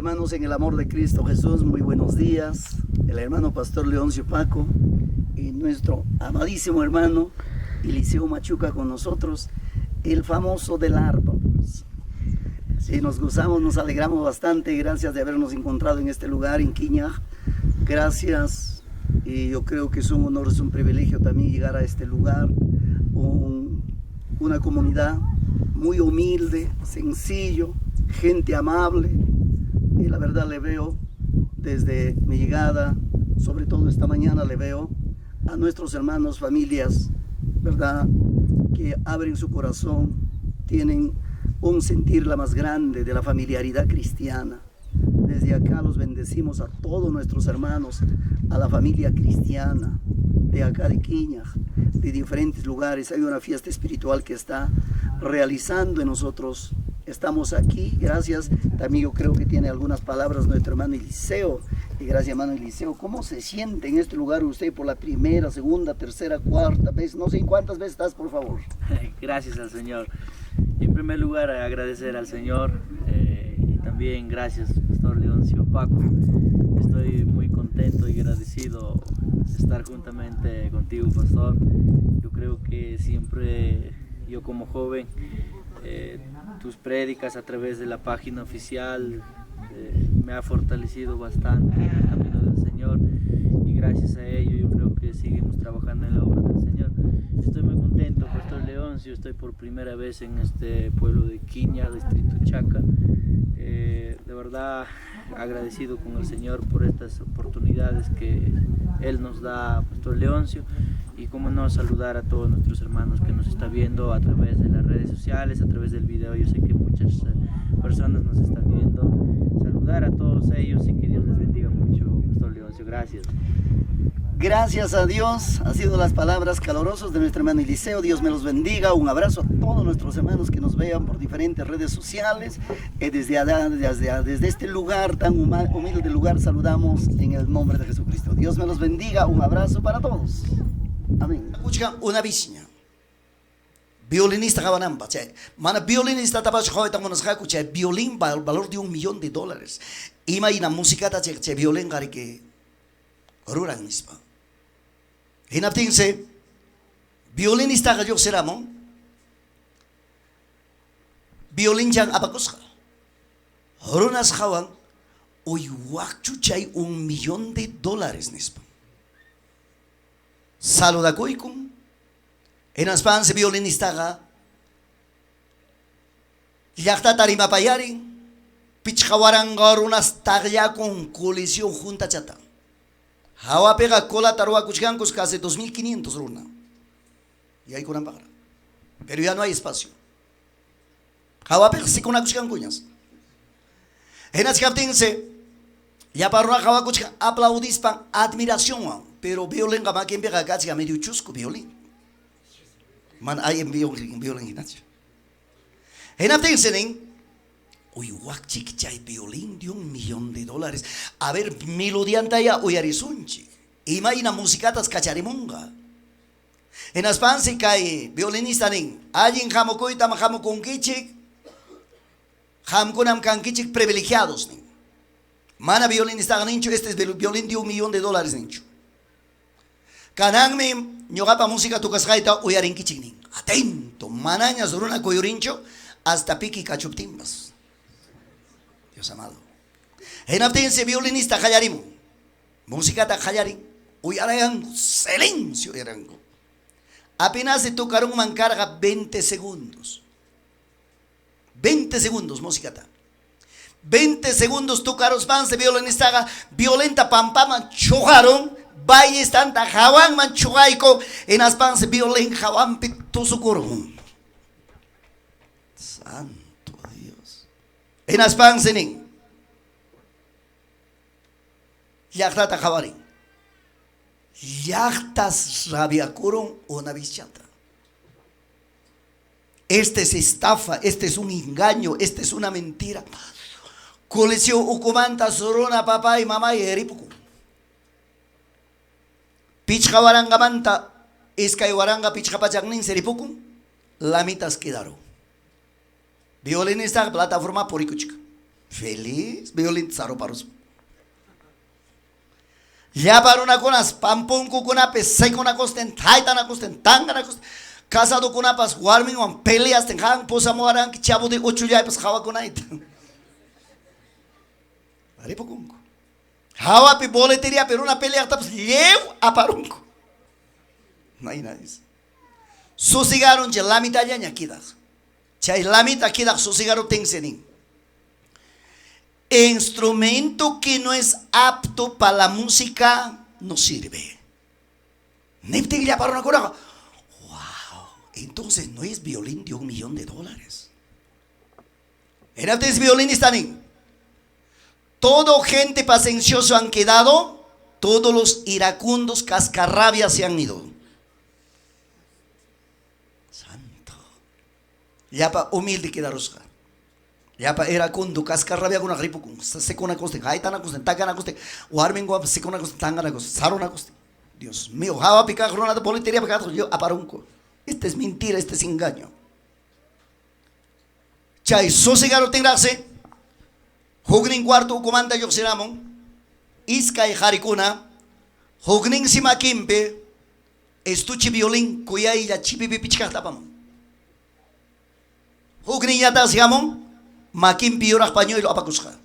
Hermanos en el amor de Cristo Jesús, muy buenos días. El hermano Pastor Leoncio Paco y nuestro amadísimo hermano Eliseo Machuca con nosotros, el famoso del arpa. Sí, nos gozamos, nos alegramos bastante, gracias de habernos encontrado en este lugar, en Quiñaj. Gracias, y yo creo que es un honor, es un privilegio también llegar a este lugar, una comunidad muy humilde, sencillo, gente amable, y la verdad le veo desde mi llegada, sobre todo esta mañana le veo a nuestros hermanos, familias, ¿verdad?, que abren su corazón, tienen un sentir la más grande de la familiaridad cristiana. Desde acá los bendecimos a todos nuestros hermanos, a la familia cristiana de acá de Quiñaj, de diferentes lugares. Hay una fiesta espiritual que está realizando en nosotros. Estamos aquí, gracias. También yo creo que tiene algunas palabras nuestro hermano Eliseo. Y gracias, hermano Eliseo. ¿Cómo se siente en este lugar usted por la primera, segunda, tercera, cuarta vez? No sé en cuántas veces estás, por favor. Gracias al Señor. En primer lugar, agradecer al Señor y también gracias, Pastor Leoncio Paco. Estoy muy contento y agradecido de estar juntamente contigo, Pastor. Yo creo que siempre, yo como joven, tus prédicas a través de la página oficial me ha fortalecido bastante en el camino del Señor, y gracias a ello yo creo que seguimos trabajando en la obra del Señor. Estoy muy contento, Pastor Leoncio. Estoy por primera vez en este pueblo de Quiñaj, distrito Chaca. De verdad agradecido con el Señor por estas oportunidades que Él nos da, Pastor Leoncio, y cómo no saludar a todos nuestros hermanos que nos están viendo a través de las redes sociales, a través del video. Yo sé que muchas personas nos están viendo. Saludar a todos ellos y que Dios les bendiga mucho, Pastor Leoncio. Gracias. Gracias a Dios, han sido las palabras calurosas de nuestro hermano Eliseo. Dios me los bendiga. Un abrazo a todos nuestros hermanos que nos vean por diferentes redes sociales. Desde este lugar, tan humilde lugar, saludamos en el nombre de Jesucristo. Dios me los bendiga. Un abrazo para todos. Amén. Una viña. Violinista kawanamba, mana violinista tapas joven estamos escucha violín valor de $1 millón. Imagina música ta violín gari que ruran misma. Hinaptingse violinista ka yo seramo. Violin jang abakus ka. Runas kawan uy wakchu chay $1 millón nispa. Saluda koikum. En Aspanse violinista ka, yakta tarima payaring, pichkawarang garunas tagya con colisión junta chata. Hawa pega cola tarua kuchgancos casi 2.500 runa. Y hay con ambara. Pero ya no hay espacio. Hawa pega si con kuchgancuñas. En Ascaptinse, ya para una hawa kuchgan aplaudispan admiración, pero violin gama quien pega gachi medio chusco violín. Man ay en violín gimnasio. En Aptensening, uy, wakchik chay violín de $1 millón. A ver, melodianta ya uyarizunchi. Imagina musicatas cacharimunga. En Aspansi cae violinista ning. Allin jamocoita majamo con kichik. Jamconam can kichik privilegiados ning. Mana violinista nincho, este es violín de $1 millón nincho. Kanangme ñogapa música tu cascaita uyarin kichinin. Atento, manañas runa coyorincho hasta piqui cachuptimbas. Dios amado. En abtense violinista jayarim. Música ta jayarin. Uyarayango, silencio yarango. Apenas se tocaron mancarga 20 segundos. 20 segundos, música ta. 20 segundos tocaron panse violinista violenta pampama chojaron. Baile tanta jawan manchuaico en aspanse violín jawan pitusucuro. Santo Dios. En aspanse ning. Yachtata jawarin. Yachtas rabiacuron una bichata. Este es estafa, este es un engaño, este es una mentira. Colección ucumanta sorona papá y mamá y eripuku. Pichka waranga manta, iskay waranga pichka pachagnin seripukum, lamitas quedaron. Violinista plataforma porikuchka. Feliz, violín zaro paros. Ya para una conas, pampun kukuna pesai kuna kosten, taitana kosten, tangana kosten. Casado con apas, warming on peleas, tengan posa moran, que chavo de 8 ya pues jawa con ait. Aripokunko. Hawa pi boletería, pero una pelea taps llevo a parunco. No hay nadie. Sosigaron ya la mitad ya ñaquidas. Chay la mitad queda sosigaron tensenin. Instrumento que no es apto para la música no sirve. Nepte ya para una cora. Wow. Entonces no es violín de $1.000.000. Era es violín están. Todo gente paciencioso han quedado. Todos los iracundos cascarrabias se han ido. Santo. Ya para humilde queda rosca. Ya para iracundo cascarrabia con una gripo con se con una coste. Haitana coste, tacana coste. O armengo se con una coste, tangana coste, sarona coste. Dios mío, java pica corona de boletería para yo aparunco. Este es mentira, este es engaño. Chay sosegaro tengrase. Hugnin cuarto comanda yo seramon. Iska y harikuna. Hugnin sima kimpe. Estuchi violín cuya y la chipi pichkatapam. Hugnin yata siamon. Makin piora pañuelo apakusha.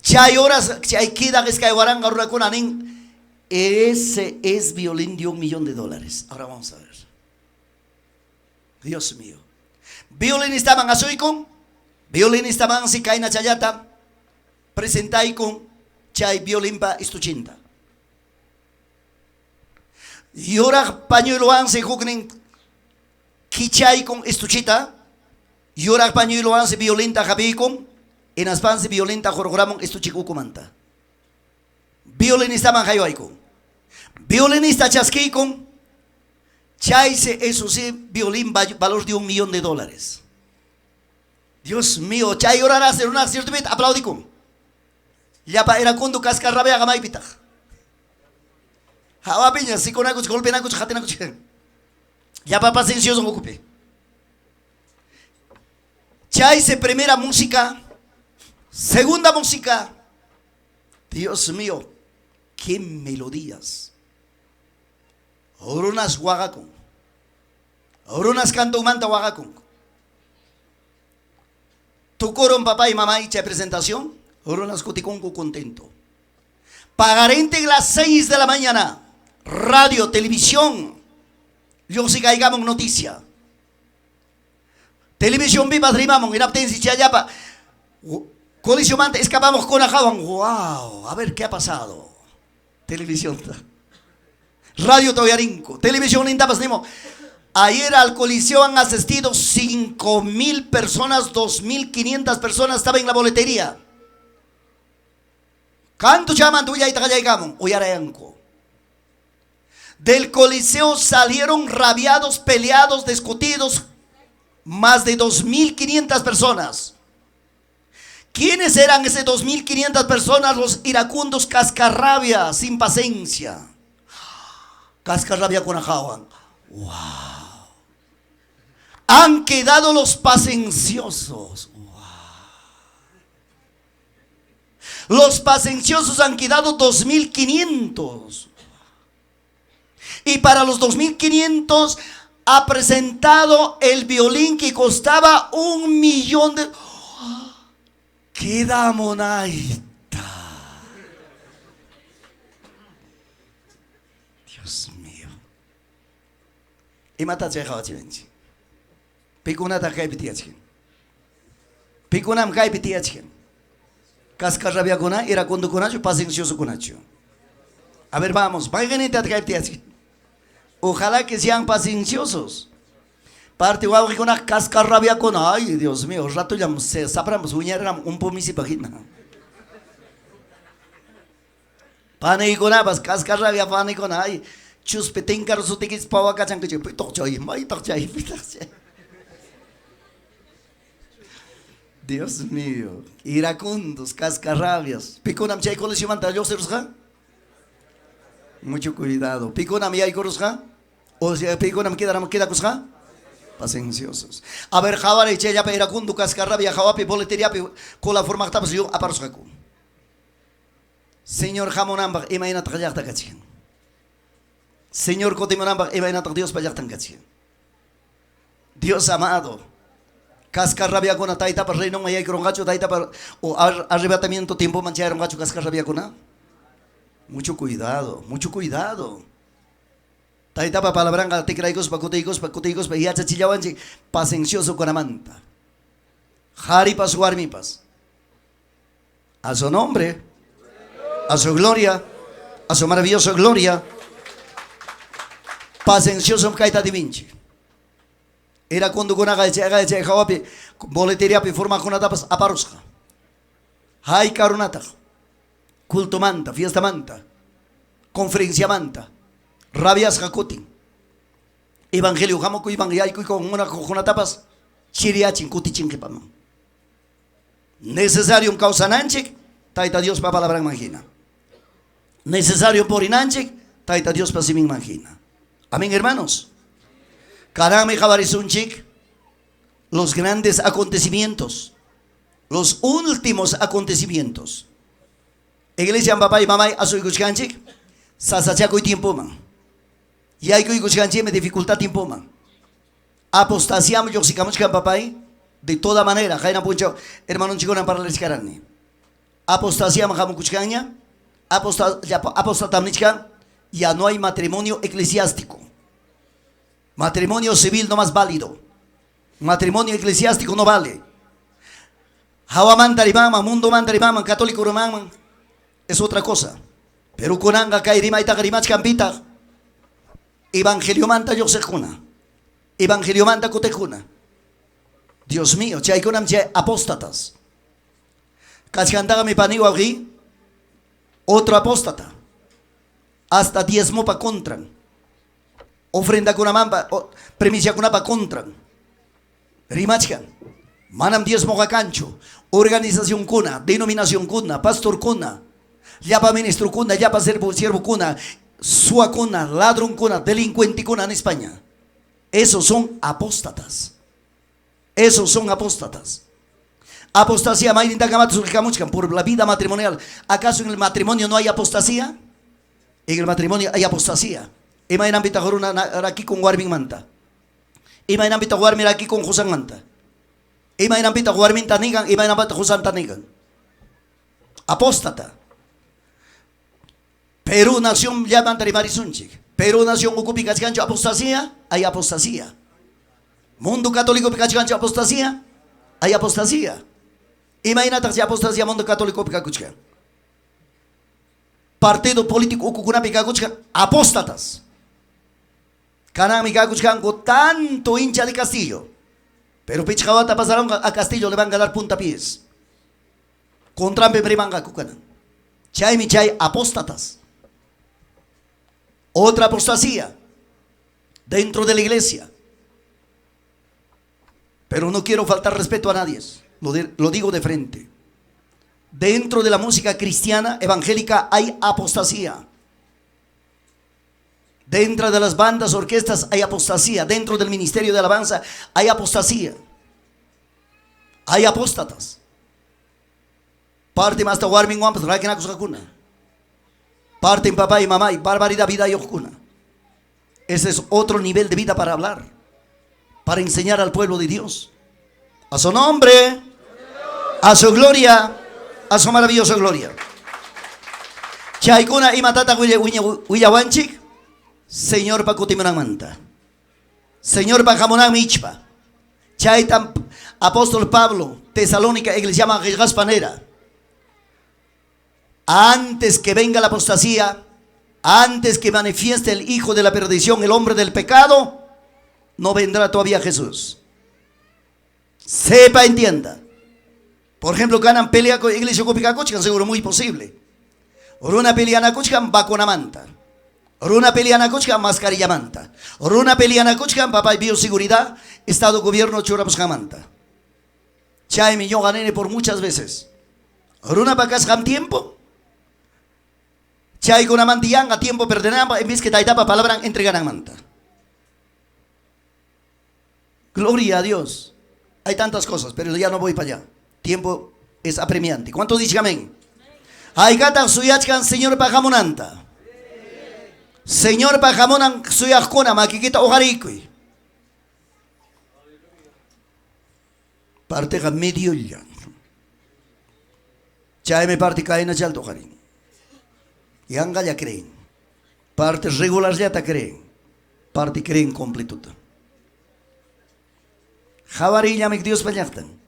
Chay horas chay kida que sky waranga rurakunanin. Ese es violín de $1.000.000. Ahora vamos a ver. Dios mío. Violín estaban a suicon. Violín estaban si caina chayata. Presentai con chay violín pa estuchinta. Y ahora pañuelo anse jugnen. Kichay con estuchita. Y ahora pañuelo hace violenta jabicom, en aspanse violenta jorogramon esto chico comanta. Violinista manjayoico. Violinista chasquicom, chaise eso sí, violín valor de $1.000.000. Dios mío, chay ahora hacer una cierta vez aplaudicom. Ya para era cuando cascarrabea gamay pita. Hawa piña, si con algo golpeen algo jaten algo. Ya para paciencioso me ocupe. Chaise primera música, segunda música. Dios mío, qué melodías. Oronas guagacon. Oronas canto manta guagacon. Tocaron papá y mamá y cha presentación. Oronas coticonco contento. Pagarente a las 6 de la mañana. Radio, televisión. Yo si caigamos noticia. Televisión viva rimamos, inaptensi chayapa. Colisionante, escapamos con ajaban. Wow, a ver qué ha pasado. Televisión. Radio Toyarinco. Televisión intapas nimo. Ayer al colisión han asistido 5.000 personas, 2.500 personas estaban en la boletería. ¿Canto llaman tuya y tagayagamos? Oyarayanco. Del coliseo salieron rabiados, peleados, discutidos. Más de 2.500 personas. ¿Quiénes eran esas 2.500 personas? Los iracundos cascarrabia, sin paciencia. Cascarrabia con ajawan. Wow. Han quedado los pacienciosos. Wow. Los pacienciosos han quedado 2.500. Y para los 2.500 ha presentado el violín que costaba $1.000.000. ¡Qué monaita! Dios mío. Y mata cheja chilenchi. Picuna ta kai pitiachi. Picunam kai pitiachi. Cascarrabia cona era cuando conacho paciencioso conacho. A ver, vamos. Vayan ta kai pitiachi. Ojalá que sean pacienciosos. Parte guau con una cascarrabia con ay Dios mío, rato ya se sabramos uñera un pomisi página. Pane y con abas cascarrabia pane con ay chuspeten carzotiquis pawa cachan que tochoy, mai tochoy. Dios mío, iracundos, cascarrabias. Piconam chay colección mantallo serusja. Mucho cuidado. Piconam y hay corusja. O sea, piconam queda cusja. Pacienciosos. A ver, Jawara y Chella Peiracundu, Cascarrabia, Jawapi, Boleteriapi, con la forma que tapas yo, a Paroscacu. Señor Jamonambak, imagínate que ya está cachiendo. Señor Cotimonambak, imagínate que Dios para allá está. Dios amado. Cascarrabia con la taita para reino maya y crongacho, taita para o arrebatamiento tiempo mancharon gacho cascarrabia con. Mucho cuidado, mucho cuidado. Taita para palabranga, tikraigos, pacutigos, pa yacha chillawanchi, paciencioso con amanta. Jaripas, guarmipas. A su nombre, a su gloria, a su maravillosa gloria, paciencioso kaita divinci. Era cuando con haga de jawapi, boletería pi forma con atapas aparusja. Hay carunata, culto manta, fiesta manta, conferencia manta. Rabias Hakutin. Evangelio Hamoku Evangelico con una tapas. Chiriachin Kutichin Kipam. Necesario un causananchik. Taita Dios para palabra imagina. Necesario por inanchik. Taita Dios para simin imagina. Amén, hermanos. Karame Javarisunchik. Los grandes acontecimientos. Los últimos acontecimientos. Iglesia papá y mamá a su iguchkanchik. Sasachaco y tiempo man. Y hay que me dificultad tiempo man. Apostasiamos yo si camamos con papá de toda manera. Jaina puncho hermano chico para les carane. Apostasiamos jamu kuchkaña. Apostatamnichka. Ya no hay matrimonio eclesiástico. Matrimonio civil no más válido. Matrimonio eclesiástico no vale. Hawa mandarimama, mundo mandarimama, católico romano es otra cosa. Pero conanga kairima itagarimach campita. Evangelio manta yosejuna. Evangelio manta kotejuna. Dios mío, chaykunam chay apóstatas. Kachkantaga mi panigo aquí. Otro apóstata. Hasta diezmo pa contran. Ofrenda kuna mamba, premisia kuna pa contran. Rimachkan. Manam diezmo kakancho. Organización kuna, denominación kuna, pastor kuna. Llapa ministro kuna, llapa siervo kuna. Suacuna, ladrón cuna, delincuente cuna en España. Esos son apóstatas. Esos son apóstatas. Apostasía, por la vida matrimonial. ¿Acaso en el matrimonio no hay apostasía? En el matrimonio hay apostasía. Imagínate Pitagoruna aquí con Warming Manta. Imagínate Pitagoruna aquí con Josan Manta. Imagínate Pitagoruna Tanigan, imagínate Josan Tanigan. Apóstata. Perú nación llaman Tarimarizunchik. Perú nación ocupi cachgancho apostasía, hay apostasía. Mundo católico cachgancho apostasía, hay apostasía. Imagínate si apostasía mundo católico picacuchcan. Partido político ucucuna picacuchcan, apóstatas. Canami picacuchcan con tanto hincha de Castillo. Pero pichawata pasaron a Castillo le van a dar puntapiés. Contra Pemrimanga cucana. Chay mi chay apóstatas. Otra apostasía dentro de la iglesia. Pero no quiero faltar respeto a nadie. Lo digo de frente. Dentro de la música cristiana evangélica hay apostasía. Dentro de las bandas, orquestas hay apostasía. Dentro del ministerio de alabanza hay apostasía. Hay apóstatas. Parte más de warming one, pues raquena cosacuna. Parte en papá y mamá y barbaridad vida y oscuna. Ese es otro nivel de vida para hablar. Para enseñar al pueblo de Dios. A su nombre. A su gloria. A su maravillosa gloria. Chaykuna y matata huyawanchik. Señor pakutimurang manta. Señor pajamonang michpa. Chaytam apóstol Pablo. Tesalónica iglesia Gaspanera. Antes que venga la apostasía, antes que manifieste el hijo de la perdición, el hombre del pecado, no vendrá todavía Jesús. Sepa, entienda. Por ejemplo, ganan pelea con iglesia copicacochcan, seguro muy posible. Oruna peleana cochcan va con amanta. Oruna peleana cochcan mascarilla manta. Oruna peleana cochcan papá y bioseguridad, estado gobierno churapos jamanta. Chay millón ganene por muchas veces. Oruna pacas jam tiempo. Chay con amantillán a tiempo perderán en vez que taitapa palabra entregarán manta. Gloria a Dios. Hay tantas cosas, pero ya no voy para allá. Tiempo es apremiante. ¿Cuántos dicen amén? Hay gata suyachkan Señor pajamonanta. Señor pajamonan suyachkona maquiquita ojarikui. Parte medio ya. Chay me parte cae na chalto jarin. Yanga ya creen. Parte regular ya ta creen. Parte creen completuta. Javarilla me Dios pallactan.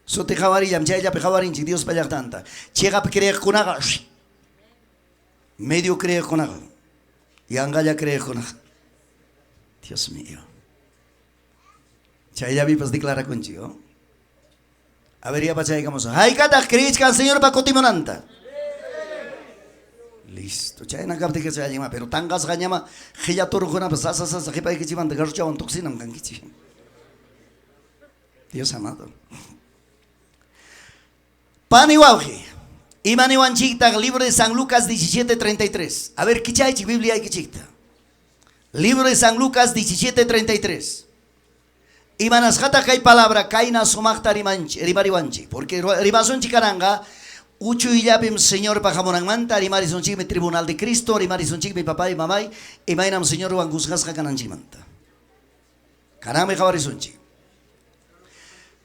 Sote javarilla me ya pe javarin si Dios pallactanta. Chega pe creer conaga. Medio creer conaga. Yanga ya creer conaga. Dios mío. Chay ya vi pues declara contigo. A ver, ya para digamos, hay kata creéis que el Señor va cotimonanta. Listo, chay na capte que se llama, pero tangas gañama, que ya toro con abasas, que para que chivan de garcha un toxina un gangichi. Dios amado. Pan y wauji. Imani wanchita, libro de San Lucas 17:33. A ver, ¿qué chay Biblia hay que chita? Libro de San Lucas 17:33. Y manasjata hay palabra kaina sumakta ribariwanchi porque ribason chicaranga uchu y yapim Señor pajamonang manta rimarison chime tribunal de Cristo rimarison chime papá y mamá y mainam Señor wangusgas kananchimanta kaname javarison chi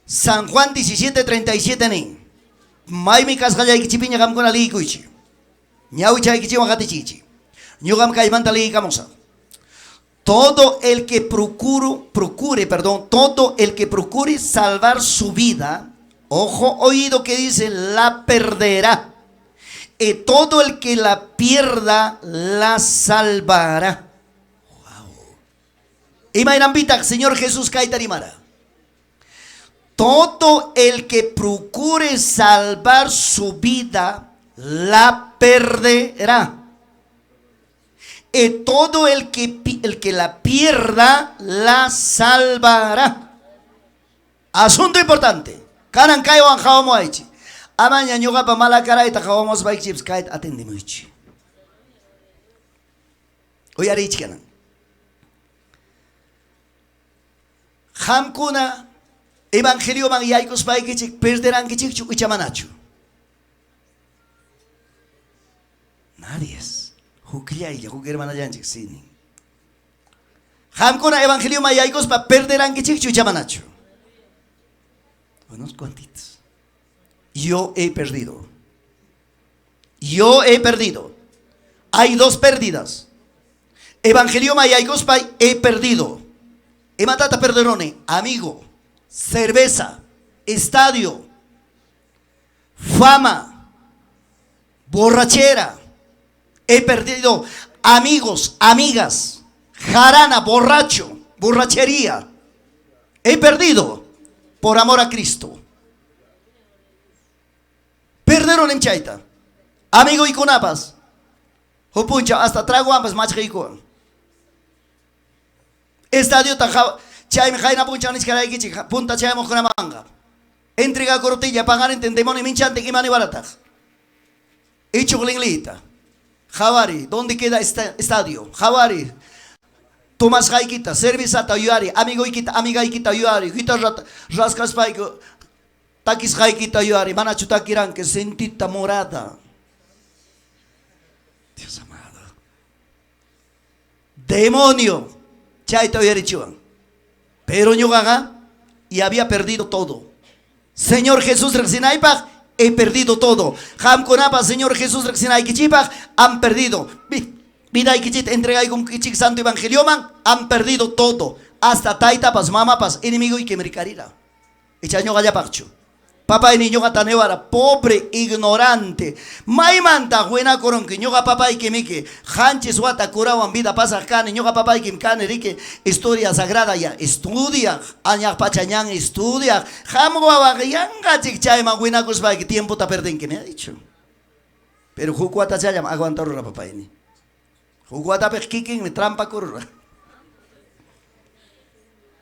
San Juan 17:37 ni mai mi kasgaya ikichipiña gam con ali kuichi ñau chay kichi wangati chichi ñugam kay manta li kamosa. Todo el que procure salvar su vida, ojo, oído que dice, la perderá. Y todo el que la pierda, la salvará. Wow. Imainambita, Señor Jesús Kaitarimara. Todo el que procure salvar su vida, la perderá. Y todo el que la pierda, la salvará. Asunto importante. Kanan kayo ang kawo mo aichi. Amanya nyo ka pa malakara ita kawo mo sa bike chips kahit atende mo ichi. Oyari ichi ka nan. Hamkuna evangelio mang yaykos bike chik perderán kichik chuk ichamanachu. Nadie es. Huklaya, hermana Yanchik, sini. Hamkona evangelio mayaicos pa perderán que chichu chamanacho. Unos cuantitos. Yo he perdido. Yo he perdido. Hay dos pérdidas. Evangelio mayaicos pa he perdido. He matata perdonone. Amigo, cerveza, estadio, fama, borrachera. He perdido amigos, amigas, jarana, borracho, borrachería. He perdido por amor a Cristo. Perdieron en chaita. Amigo y cunapas. Opuncha, hasta trago ambas machrico. Estadio tajaba. Chay me jaina puncha ni siquiera hay que punta chay con la manga. Entrega cortilla, pagar en tendemón y minchante que mani barata. Hecho glinglita. Javari, ¿dónde queda este estadio? Javari, Tomás Jaikita, Servisata Yuari, amigo Ikita, amiga Ikita Yuari, Gita Rascas Paiko, Takis Jaikita Yuari, Manachutakiran, que sentita morada. Dios amado. Demonio, Chaita Yarichuan. Pero Ñugaga, y había perdido todo. Señor Jesús Rexinaipag. He perdido todo. Ham Konapa, Señor Jesús, Rexina y Kichipag, han perdido. Vida y Kichit, entrega y con Kichik Santo Evangelio, man, han perdido todo. Hasta Taitapas, Mamapas, enemigo y Kemericarira. Echaño Gallapacho. Papá y niño gatanevara, pobre, ignorante. Maimanta, buena coron, que ñoga papá y que mique. Hanches wata curaban vida pasa cane, ñoga papá y que cane, rique. Historia sagrada ya, estudia. Añak pachañán, estudia. Jamguaba, yanga chichaima, buena cospa, que tiempo te perden, que me ha dicho. Pero jucuata chayam, aguantar una papá y ni. Jucuata pequiquen, me trampa curra.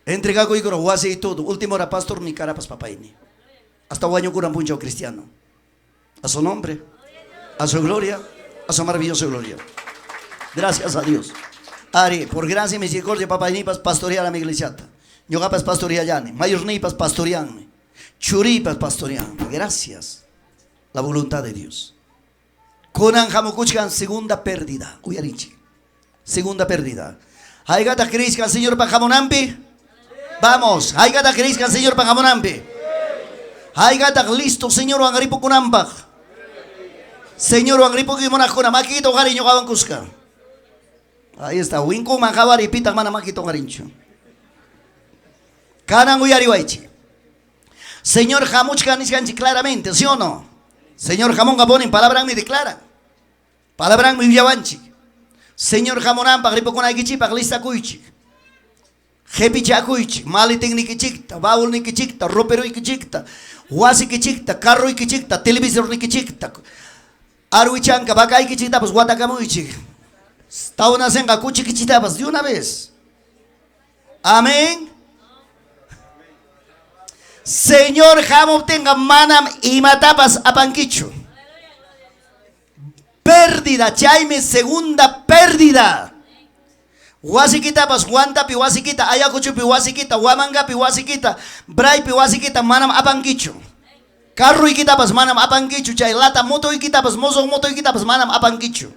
Entrega con igro, guase y todo. Último hora, pastor, mi carapas papá y ni. Hasta guaño curan puncho cristiano. A su nombre, a su gloria, a su maravillosa gloria. Gracias a Dios. Ari, por gracia y misericordia, papá y nipas, pastorear a mi iglesia. Ñogapas pastoreallani, mayornipas pastoreanme, churipas pastoreanme. Gracias. La voluntad de Dios. Conan jamukuchkan segunda pérdida. Cuyarinchi. Segunda pérdida. Haigata Criscan, Señor Pajamonampi. Vamos. Haigata Criscan, Señor Pajamonampi. Haigata listo, Señor Angripo Kunambach. Señor Angripo Kimonakuna, Makito Gariño Gabancuska. Ahí está. Winko Majavari Pita Mana Makito Garincho. Kanan Uyariwaichi. Señor Jamuchkan Iskanchi claramente, ¿sí o no? Señor Jamón Gabón en palabra me declara. Palabra me viavanchi. Señor Jamonán Pagripo con Aikichi, Paglista Kuichi. Jepicha Kuichi, Mali técnica chicta, Baul ni chicta, Ropero y chicta, Wasi chicta, Carro y chicta, Televisor ni chicta. Arwichanka, Bacay chicta, pues Guatacamuichi. Está una senga cuchi chitabas de una vez. Amén. Señor Jamón tenga manam y matapas a Panquicho. Pérdida, chaime, segunda pérdida. Huasiquita, pas guantapi, huasiquita, ayacuchupi, huasiquita, huamangapi, huasiquita, braipi, huasiquita, manam apanquicho. Carro y quitapas, manam apanquicho, chay lata, moto y quitapas, mozo, moto y quitapas, manam apanquicho.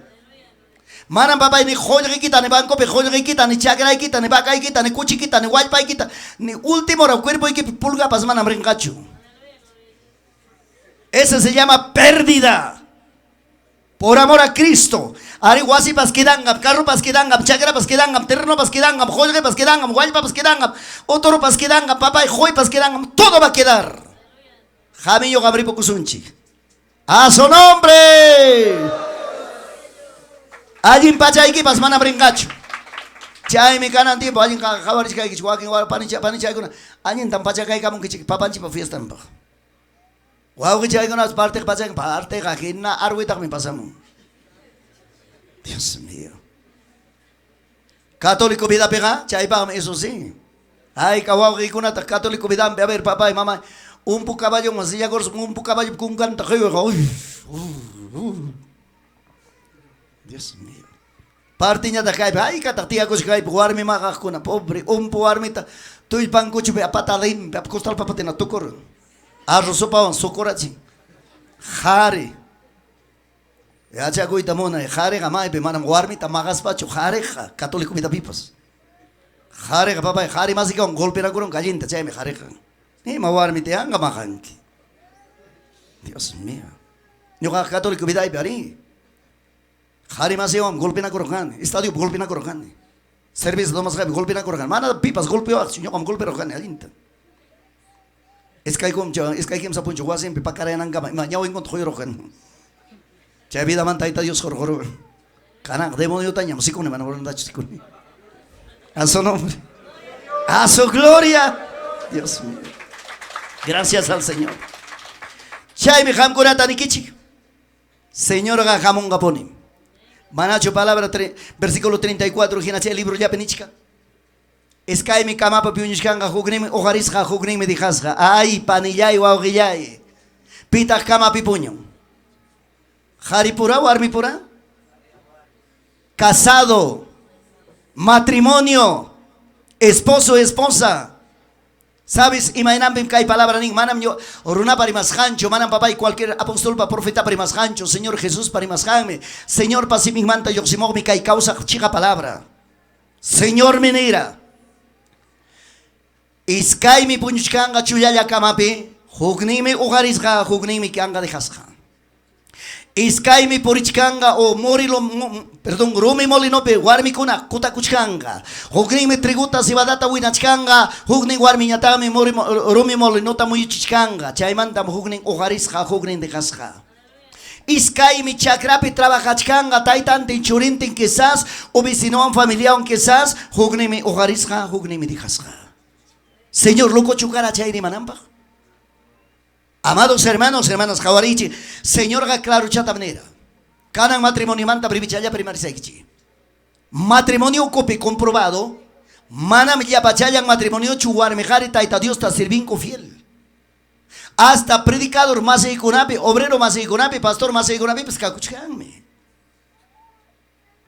Manam papay ni joya y quita, ni banco, joya y quita, ni chagra y quita, ni vaca y quita, ni cuchi quita, ni guaypa y quita, ni último hora, cuerpo y que pulga, pas manam rincacho. Ese se llama pérdida. Por amor a Cristo. Ari wasi pasquidangam, carro pasquidangam, chagra pasquidangam, terreno pasquidangam, joya pasquidangam, guaypa pasquidangam, otro pasquidangam, papá y joy pasquidangam, todo va a quedar. Jamillo Gabripo Kusunchi. A su nombre. Allí en Pachaiki pasmana brincacho. Chay me canan tiempo, allí en Jabaris Kai, Chihuahua, Panicha, allí en Tampachacay, Camonquichi, Papanchi, pa fiesta en Baja. Wow, que hay unas partes que pasan, parte que na arwita me pasamos. Dios mío. Católico vida pega, chay pa eso sí. Ay, kawaw que kuna católico vida, a ver papá y mamá, un pu caballo más ya gorso, un pu caballo con canta que Dios mío. Partinya da kai, ay katatia kos kai puar mi maga kuna pobre, un puar mi ta, tu y pan coche a patadín, a costal papatena tocor. Arrosopawan socorachi. Jare. Ya chacuita mona, jare gamay, pe manam guarmita magaspacho, jare, católico mita pipas. Jare, papá, jare más que un golpe na curón caliente, chame jare. Ni ma guarmite anga majanki. Dios mío. Yo católico mita y pari. Jare más que un golpe na curón, estadio golpe na curón. Servicio no más golpe na curón. Mana pipas golpe o yo con golpe rojan alinta. Es que hay que me apuncho guas siempre para cara en angama. Mañana voy a encontrar rojan. Ya vida mantaita Dios jorjoro. Cana demonio tañamos sí con el mano con. A su nombre. A su gloria. Dios mío. Gracias al Señor. Chay me ham kurata nikichi. Señor Gajamón Gaponi. Manacho palabra versículo 34 ginache el libro ya penichka. Es que mi cama para piunishkanga jugnim ojarisja jugnim dijasja. Ay panillay wauguillay. Pita cama pipuño. Jaripura o armipura. Casado. Matrimonio. Esposo, esposa. ¿Sabes? Imaginam que hay palabra ni manam yo oruna para más hancho, manam papá y cualquier apóstol para profeta para más hancho, Señor Jesús para más jame, Señor para si mi manta yo si mi kai causa chica palabra. Señor menera. Iskay mi punchkanga chuyaya kamapi, jugnimi ugarisga, jugnimi kanga de hasja. Iskay mi purichkanga o morilo, perdón, rumi molinope, warmi kuna, kuta kuchkanga. Jugnimi triguta sibadata winachkanga, jugni warmi nyatami rumi molinota muyichkanga. Chaymanta jugni ugarisga, jugni de hasja. Iskay mi chakrapi trabajachkanga, taitantin churintin quizás, o vecinoan familiar quizás, jugnimi ugarisga, jugnimi de hasja. Señor, loco chukara chairi manamba. Amados hermanos, hermanas Jawarichi, Señor ga claro chata manera. Canan matrimonio manta privichaya primar sekichi. Matrimonio copi comprobado. Manam ya pachayan matrimonio chuar mejari taita Dios ta sirvinco fiel. Hasta predicador más econapi, obrero más econapi, pastor más econapi, pues cacuchkanme.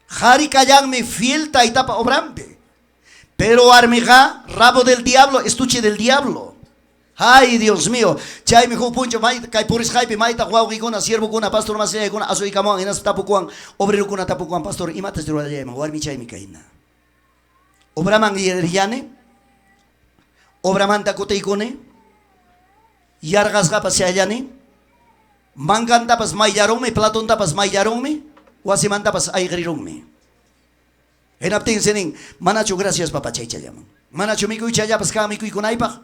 Jari kayanme fiel taita pa obrampe. Pero armija, rabo del diablo, estuche del diablo. Ay, Dios mío. Chay me puncho, kay puris hype, maita, guau, guna, siervo guna, pastor más guna, asoy camón, enas tapucuan, obrero guna tapucuan, pastor, y matas de la llama, warmi chay mi caina. Obraman yane, obraman tacoteicone, yargas gapas se allane, mangan tapas mayarome, platón tapas mayarome, wasiman tapas aigrirome. En aptin senin, manacho gracias papá chay chayaman. Manacho miku chayapas ka miku ikunaipa.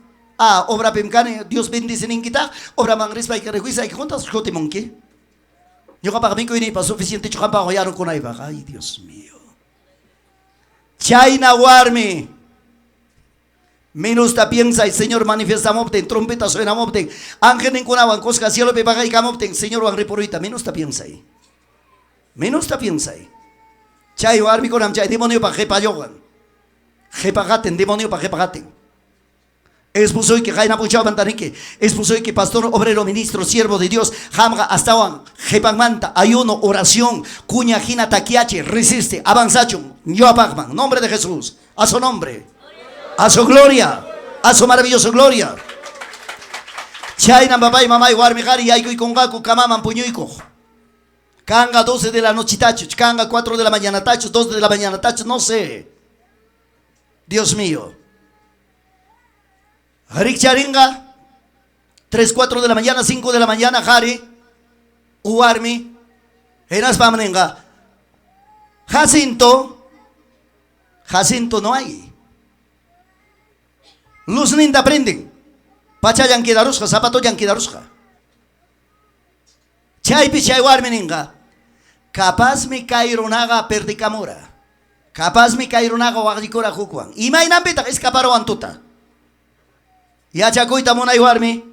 Obra pimkane, Dios bendice nin kita, obra mangrispa y que recuisa y que juntas jote monke. Yo capaz miku ini pa suficiente chukamba hoyaron kunaipa. Ay, Dios mío. Chayna warmi. Menos ta piensa y Señor manifiesta mopten, trompeta suena mopten. Ángel en kunawan, cosca cielo pepaga y camopten, Señor wan reporita. Menos ta piensa ahí. Menos ta piensa ahí. Chay warmi konam chay demonio pa jepayogan. Jepagaten, demonio pa jepagaten. Expuso que Jaina Puchao Bantanique, expuso que pastor, obrero, ministro, siervo de Dios, Hamga, Astawan, Jepangmanta, ayuno, oración, cuña, jina, taquiache, resiste, avanzachum, yo apagman, nombre de Jesús, a su nombre, a su gloria, a su maravillosa gloria. Chaina, papá y mamá, y guarmijari, y y congaku, kamaman, puñuico. Kanga 12 de la noche, tachos, Kanga 4 de la mañana, tachos, 2 de la mañana, tachos, no sé. Dios mío. Harik charinga, 3, 4 de la mañana, 5 de la mañana, Hari, Uarmi, Enas Pamnenga, Jacinto no hay. Luz ninda prenden, Pacha yanquidarusca, zapato yanquidarusca. Chaypi chay Warmeninga, capaz mi caironaga perdicamora, capaz mi caironaga wagdicora jucuan, y mainambita escaparo antuta. Ya chacoita mona iguarmi,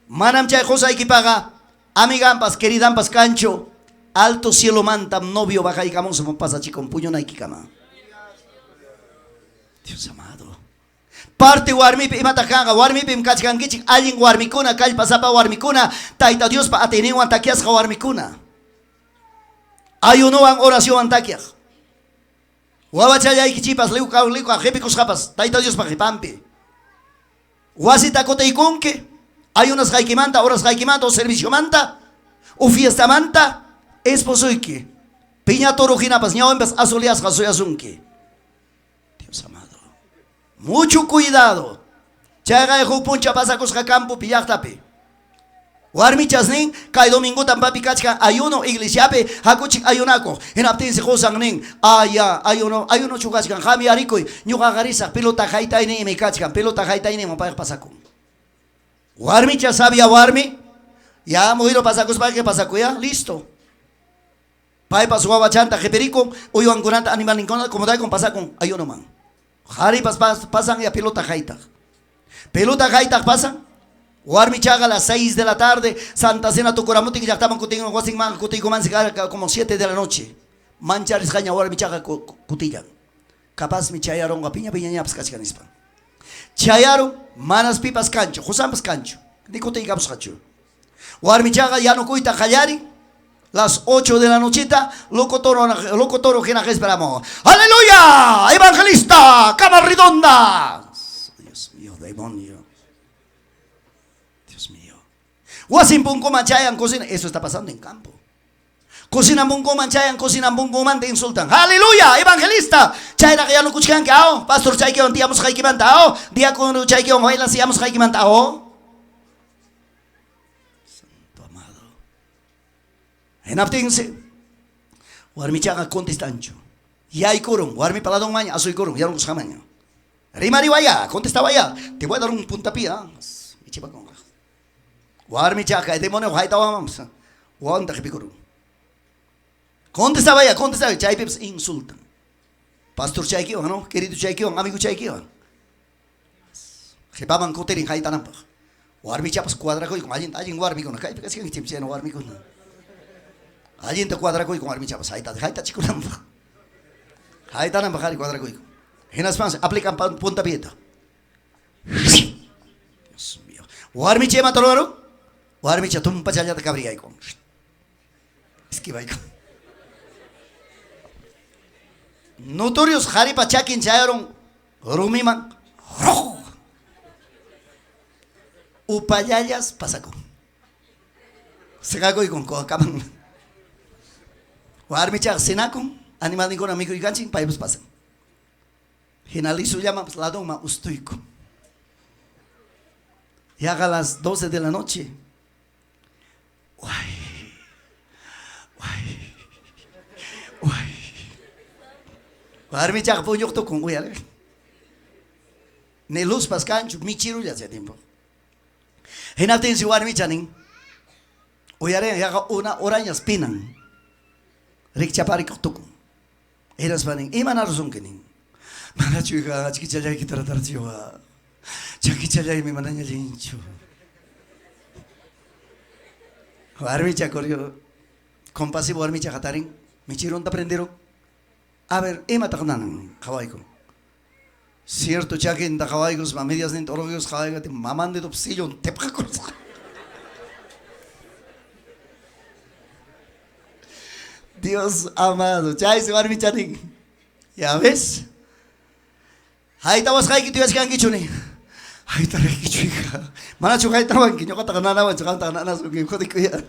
manam chay cosa equipaga, amigampas, queridampas cancho, alto cielo mantam, novio baja y camón se pasa chico un puño na ikikama. Dios amado. Parte warmi pe imatakanga, warmi pe mkachkangichik, alguien warmikuna, kall pasapa warmikuna, taita Dios pa ateneo antakias ka warmikuna. Ayuno an oración antakias. Wabachaya ikichipas, leuka, jepicos japas, taita Dios pa jepampe. Wasita kote ikunke, hay unas jaikimanta, horas jaikimanta, o servicio manta, o fiesta manta, esposoike, piña toro jinapas, ñaoembas asoleas jasoyasunke. Dios amado, mucho cuidado. Chaga de puncha pasa cosca campo, pillachtape. Warmi chasnin, kay domingo tampapi kachka, ayuno, iglesiape, hakuchik ayunako, en aptense josan nin, ayuno chukachkan, jami arikoy, ñuka garisa, pelota jaitaine me kachkan, pelota jaitaine mo payak pasakun. Warmi chasabia warmi, ya moiro pasakos para que pasaku ya, listo. Pai pasua chanta, jeperico, oyo angunanta animal nincona, como da con pasakun, ayuno man. Jari pasan ya pelota jaita. Pelota jaita pasan. Warmi chaga a las 6 de la tarde, Santa Cena Tucuramuti, que ya estaban cutiendo Guasimán, Cutico como 7 de la noche. Mancharis caña, Warmi chaga cutillan. Capaz mi chayaron, piña ñapas cachicanispan. Chayaron, manas pipas cancho, Josampas cancho. Dico te digamos cacho. Warmi chaga ya no cuita jayari, las 8 de la nochita, loco toro, que esperamos. ¡Aleluya! ¡Evangelista! ¡Cama redonda! Dios mío, demonio. Wasin punko manchayan cocina, eso está pasando en campo. Cocina punko manchayan, cocina punko man te insultan. Aleluya, evangelista. Chayra que ya no kuchkan kao, pastor chay que on diamos hay que mantao, diácono chay que on baila siamos hay que mantao. Santo amado. En aptense. Warmi chaga contestancho. Ya hay corón, warmi paladón maña, asoy corón, ya no busca maña. Rimari vaya, contestaba ya. Te voy a dar un puntapié, mi chipa con. Warmi chaka, demonio, vamos. Wanda jepicuru. Contestaba ya, chay peps insultan. Pastor chaykiwan, ¿no? Querido chaykiwan, amigo chaykiwan. Jepaban coterin jaitanampa. Warmi chapas cuadraco y con alguien warmi con acá, casi que chipsiano warmi con. Alguien te cuadraco y con warmi chapas, jaita chikunampa. Jaitanampa jari cuadraco y. En las fans aplican punta pieta. Dios mío. Warmi chema toloro. Warmi chatum pachaya de cabría y con. Esquiva y con. Notorios Jari Pachakin chayaron Rumiman, rojo. Upayayas, pasaco. Se cago y con coacaman. Warmichak sinakon, animal ni con amigo y ganchin, paibos pasan. Finalizo llama la doma ustuico. Y haga las 12 de la noche. Guay. Warmichak puñok to con guayale. Ne luz pascancho, mi chiru ya hace tiempo. Hinatin si warmichanin. Uyare yaga una orañas pinan. Rikchapari koktukun. Eras panin. Imanar zunkenin. Mana chuiga chiquichaya que tratarciwa. Chaquichaya mi manaña lincho. Warmicha corrió. Compasivo warmicha jatarin. Mi chirón te aprendieron. A ver, ima taknanan, kawaiko. Cierto chaquin da kawaikos, mamedias ni torogos kawaikate, mamán de topsillo, te pacos. Dios amado, chay se va mi chanin. ¿Ya ves? Ahí estamos, ahí que tú ves que han dicho ni. Ahí está el chica. Mana chuka ahí estaban que yo kata nada, bueno, chuka nada, so que joder cuida.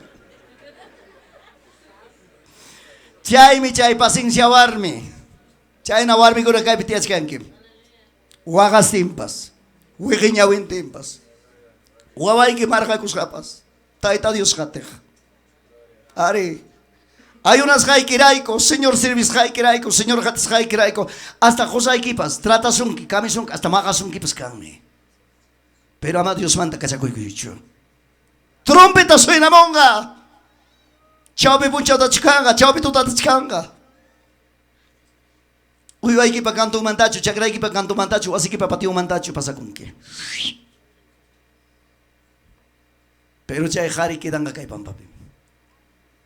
Chay mi chay paciencia warmi. Chay na warmi gura kay pitias kanki. Wagas timpas. Wiginya win timpas. Wawai que marca kuskapas. Taita Dios kateja. Ari. Hay unas haikiraiko, señor service haikiraiko, señor hatis haikiraiko, hasta José equipas, tratas un kamisung, hasta magas un kipas kami. Pero ama Dios manda cachacoy cuicho. Trompeta suena monga. Chao pi pucha tachkanga, chao pi tuta tachkanga. Uy hay kipa canto mantacho, chakra kipa canto mantacho, así kipa patio mantacho pasa con que. Pero chay hari quedan acá y pampapi.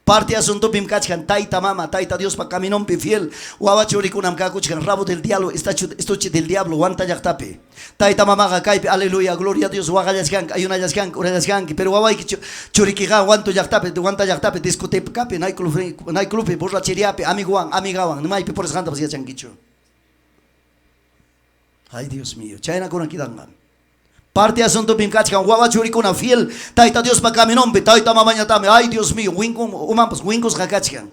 Parte asunto pim kachkan taita mama taita Dios pa caminon pi fiel wawa chori kunam kakuchkan rabo del diablo estuche del diablo wanta yaktape taita mama ga kaipe aleluya gloria a Dios waga yaskan ayuna yaskan ora yaskan pero wawa chori kiga wanto yaktape wanta yaktape discote kape nai club borra chiriape amiguan amigawan mai pe por escanda pasia chanquicho. Ay Dios mío chaina con aquí dangan. Parte asunto pim kachkan wawa chori kuna fiel taita Dios pa caminon pe taita mama nyatame ay Dios mío winkum umampas winkos kakachkan.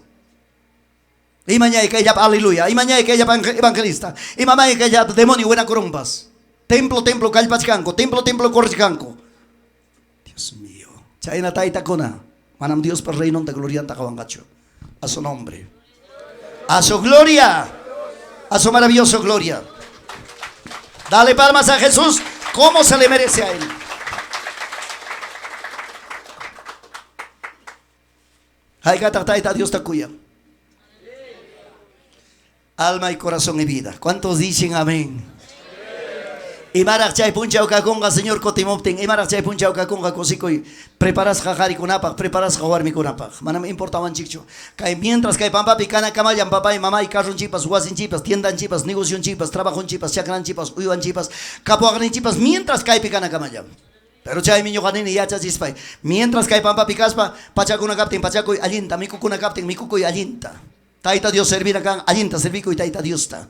Y mañana que ella aleluya, y mañana que ella evangelista, y mamá que ella demonio buena corumpas. Templo calpachcanco, templo corricanco. Dios mío. Chaina taita kona. Manam Dios per reino de gloria anta kawangacho. A su nombre. A su gloria. A su maravilloso gloria. Dale palmas a Jesús como se le merece a él. Hay que taita Dios te cuya. Alma y corazón y vida. ¿Cuántos dicen amén? Y marachay puncha o caconga, señor Cotimopten. Y marachay puncha o caconga, cosicoy. Preparas jajari kunapak, preparas jajar mi kunapak. Manam importaban chicho. Que mientras que pampa picana camayan, papá y mamá y carro chipas, huasin chipas, tiendan chipas, negocio chipas, trabajo chipas, chacran chipas, uyuan chipas, capoagrin chipas, mientras que picana camayan. Pero chay miño ganini ya chachispay. Mientras que pampa picaspa, pachacuna capten, pachacoy alinta, mi cucuna capten, mi cucoy alinta. Taita Dios servir acá, alinta servico y taita Dios ta.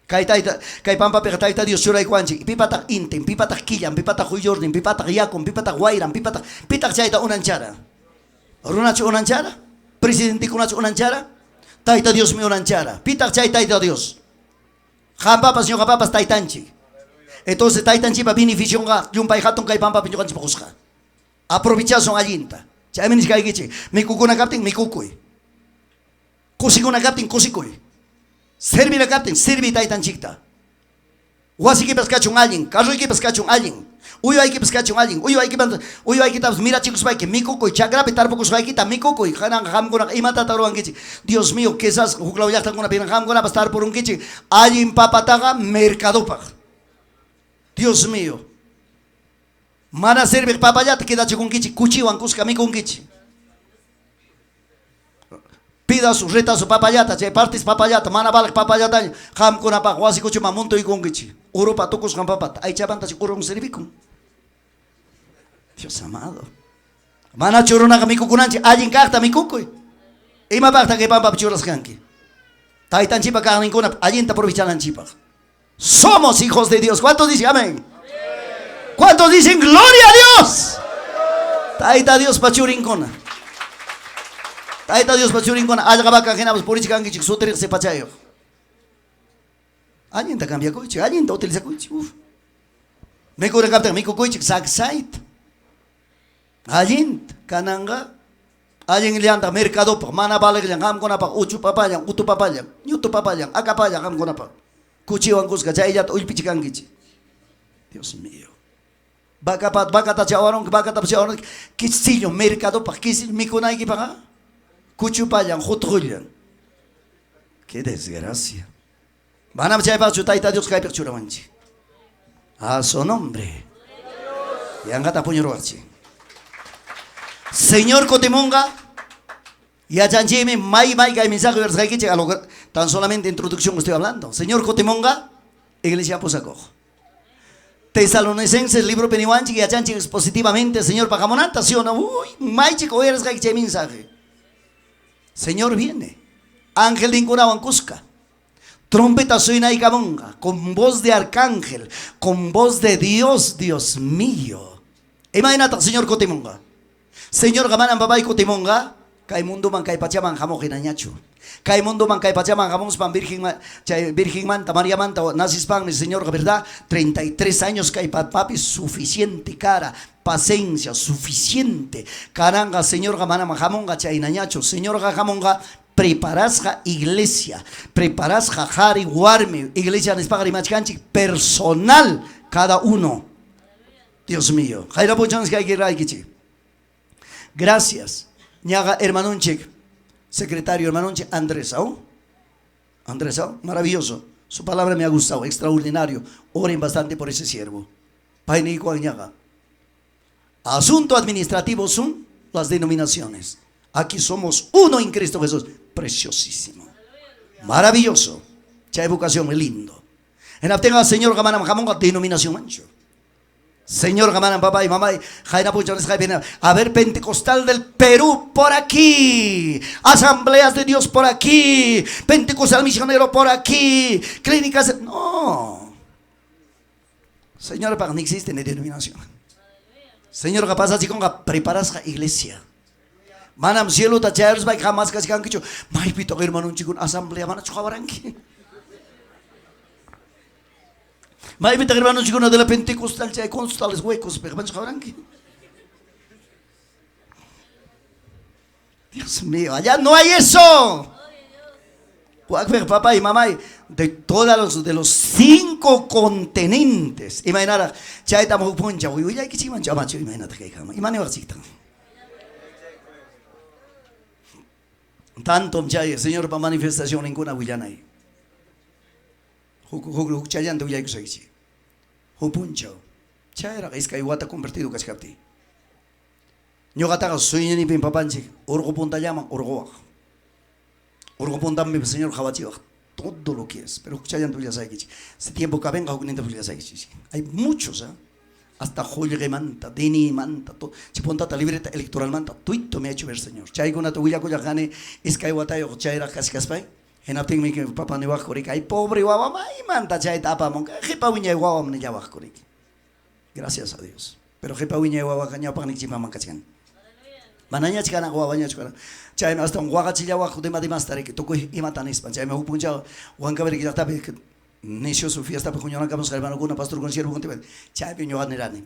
Kay pampa pega taita Dios churay kwanchi. Pipatak inten, pipatak killan, pipatak huyordin, pipatak yakon, pipatak wairan, pitak chaita unanchara. Runacho unanchara, presidente kunacho unanchara, taita Dios mi unanchara. Pitak chay taita Dios. Jampapas señor papas taitanchi. Entonces taitanchi pa beneficio nga, yung pay hatong kay pampa pinyo kanchi pakuska. Aprovechazon alinta. Chay menis kay gichi, mi kukuna kapting, mi kukoy. Kusikuna kapting, kusikoy. Servi la kapten, servi taitan chikta. Wasi ki pescachun alguien, carro ki pescachun alguien. Uyo hay que pescachun alguien. Uyo hay que tabs mira chicos vai que miko koi chagra petar pocos vai kita miko koi hanan ham gona imata taruan kichi. Dios mío, que esas juglau ya están con una pena ham gona pastar por un kichi. Alguien papataga mercadopa. Dios mío. Mana servi papayat queda chikun kichi, kuchiwan kuska miko un kichi. Pida su reta su papayata, che partis papayata, mana balak papayata, ham kuna pa wasi kuchu mamunto y kongichi. Urupa tukus ham papata, ay chabanta si kurung servicum. Dios amado. Mana churuna ka mikukunanchi, allin kakta mikukoy. Ima bakta que pampa churas kanki. Taitan chipa kanin kuna, allin ta provichalan chipa. Somos hijos de Dios. ¿Cuántos dicen amén? ¿Cuántos dicen gloria a Dios? Taita Dios pachurincona. Taita Dios pachurincona. Algabaca genabos por ichikangi chik soterir se pachayo. Alguien te cambia coche, alguien te utiliza coche. Me corre capta, me coche sacsait. Alguien kananga. Alguien le anda mercado pa mana balik yang ham kona pa uchu papayang, utu papayang, nyutu papayang, akapayang ham kona pa. Kuchiwan kuska jaya to ulpichikangi. Dios mío. Baka tachawaron, baka tachawaron, kisillo mercado pa kisil mikunay ki pa. Kuchu payang, jutruyan. Qué desgracia. Van a echar chutaita Dios cae perchura manchi. A su nombre. Y angata puñoroachi. Señor Cotemonga. Y a Chanchime, mai que hay mensaje versa que llega tan solamente introducción estoy hablando. Señor Cotemonga, Iglesia Posaco. Tesalonicenses, libro Peniwanchi, y a Chanchi expositivamente, Señor Pajamonanta, ¿sí o no? Uy, mai chico eres que hay mensaje. Señor viene. Ángel de Incunahuancusca. Trompeta suena y cabonga, con voz de arcángel, con voz de Dios, Dios mío. Imagínate, Señor Cotemonga. Señor Gamanan Babay Cotemonga, kay mundo man kay pachaman jamo ginañacho. Kay mundo man kay pachaman jamos pan Virgen Manta, María Manta, nasis pan, Señor, verdad, 33 años kay papi, suficiente cara, paciencia, suficiente. Caranga, Señor Gamanan jamonga chainañacho, Señor Gajamonga. Preparasja iglesia, preparasja jari guarme, iglesia nespagari machkanchik, personal cada uno. Dios mío. Jaira puchans que hay que raikichi. Gracias. Ñaga hermanunchik, secretario hermanunchik Andresao. Andresao, maravilloso. Su palabra me ha gustado, extraordinario. Oren bastante por ese siervo. Paini ñaga. Asunto administrativo son las denominaciones. Aquí somos uno en Cristo Jesús. Preciosísimo. Maravilloso. Cha educación es lindo. En abtenga Señor Gamanam Jamonga denominación ancho. Señor Gamanam papá y mamá Jaina Puchones Jaina. A ver, Pentecostal del Perú por aquí. Asambleas de Dios por aquí. Pentecostal misionero por aquí. Clínicas. No. Señor, para no existe ni denominación. Señor, capaz así con preparas la iglesia. Manam cielo ta chairs bai jamás casi kan kicho. Mai pito hermano chikun asamblea mana chukabaranki. Mai pito hermano chikun de la Pentecostal chay constales huecos pero van chukabaranki. Dios mío, allá no hay eso. Papá y mamá de todos los 5 continentes. Imagínate, chay estamos puncha, uy, ya que chiman chamacho, imagínate que cama. Imagínate que tanto chay, Señor, para manifestación en kuna huillanay. Chayante huyay kusaichi. Hupunchao. Chayra es que iguata convertido cascapti. Ñogataga sueño ni pin papanchi. Orgo punta llama, orgo. Orgo punta mi Señor Jabachiwa. Todo lo que es. Pero chayante huyay saichi. Ese tiempo que venga hukunente huyay saichi. Hay muchos, hasta Jolle Manta, Deni Manta, si pontata libreta electoral Manta, tuito me ha hecho ver Señor. Chay con atu huilla gane es que hay guatayo chayra cascaspay. En apting mi que papá ne bajorik, ay pobre guava mai manta chay tapa monka, jepa uña guava me ya bajorik. Gracias a Dios. Pero jepa uña guava caña panik chima mancachan. Mananya chikana guava nya chikana. Chay no hasta un guaga chilla guajo de madimastare que tocó y matanis pan. Chay me upuncha guanca ver que ya tape necio su fiesta pues cuñona camos hermano con pastor con siervo con tibet chay piño ganerane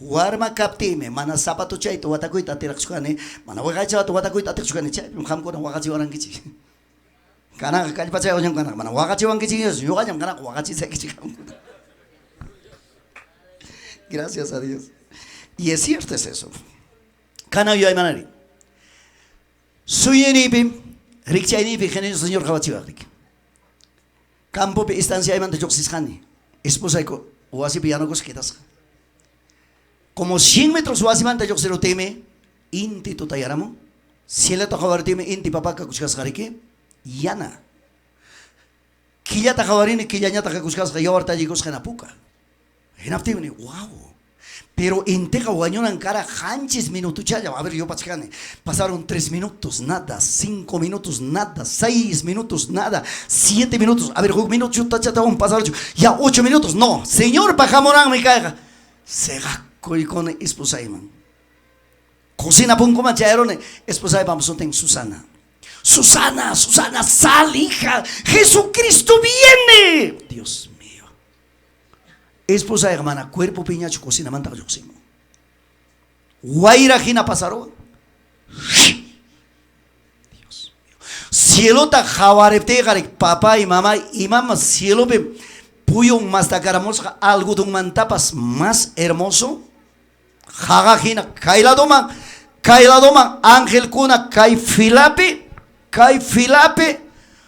warma kaptime mana zapato chay to watakuita tirakchukane mana wagacha to watakuita tirakchukane chay ham ko wagachi waran kichi kana kal pachay onyam kana mana wagachi wan kichi yo ganyam kana wagachi se kichi. Gracias a Dios. Y es cierto es eso. Kana yo ay manari suyeni bim rikchayni bi khene Señor Jabachi wagrik. Campo pe estancia de mante joxisjani. Esposa iko oasi piano cos quitas. Como 100 metros oasi mante joxero teme inti tutayaramo. Si le toca teme inti papá ka kuskas garike yana. Killa ta jawarini killa nya ta kuskas ga yawarta jigos ganapuka. Enaptime wow. Pero en Teja Guañonan cara hanchis minutos chaya. A ver, yo pachane. Pasaron 3 minutos, nada. 5 minutos, nada. 6 minutos, nada. 7 minutos. A ver, 1 minuto yo tachata un pasar. Ya 8 minutos. No. Señor, pajamorán me caiga. Se gacco y con esposa iman. Cocina pun como chaerone. Esposa iman soten Susana. Susana, Susana, sal, hija. Jesucristo viene. Dios mío. Esposa hermana, cuerpo piñacho, cocina manta yoximo. Guaira gina pasaro. Dios mío. Cielo ta javarepte garek papá y mamá cielo pe puyo más tacaramos algo de un mantapas más hermoso. Jaga gina kaila doma ángel kuna kai filape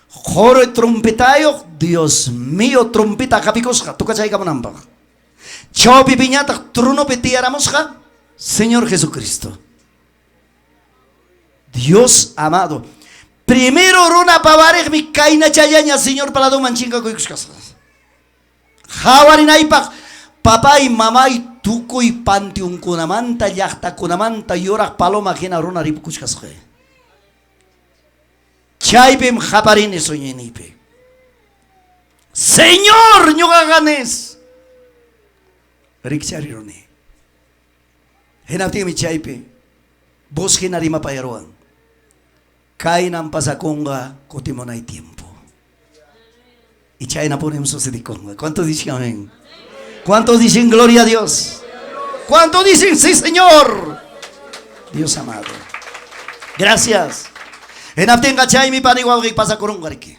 joro trompetayo. Dios mío, trompeta capicos, toca chay camonamba. Chao pipiñata, truno petiáramos, Señor Jesucristo. Dios amado. Primero runa pavarek mi kaina chayaña, Señor palado manchinga coixcas. Jawarinaipa, papá y mamá y tuco y pantiun kunamanta, yachta kunamanta, yorak paloma gena runa ripucuchcas. Chaipem japarines soñenipe. Señor, ñogaganes. Rixarirone. Henapti mi chaipe. Vos genarima payaruan. Kainan pasaconga cotimona y tiempo. Y chaina ponemos sucediconga. ¿Cuántos dicen amén? ¿Cuántos dicen gloria a Dios? ¿Cuántos dicen sí, Señor? Dios amado. Gracias. Henaptenga chay mi paniguan y pasa con un garque.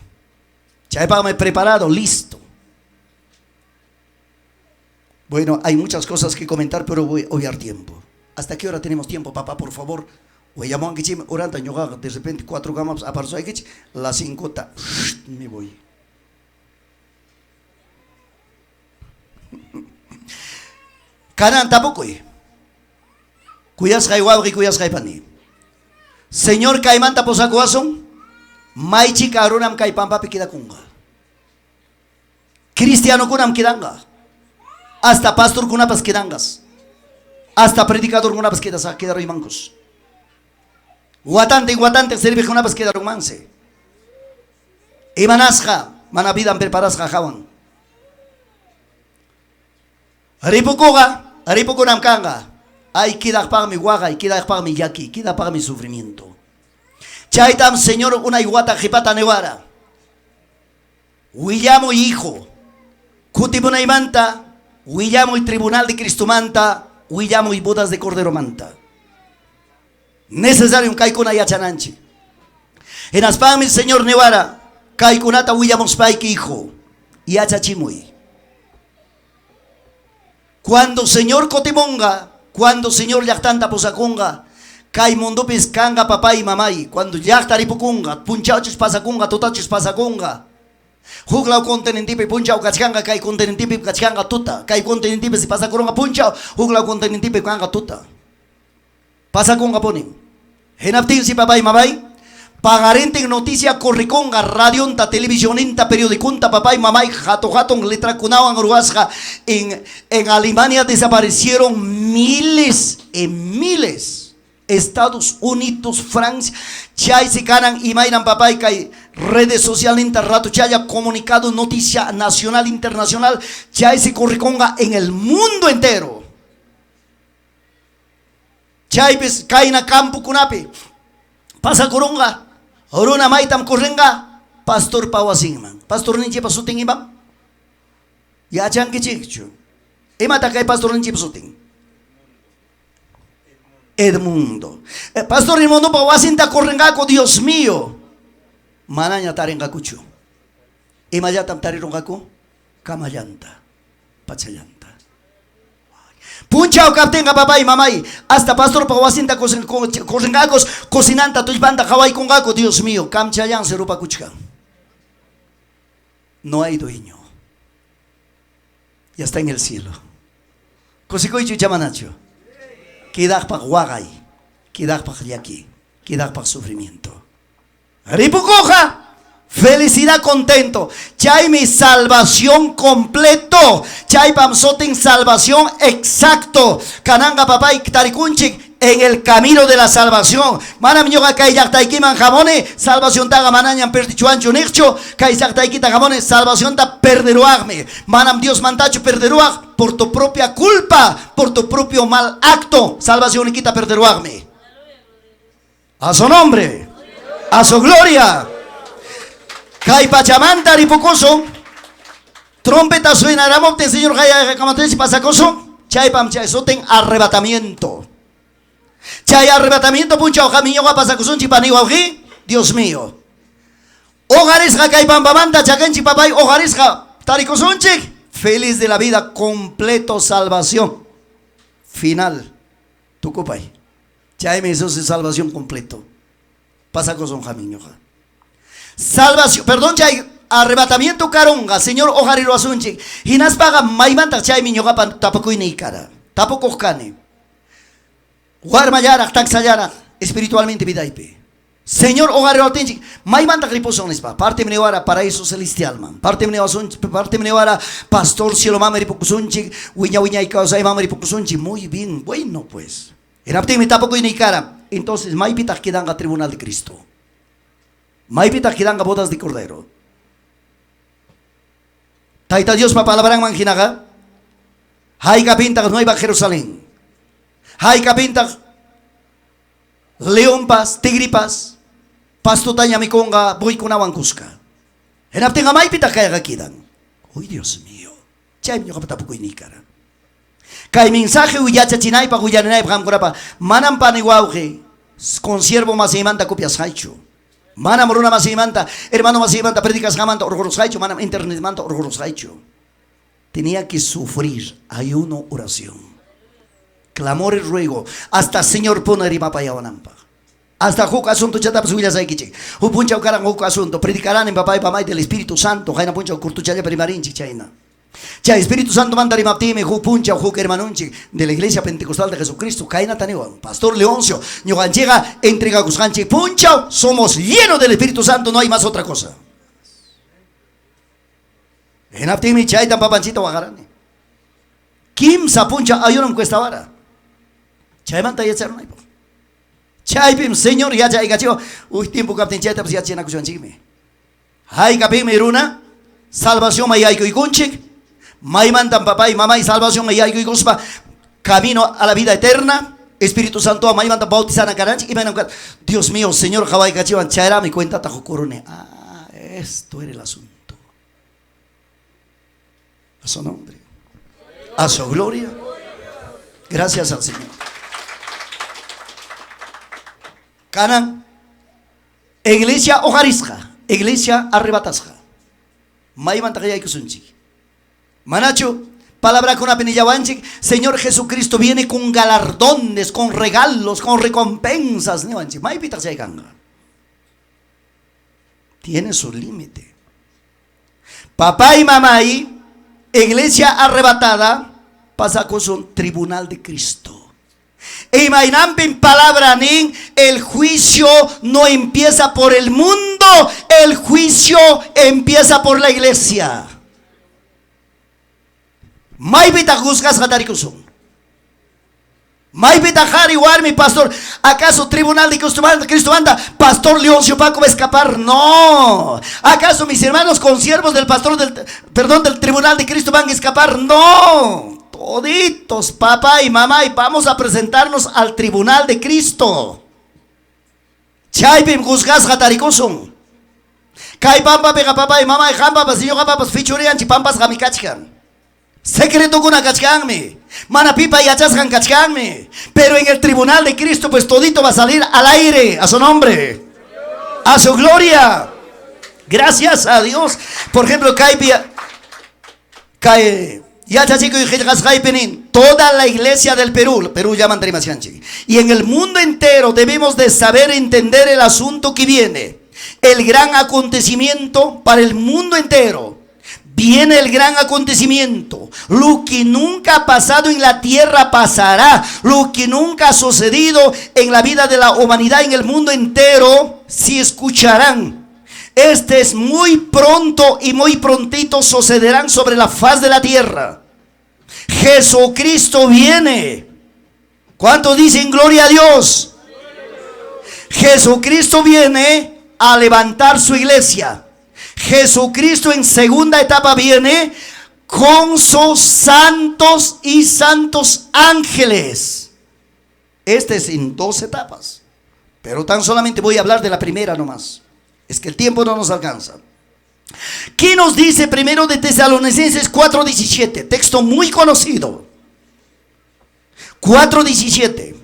Chaypame preparado, listo. Bueno, hay muchas cosas que comentar, pero voy a obviar tiempo. ¿Hasta qué hora tenemos tiempo, papá, por favor? Voy a llamar a Kichim, oranta, ñogaga, de repente 4 gamas, aparso a Kichim, las 5, me voy. Canan tampoco, Cuyas jaiwabri, cuyas jaipani. Señor Caimanta Posacoazón. Maichi karunam kai pampa pikida kunga. Cristiano kunam kidanga. Hasta pastor kunapas kidangas. Hasta predicador kunapas kidas quedaron mancos. Guatante sirve kunapas quedaron manse. Imanasja manavidan preparasja jawan. Aripukunam kanga. Ay kidak para mi guaga y kidak para mi yaki, kidak para mi sufrimiento. Chaitam, Señor, una iguata jipata nevara. Huillamo hijo. Kutibuna y manta. Huillamo y tribunal de Cristo manta. Huillamo y bodas de cordero manta. Necesario un kaikuna yachananchi. En aspami, Señor nevara. Kaikunata huillamos paiki hijo. Yachachimui. Cuando Señor cotimonga. Cuando Señor yactanta posaconga. Kai mundo pescanga papá y mamá y cuando ya está ripukunga, punchachos pasacunga, totachos pasacunga. Juglau contenentipe punchao cachanga, kai contenentipe cachanga tuta, kai contenentipe si pasacunga punchao, juglau contenentipe canga tuta. Pasacunga ponen. Henaptin si papá y mamá y pagarente en noticia corriconga, radionta, televisionenta, periodicunta, papá y mamá y jato letra cunawan uruasja. En Alemania desaparecieron miles y miles. Estados Unidos, Francia, chay se ganan y mainan papá y kay redes sociales rato chaya comunicado noticia nacional internacional chay se corriconga en el mundo entero. Chay pues kaina campo kunape pasa coronga oruna maitam correnga pastor pawasinman pastor ninche pasutin ibam ya chanque chicho emata kay pastor ninche pasutin Edmundo. Pastor Edmundo pawasinta correngaco, Dios mío. Manaña tarengacucho. Imayatam tarirongako, kamayanta, pachayanta. Punchao captenga papá y mamá y hasta pastor pawasinta correngacos, cocinanta, tuipanta, Hawaii congaco, Dios mío. Kamchayan serupa kuchkan. No hay dueño. Ya está en el cielo. Cosicoichu chamanacho. Kidak pa guagay, kidak pa yaki, kidak pa sufrimiento. Ripucoja, Felicidad, contento. Chay mi salvación completo. Chay pamsoten salvación exacto. Kananga papay tarikunchik en el camino de la salvación. Manam ñoga kay llaqtaykiman jamone salvación taga manañan perdichuancho nicho. Kay llaqtaykita jamone salvación ta perderuagme. Manam Dios mantacho perderuag por tu propia culpa, por tu propio mal acto. Salvación quita perderuagme. A su nombre, a su gloria. Kay Pachamanta ripocoso, trompeta suena ramopte, señor Jaya Camates pasacoso, chay pam chay soten arrebatamiento. Chay arrebatamiento puncha hoja miño pasacoson chipaniwa hoji, Dios mío. Hogaresja kay pam pamanta chaganchi papay hogaresja taricosonche, feliz de la vida, completo salvación. Final. Tucupay. Chay me hizo salvación completo. Pasacoson jamiñoja. Salvación, perdón, chay arrebatamiento caronga, señor ojariro asunchi. Hinas paga maimanta chay miñoga tapoco ni cara. Tapoco cane. Guarmayara, taxayara, espiritualmente vidaipe. Señor ojariro asunchi. Maimanta griposones pa. Parte menewara paraíso celestial man. Parte menewara pastor cielo mameri pocusunchi. Wiña wiña y causa y mameri pocusunchi. Muy bien, bueno pues. En aptime tapoco ni cara. Entonces, maipita quedan a tribunal de Cristo. Maipita quedan a bodas de cordero. Taita Dios pa palabran manjinaga. Haika pinta Nueva Jerusalén. Haika pinta León Paz, Tigripas, Pastutaña Miconga, Buikunawan Cusca. En aptenga maipita kaya quedan. Uy, Dios mío. Chay mi kapatapuko inikara. Kay mensaje uyacha chinay pa uyanay pa hamkurapa. Manam paniwauge. Consiervo masimanta copias haicho. Manam runa masimanta, hermano masimanta, predicas jamanta, orgoros haicho, manam internet manta, orgoros haicho. Tenía que sufrir ayuno, oración, clamor y ruego, hasta Señor pone pa yawanampa. Hasta juca asunto chata pasuilla saikiche. Upuncha ukaran juca asunto, predicarán en papá y mamá del Espíritu Santo, jaina puncha curtuchaya primarinchi chaina. Ya Espíritu Santo manda rimaptime puncha o hermanunchi de la Iglesia Pentecostal de Jesucristo. Caina taneo, Pastor Leoncio, ñoganchega, entrega cuscanchi puncha. Somos llenos del Espíritu Santo, no hay más otra cosa. En aptime chaita papanchita wagarane. Kim sa puncha ayunam cuesta vara. Chay manta ya charon aipo. Chay pim Señor ya chay gacho. Uy tiempo captain chaita pues ya chena cuscanchime. Hay capim iruna. Salvación mayaico y conchik. Maimantan papá y mamá y salvación mayaico y gospa. Camino a la vida eterna. Espíritu Santo maimantan bautizana caranchi. Y Dios mío, Señor Jawai cachivan chaera mi cuenta tajo corone. Ah, esto era el asunto. A su nombre, a su gloria. Gracias al Señor. Canan. Iglesia ojarisja. Iglesia arrebatasja. Manacho, palabra con apenillawanchik. Señor Jesucristo viene con galardones, con regalos, con recompensas. Tiene su límite. Papá y mamá y iglesia arrebatada pasa con un tribunal de Cristo. Y mainampin palabra nin, el juicio no empieza por el mundo, el juicio empieza por la iglesia. Maipita juzgas gatarikusun. Maipita jari mi pastor. ¿Acaso tribunal de Cristo anda? Pastor Leoncio Paco va a escapar. No. ¿Acaso mis hermanos consiervos del pastor del tribunal de Cristo van a escapar? No. Toditos, papá y mamá, y vamos a presentarnos al tribunal de Cristo. Chaypim juzgas gatarikusun. Kai pampa pega papá y mamá y jamba pasillo jamba pas fichurian chipampas gamikachkan. Secreto kuna kachkanme. Mana pipa y achaskan kachkanme. Pero en el tribunal de Cristo pues todito va a salir al aire. A su nombre. A su gloria. Gracias a Dios. Por ejemplo, toda la iglesia del Perú llaman Trimasianchi. Y en el mundo entero debemos de saber entender el asunto que viene. El gran acontecimiento para el mundo entero. Viene el gran acontecimiento. Lo que nunca ha pasado en la tierra pasará. Lo que nunca ha sucedido en la vida de la humanidad en el mundo entero, si escucharán. Este es muy pronto y muy prontito sucederán sobre la faz de la tierra. Jesucristo viene. ¿Cuántos dicen gloria a Dios? Jesucristo viene a levantar su iglesia. Jesucristo en segunda etapa viene con sus santos y santos ángeles. Este es en 2 etapas, pero tan solamente voy a hablar de la primera nomás. Es que el tiempo no nos alcanza. ¿Qué nos dice primero de Tesalonicenses 4:17? Texto muy conocido. 4:17.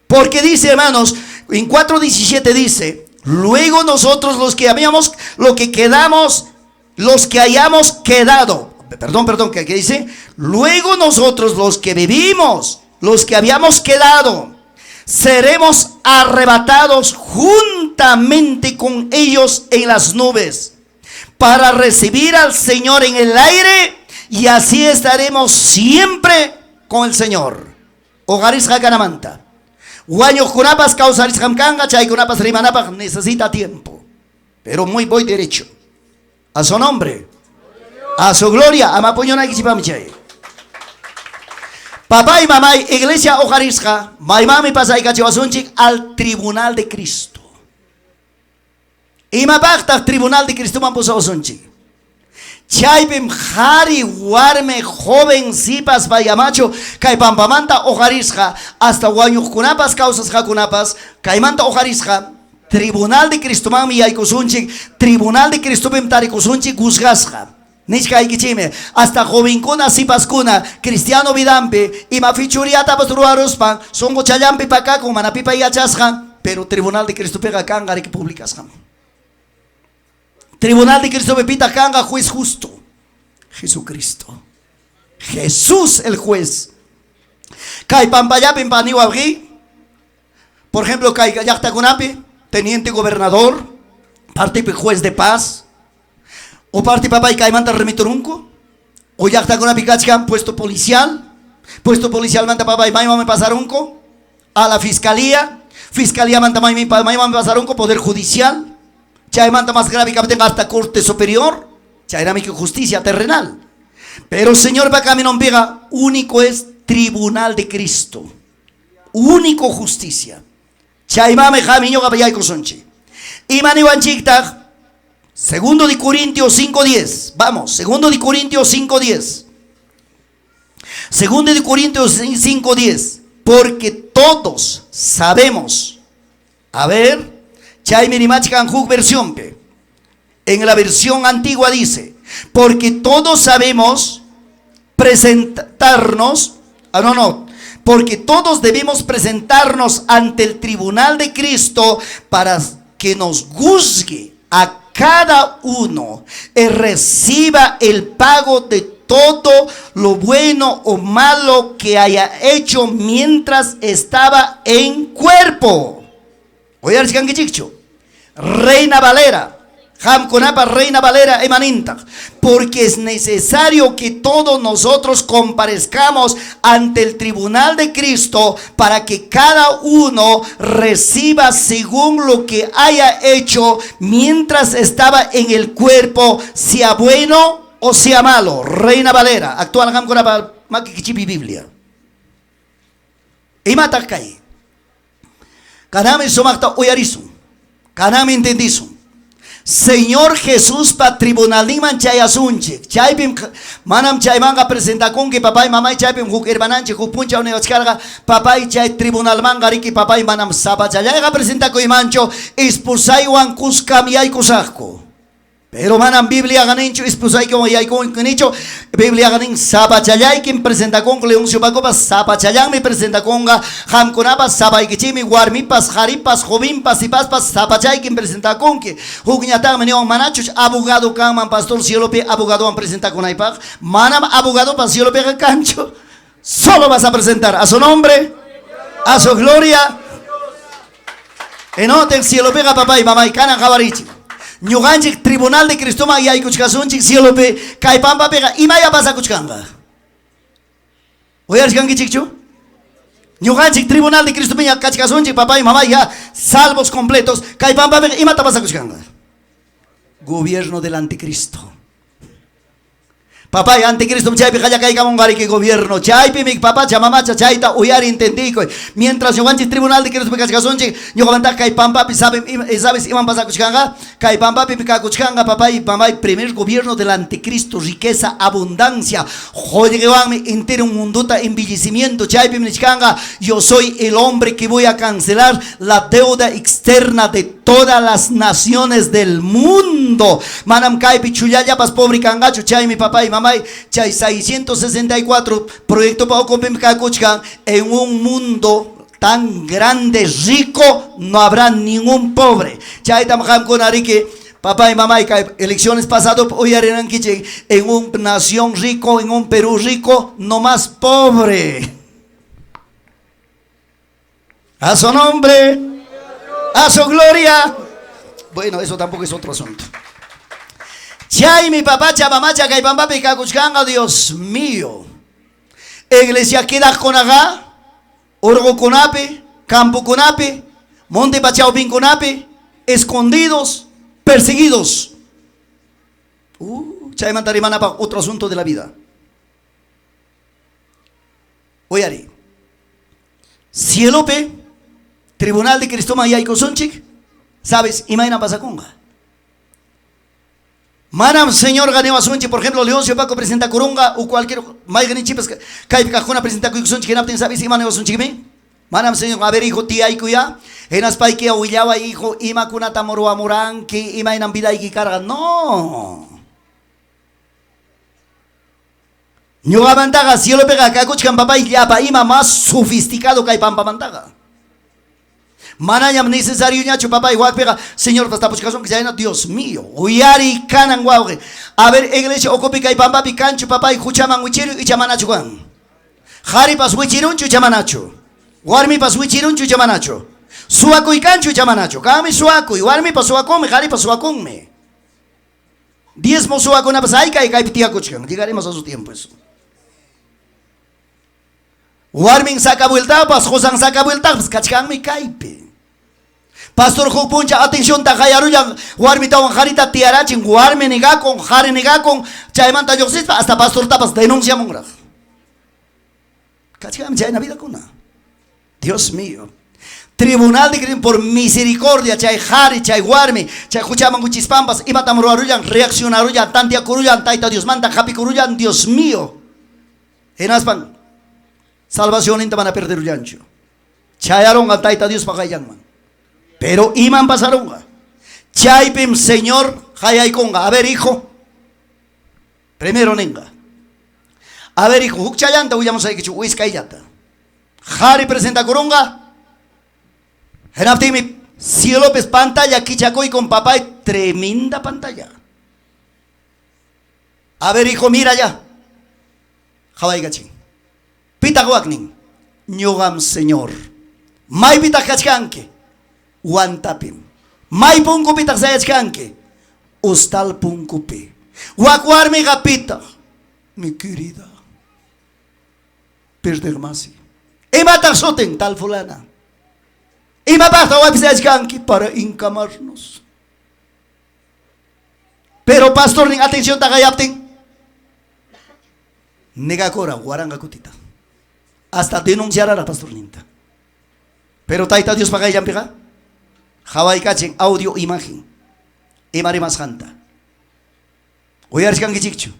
Porque dice, hermanos, en 4:17 dice: luego nosotros los que hayamos quedado. Perdón, ¿qué dice? Luego nosotros los que vivimos, los que habíamos quedado, seremos arrebatados juntamente con ellos en las nubes para recibir al Señor en el aire, y así estaremos siempre con el Señor. Hogaris Hakanamanta. Guaño Kunapas causaris Hamkanga, Chay Kunapas Rimanapas necesita tiempo. Pero muy voy derecho. A su nombre. A su gloria. A Mapuñona Kichipamchay. Papá y mamá, iglesia Ojarisja, Maimami Pasay Cachivasunchik al tribunal de Cristo. Y mapakta tribunal de Cristo Mampusasunchik. Chaypim Hari Warme joven Zipas Bayamacho, Kaipampamanta Ojarisja, hasta Guayukunapas causas Jacunapas, Caimanta Ojarisja, tribunal de Cristo Mami Yaikusunchik, tribunal de Cristo Pimtarikusunchik, Guzgasja. Nishkaikichime, hasta jovencuna sipaskuna, cristiano vidampe, y mafichuriata pasruaruspan, songo chayampi pakaku, manapipa y achasjan, pero tribunal de Cristo pega canga que publicas. Tribunal de Cristo pepita canga, juez justo. Jesucristo. Jesús el juez. Kai pampayapin paniwabri, por ejemplo, Kai Yachtakunapi, teniente gobernador, parte juez de paz. O parte papá y caimanta remitorunco. O ya está con una picachca, puesto policial manta papá y maima me pasarunco. A la fiscalía manta maima me pasarunco. Poder judicial. Chay manta más grave que tenga hasta corte superior. Chay era mi justicia terrenal. Pero Señor va camino en vega. Único es tribunal de Cristo. Único justicia. Chay mame jamiño gaballay cosonche. Y maniwan chiktag. Segundo de Corintios 5:10. Vamos, segundo de Corintios 5:10. Segundo de Corintios 5:10. Porque todos sabemos. A ver, Chay Mirimachikanjuk versión P. En la versión antigua dice: porque todos sabemos presentarnos. Porque todos debemos presentarnos ante el tribunal de Cristo para que nos juzgue a cada uno reciba el pago de todo lo bueno o malo que haya hecho mientras estaba en cuerpo. Oye, Reina Valera. Reina Valera emaninta. Porque es necesario que todos nosotros comparezcamos ante el tribunal de Cristo para que cada uno reciba según lo que haya hecho mientras estaba en el cuerpo, sea bueno o sea malo. Reina Valera, actual Biblia. Y matakai. Kaname somakta oyarisu. Kaname entendisu. Señor Jesús pa tribunal niman chay asunche. Chaypim manam chay manga presenta con que papá y mamá y chaypim huk hermananche huk puncha une ochkarga papá y chay tribunal manga riki papá y manam sapa chayga presenta con mancho expulsai wan kuskami ay kusakko. Pero manam Biblia ganencho expulsai como yai con nicho Biblia ganen sapa chay quien presenta con leun subako pa sapa chayang me presenta conga ham konapa sapa y kichimi warmipas jaripas jovimpas y paspas sapa chay quien presenta con que hukñata meneo manachos abogado kaman pastor cielo pe abogado han presenta con aipag manam abogado pa cielo pe cancho solo vas a presentar a su nombre a su gloria enoten cielo pega papá y mamá y canan jabarichi. Ñuganchik tribunal de Cristo ma yay kuchkasunchik cielo pe kaipampa pega imaya pasa kuchkanga. Oyar chkangi chikchu. Ñuganchik tribunal de Cristo ya kachkasunchik papá y mamá ya salvos completos kaipampa pega imata pasa kuchkanga. Gobierno del anticristo. Papá, anticristo, chaypi kaya kay kamongari que gobierno. Chaypi mi papá, chamamacha, chayta, uyar entendico. Mientras yo vanchi tribunal de Cristo picas gasonchi, yo levanta kay pampapi, sabes, iban pasar kuchkanga, kay pampapi pica kuchkanga, papá y mamá, primer gobierno del anticristo, riqueza, abundancia. Joder, que van entero un munduta embellecimiento. Chaypi mi chkanga, yo soy el hombre que voy a cancelar la deuda externa de todas las naciones del mundo. Manam kay pichuyaya pas pobre kangacho, chay mi papá y mamá. Chay 664 proyecto para Copimpacacuchcan. En un mundo tan grande, rico, no habrá ningún pobre. Chay tamjam con arique. Papá y mamá, elecciones pasadas, hoy en una nación rico, en un Perú rico, no más pobre. A su nombre, a su gloria. Bueno, eso tampoco es otro asunto. Chay mi papá, chamamacha, kay pampa picacuchcanga, Dios mío. Iglesia queda con acá, orgo conape, campo conape, monte pachaupin conape, escondidos, perseguidos. Chay mantarimana para otro asunto de la vida. Oyari. Cielope, Tribunal de Cristo Maya y Cosonchik, ¿sabes? Imagina pasaconga. Manam señor ganeo asunchi, por ejemplo, Leoncio Paco presenta Corunga o cualquier Maigani Chipas Caipicajona presenta Cuixunchi, que no sabes si maneo asunchi me. Manam señor, a ver, hijo, tía y cuya, en Aspay que ahuillaba, hijo, ima kunata moro amorán, que ima en vida y que carga. No. Yo avantaga, si yo lo pega, cacuchcan papá y yapa, ima más sofisticado que hay pampa mantaga. Manayam necesario ñacho papá igual pega señor hasta buscación que ya Dios mío uyari canan guauge a ver iglesia ocupica y pampa picancho papá y juchaman huichiru y chamanacho guan jari pas huichirunchu chamanacho guarmi pas huichirunchu chamanacho suaco y cancho chamanacho kami suaco y guarmi pas suacome jari pas suacome diezmo suaco na pasaika y caipitia cochcan llegaremos a su tiempo eso guarmin saca vuelta pas josan saca vuelta pues cachcan mi caipe. Pastor Jupuncha, atención, Tajayaruyan, Warmi Tawan Jarita Tiarachin, Warmi Negacon, Jare Negacon, Chaimanta Yoxispa, hasta Pastor Tapas, denuncia Mongraj. Cacham, Chay Navidad Cuna. Dios mío. Tribunal de Crimen por misericordia, Chay Jari, Chay Warmi, Chay Juchaman Guchispampas, Imatamruaruyan, reaccionaruyan, Tantia Curuyan, Taita Dios Manta, Happy Curuyan, Dios mío. En Aspan, salvación en van a perder Ullancho. Chayaron a Taita Dios Pagayanman. Pero iman pasaron. Chaypim señor hayay conga. A ver hijo. Primero nenga. A ver hijo. Hukchayanta huyamos ahí que chuhuis kayata. Jari presenta coronga. Genaptimi cielo pes pantalla kichakoy con papá y tremenda pantalla. A ver hijo mira ya. Hawai gachin. Pita guaknin. Ñogam señor. May pita kachkanke. Wantapim. May punko pitak sa kanke. Ustal punko pi. Wakwar mi gapita. Mi querida. Perder masi. Ima taksoten tal fulana. Ima basta wapis kanke para incamarnos. Pero pastor ning atención tagayapting. Negakora waranga kutita. Hasta denunciar a la pastor ninta. Pero taita Dios pagay pega. Hawaii Kaching, audio, imagen. Imari mas hanta. Uyarish kan gichikchu.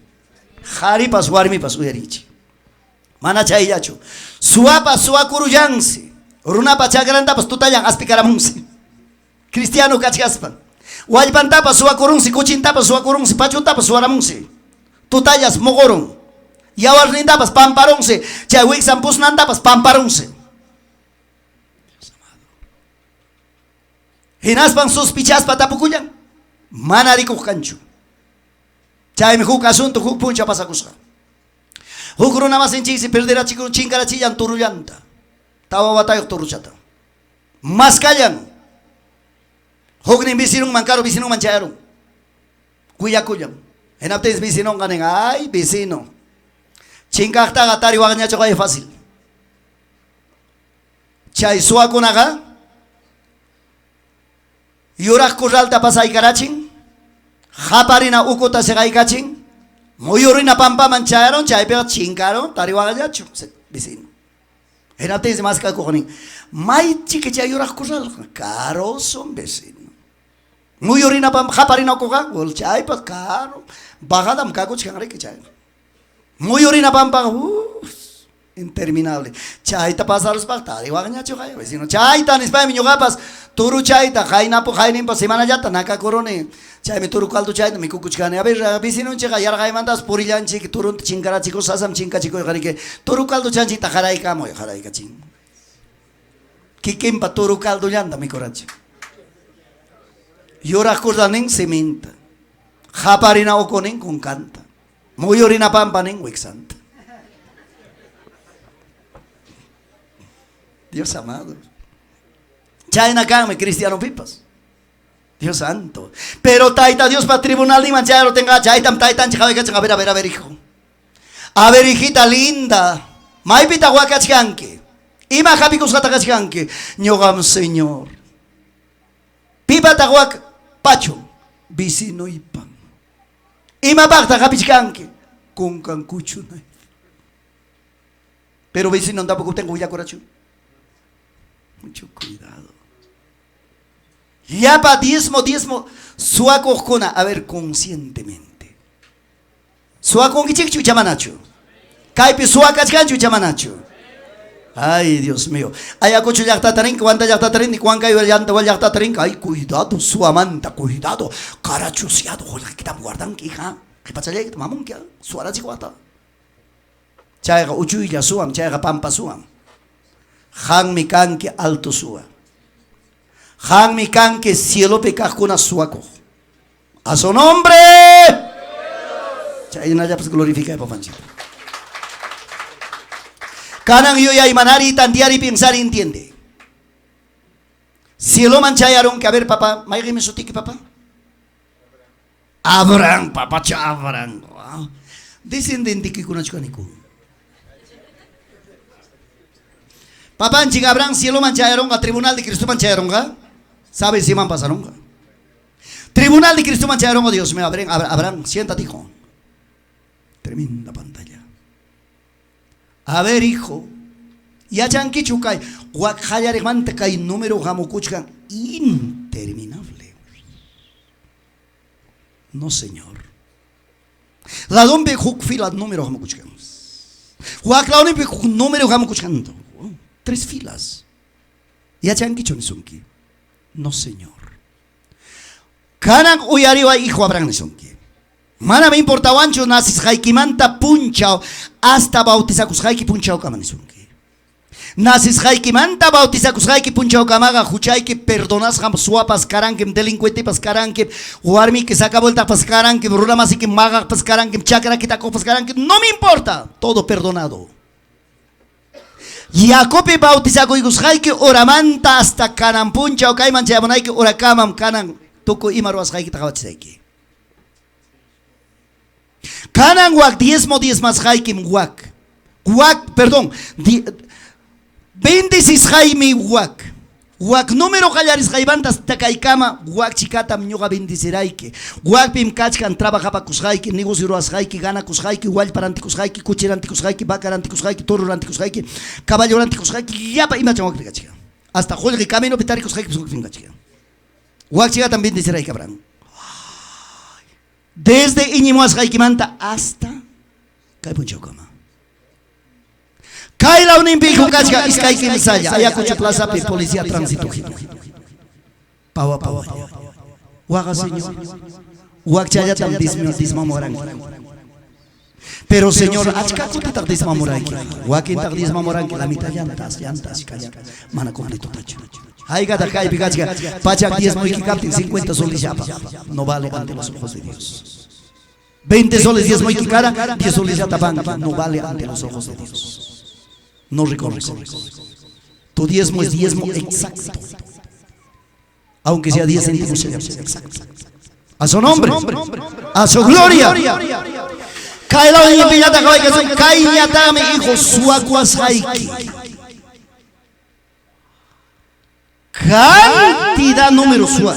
Hari pas warmi pas uyarichi. Mana chay yacho. Suapa suakuruyansi. Runa pachagranta pas tutayang aspikaramunsi. Cristiano kachaspan. Wajpanta pas suakurunsi, kuchinta pas suakurunsi, pachunta pas suaramunsi. Tutayas mogorun. Yawarninta pas pamparunsi. Chay wiksan pusnanta pas pamparunsi. Hinaspan sospichas patapukuyan. Manarikuh kanchu. Chay mi huk asunto huk puncha pasakusha. Huk runa mas enchisi perdera chico chinkara chillan turuyanta. Tawa batayok turuchata. Mas kallan. Huk ni bisinong mankaro bisinong manchayarong. Kuya. Henaptes bisinong kaning ay bisino. Chinkakta gatari wakanya chokay fácil. Chay suako naga. Yorak kurralta pasay karachin. Japarina ukuta se gaikachin. Muyurina pampa mancharon, chaypea chingaron, tariwagayacho, vecino. Era te más que cojonín. Mai chique chayura cosal, caro son vecino. Muyurina pam, japarina coja, gol chaypa, caro. Bajadam cago changare que chay. Muyurina pampa, interminable. Chaita pasa los bactari, wagayacho, vecino. Chaita, nispa mi yogapas, turu chaita, jaina po jainin pa semana yata, naka corone. Chay me turu caldo chay me kukuchkane. A ver, vecino chega yar gaimandas purillanchi que turun chingara chico sasam chinga chico gari que turu caldo chanchi ta jarai kamo jarai kaching. Kikimpa turu caldo llanda mi coraje. Yora kurdanin sementa. Japarina okonin con canta. Moyorina pampanin wixanta. Dios amado. Chay na kame cristiano pipas. Dios santo. Pero taita Dios para tribunal ni manchado tenga chaitam taitan a ver, hijo. A ver, hijita linda. Maipita huacachganque. Ima japicus gatagachganque. Ñogam Señor. Pipa tahuac pacho. Vicino y pan. Ima bacta japichganque. Con cancucho. Pero vecino tampoco tengo ya coracho. Mucho cuidado. Ya pa diezmo, suaco cona, a ver, conscientemente. Suaco que chichu chamanacho. Caipe suaca chanchu chamanacho. Ay, Dios mío. Ay, acocho ya está tarin, cuanta ya está tarin, y cuanca ya está tarin. Ay, cuidado, suamanta, cuidado. Carachuciado, joder, que tam guardan, hija. ¿Qué pasa ya? Mamón, que suara chihuata. Chaiga uchuya suam, chaiga pampa suam. Han mi canque alto sua. Han mi canque cielo pecajuna suaco. A su nombre. Chayna ya pues glorifica por fanchita. Kanan yo ya imanari tantiar y pensar entiende. Cielo manchayaron que a ver papá, ¿maigi me sotiki papá? Abraham, papá Abraham. Descendente que conachcaniku. Papá en Abraham cielo manchayaron a tribunal de Cristo manchayaron ga. ¿Sabes si man pasaron ga? Tribunal de Cristo manchayaron, oh Dios mío, Abraham, siéntate hijo. Tremenda pantalla. A ver hijo. Ya chanqui chucay. Guacayare mante kay número jamucuchkan interminable. No señor. La dombe huk fila número jamucuchkan. Guaclaone be número jamucuchkan. 3 filas. Ya chanqui chonisunki. No señor. Kanan uyariwa hijo Abraham nisonki. Mana me importa wancho nasis haikimanta punchao hasta bautizakus haiki punchao kama nisonki. Nasis haikimanta bautizakus haiki punchao kamaga huchaiki perdonas ham suapas karankim delincuente pas karankim warmi que saca vuelta pas karankim ruramasi que maga pas karankim chakra que taco pas karankim no me importa, todo perdonado. Yacope bautizago igushaiki oramanta hasta kanan puncha o kaiman chayamonaiki orakamam kanan toko imaruas haiki takawachisaiki. Kanan wak 10 más haikim wak. Wak, perdón, 26 jaime wak. Wak número hallaris haibantas takaikama wak chikata mñoga bendiceraike. Wak pim kachkan trabaja pa kushaiki, negocio haiki, gana kushaiki, wal parantikushaiki, kuchirantikushaiki, bakarantikushaiki, tororantikushaiki, caballorantikushaiki, yapa ima chawak kachika. Hasta julgi camino pitarikushaiki psukfin kachika. Wak chikata bendiceraike abran. Desde Iñimuas haikimanta hasta Kaipunchokama. Kaila un impico kachka iskaiki misaya ayakuchu plaza pe policía tránsito hito. Pawa. Waga señor. Wakchaya tam dismamoran. Pero señor, achka kuta dismamoran. Wakin tak dismamoran la mitad llantas kaya. Mana completo tacho. Aiga da kai pigachka. Pachak 10 muy captin 50 soles ya. No vale ante los ojos de Dios. 20 soles 10 muy cara, 10 soles ya tapan, no vale ante los ojos de Dios. No recorres. Tu diezmo es diezmo exacto. Aunque sea 10 céntimos exacto. A su nombre, a su gloria. Kaila y pillata que son Kaiyata mi hijo suacuas haiki. Cantidad número suá.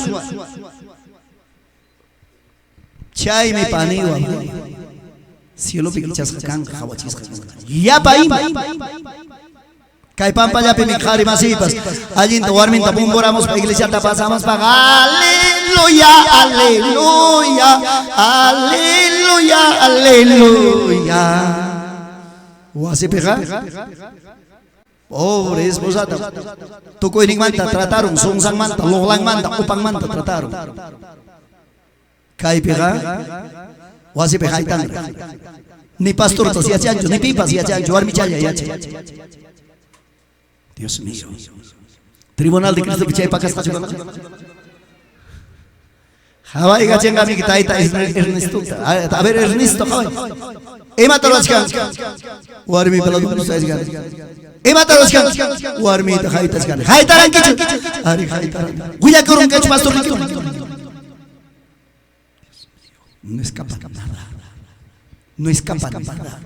Chay me paneo. Cielo pichas can hawachis. Ya paim. Kay pampa ya pimikari masipas. Allí tuarmin tapum boramos pa iglesia tapasamos pa aleluya, aleluya, aleluya, aleluya. Wasi pega. Pobre esposada. Tukoy ning manta trataron, sungsang manta, loglang manta, upang manta trataron. Kay pega. Wasi pega itang. Ni pastor to siya chancho, ni pipa siya chancho, armi chaya ya. Dios mío. Tribunal de Cristo Pichay Pacas Pachuca. Hawaii Gachenga mi Taita Ernesto. A ver, Ernesto, Emma Taroscan. Warmi Peladu Saisgan. Emma Taroscan. Warmi Haitascan. Haitaran Kitchen. Ari Haitaran. Guyakurun Catch Pastor. No escapa nada. No escapa nada.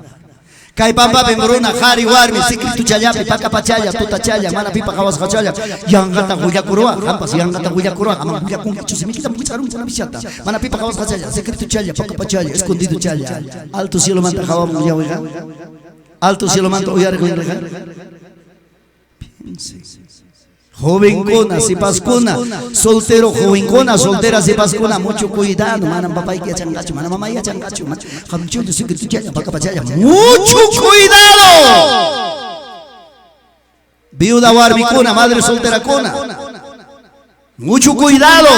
Kay pampa pembruna hari warmi sikri tu chaya pipaka pachaya tuta chaya mana pipa kawas kachaya yang kata guya kurua hampas yang kata guya kurua amang guya kung kichu semi kita mungkin sana bisata mana pipa kawas kachaya sikri tu chaya paka pachaya escondido chaya alto cielo manta kawa guya wega alto cielo manta uyar guya wega joven cona, si pascuna, soltero, joven cona, soltera, si pascuna, mucho cuidado, mana papá y que changacho, mana mamá y changacho, mucho cuidado. Viuda barbicuna, madre soltera cona, mucho cuidado.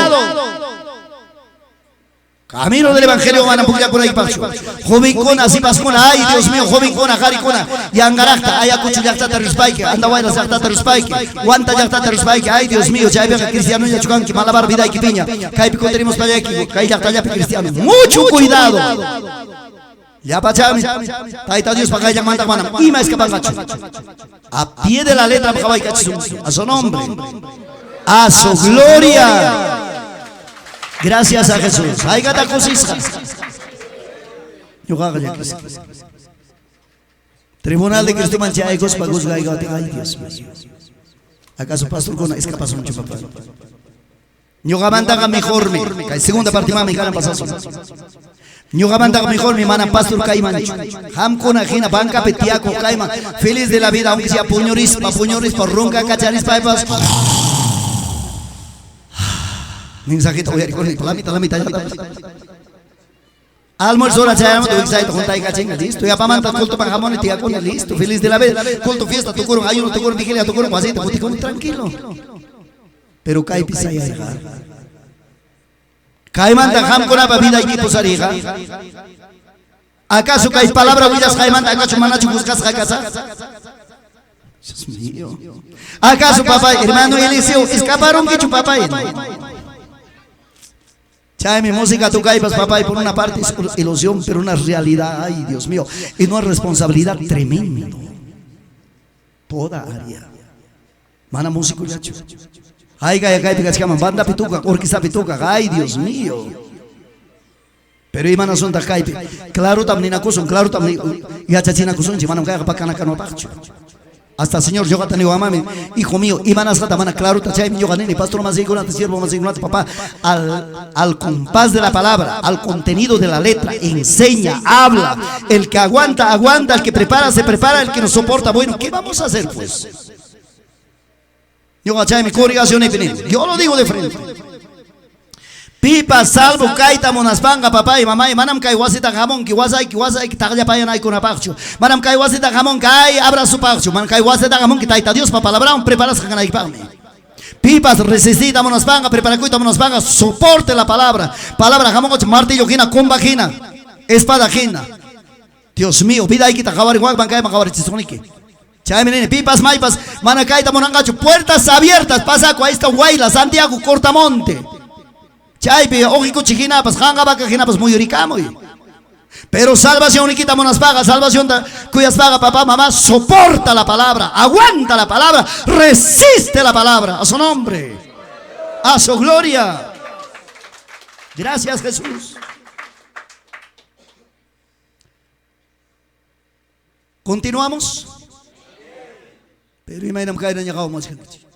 Camino del Evangelio van a pujar por ahí pacho. Joven cona, si pascuna, ay Dios mío, joven cona, jari cona, yangaracta, ay acucho yacta teruspaike, anda guayna yacta teruspaike, guanta yacta teruspaike, ay Dios mío, ya venga cristiano ya chucan que malabar vida y que piña, cae pico tenemos para allá, cae yacta ya cristiano, mucho cuidado. Ya pachami, taita Dios para que manda mana, y más que pangacho. A pie de la letra para que a su nombre, a su gloria. Gracias a Jesús. Ay, gata cosisca. Yo hago ya Cristo. Tribunal de Cristo mancha ay gos pagos gai gati ay Dios mío. ¿Acaso pastor con escapas mucho papá? Yo gamanda ga mejor me. Kay segunda parte mami kana pasaso. Yo gamanda ga mejor mi mana pastor kay mancho. Ham con ajena banca petiaco kayma. Feliz de la vida aunque sea puñoris pa ronca cacharis paipas. Ning sakit uyar ko ni talamita ya. Almuerzo hora chaya mo tuwing saito junta ka chinga listo. Ya pamanta culto pang hamon tiya ko listo. Feliz de la vida. Culto fiesta tu kurong ayuno tu kurong vigilia tu kurong pasito puti ko tranquilo. Pero kay pisaya ya. Kay manta ham ko na pa vida iki posariga. ¿Acaso kay palabra vidas kay manta acaso manachu buscas kay casa? Dios mío. ¿Acaso papá hermano Eliseo escaparon que chu papá? Chay mi música tú caipas papá y por una parte es ilusión pero una realidad, ay Dios mío, y una responsabilidad tremenda. Toda área. Mana músico ya chu. Ay gaya gaya pica chama banda pituca, orquesta pituca, ay Dios mío. Pero y mana son ta caipe. Claro también acusan, claro también ya chachina acusan, si mana gaya pa kana kana pacho. Hasta el Señor yo gané mami, hijo mío, y manas gata mana claro tachay yo gané pastor más digo te siervo más digo papá al compás de la palabra, al contenido de la letra, enseña, habla, el que aguanta aguanta, el que prepara se prepara, el que nos soporta, bueno, ¿qué vamos a hacer pues? Yo gachay mi corrigación y venir. Yo lo digo de frente. Pipa salvo kaita monaspanga papá y mamá y manam kai wasita jamón que wasai que tagaya payan ay con apacho manam kai wasita jamón kai abra su pacho man kai wasita jamón que taita Dios pa palabra preparas que ganai pame pipas resistida monaspanga prepara cuita monaspanga soporte la palabra jamón con martillo gina con vagina espada gina Dios mío vida hay que tajabar igual banca macabar chisonique chay menene pipas maipas mana kaita monangacho puertas abiertas pasa con esta Guayla Santiago Cortamonte. Chay, ojico chiquina, pues hanga vaca jina, pues muy uricamo. Pero salvación y quitamos las pagas, salvación cuyas paga papá, mamá, soporta la palabra, aguanta la palabra, resiste la palabra, a su nombre, a su gloria. Gracias Jesús. Continuamos. Pero imaginam kayo na niya kao mas gente.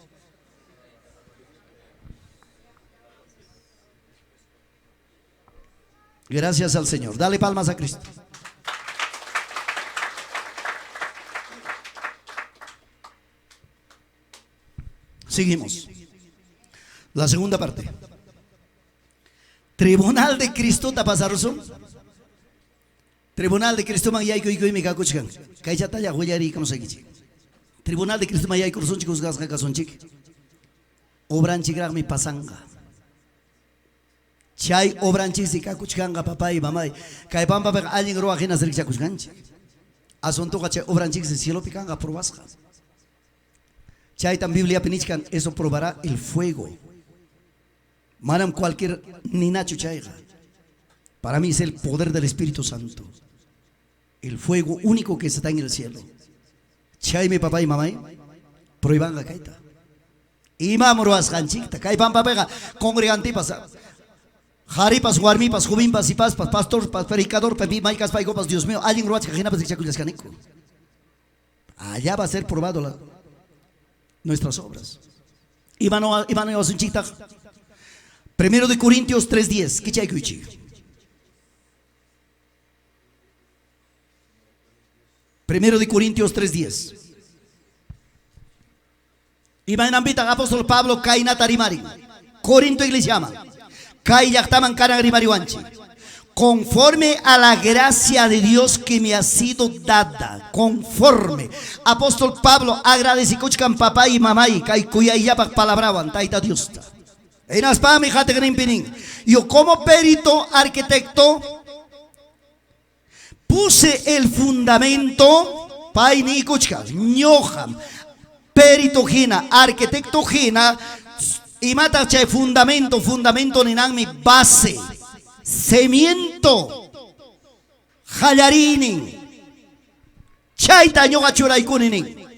Gracias al Señor. Dale palmas a Cristo. Seguimos. La segunda parte. Tribunal de Cristo tapasaroso. Tribunal de Cristo mayay koy koy mega kuchkan. Kaychata ya huyari como seguichi. Tribunal de Cristo mayay kursun chicos gas kason chik. Obran chigrag mi pasanga. Chay obran chisika kuchkanga papá y mamá. Kay pampa pe alguien roa ajena ser kuchkanchi. Asunto chay obran chik se cielo picanga probasja. Chay tan Biblia penichkan eso probará el fuego. Manam cualquier ninacho chayga. Para mí es el poder del Espíritu Santo. El fuego único que está en el cielo. Chay mi papá y mamá. Prohíban la caita. Imam roas ganchikta. Kay pampa pega congregante pasa. Jaripas, guarmipas, jubimpas y paspas, pastor, predicador, pepi, maicas, paicopas, Dios mío, alguien roach cajina pas chaculas canico. Allá va a ser probado nuestras obras. Ivano Asunchita. Primero de Corintios 3:10. ¿Qué chay cuichi? Primero de Corintios 3:10. Iban ambita apóstol Pablo Kaina Tarimari. Corinto iglesia llama. Kai yaktaman kanagrimariwanchi. Conforme a la gracia de Dios que me ha sido dada. Conforme. Apóstol Pablo agradece kuchkan papá y mamá y kai kuya yapak palabrawan taita Dios. En aspami jate grimpining. Yo como perito arquitecto puse el fundamento pai ni kuchka ñoham perito gina arquitecto gina y mata che fundamento ninan mi base cimiento jallarini chaita ñoga churaikunini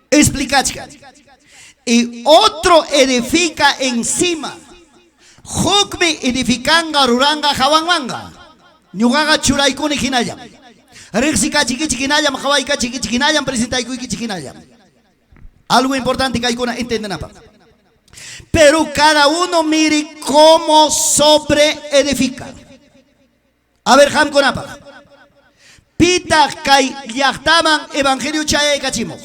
explicachka y otro edifica encima. Jokme edificanga ruranga jawangmanga. Ñugaga churaikuni hinayam. Rexika chiqui chiquinayam, jawaika chiqui chiquinayam, presentaikuiki chiquinayam. Algo importante que hay que entender. Pero cada uno mire cómo sobre edifica. A ver, Ham Konapa. Pita kai yachtaman evangelio chaye kachimo.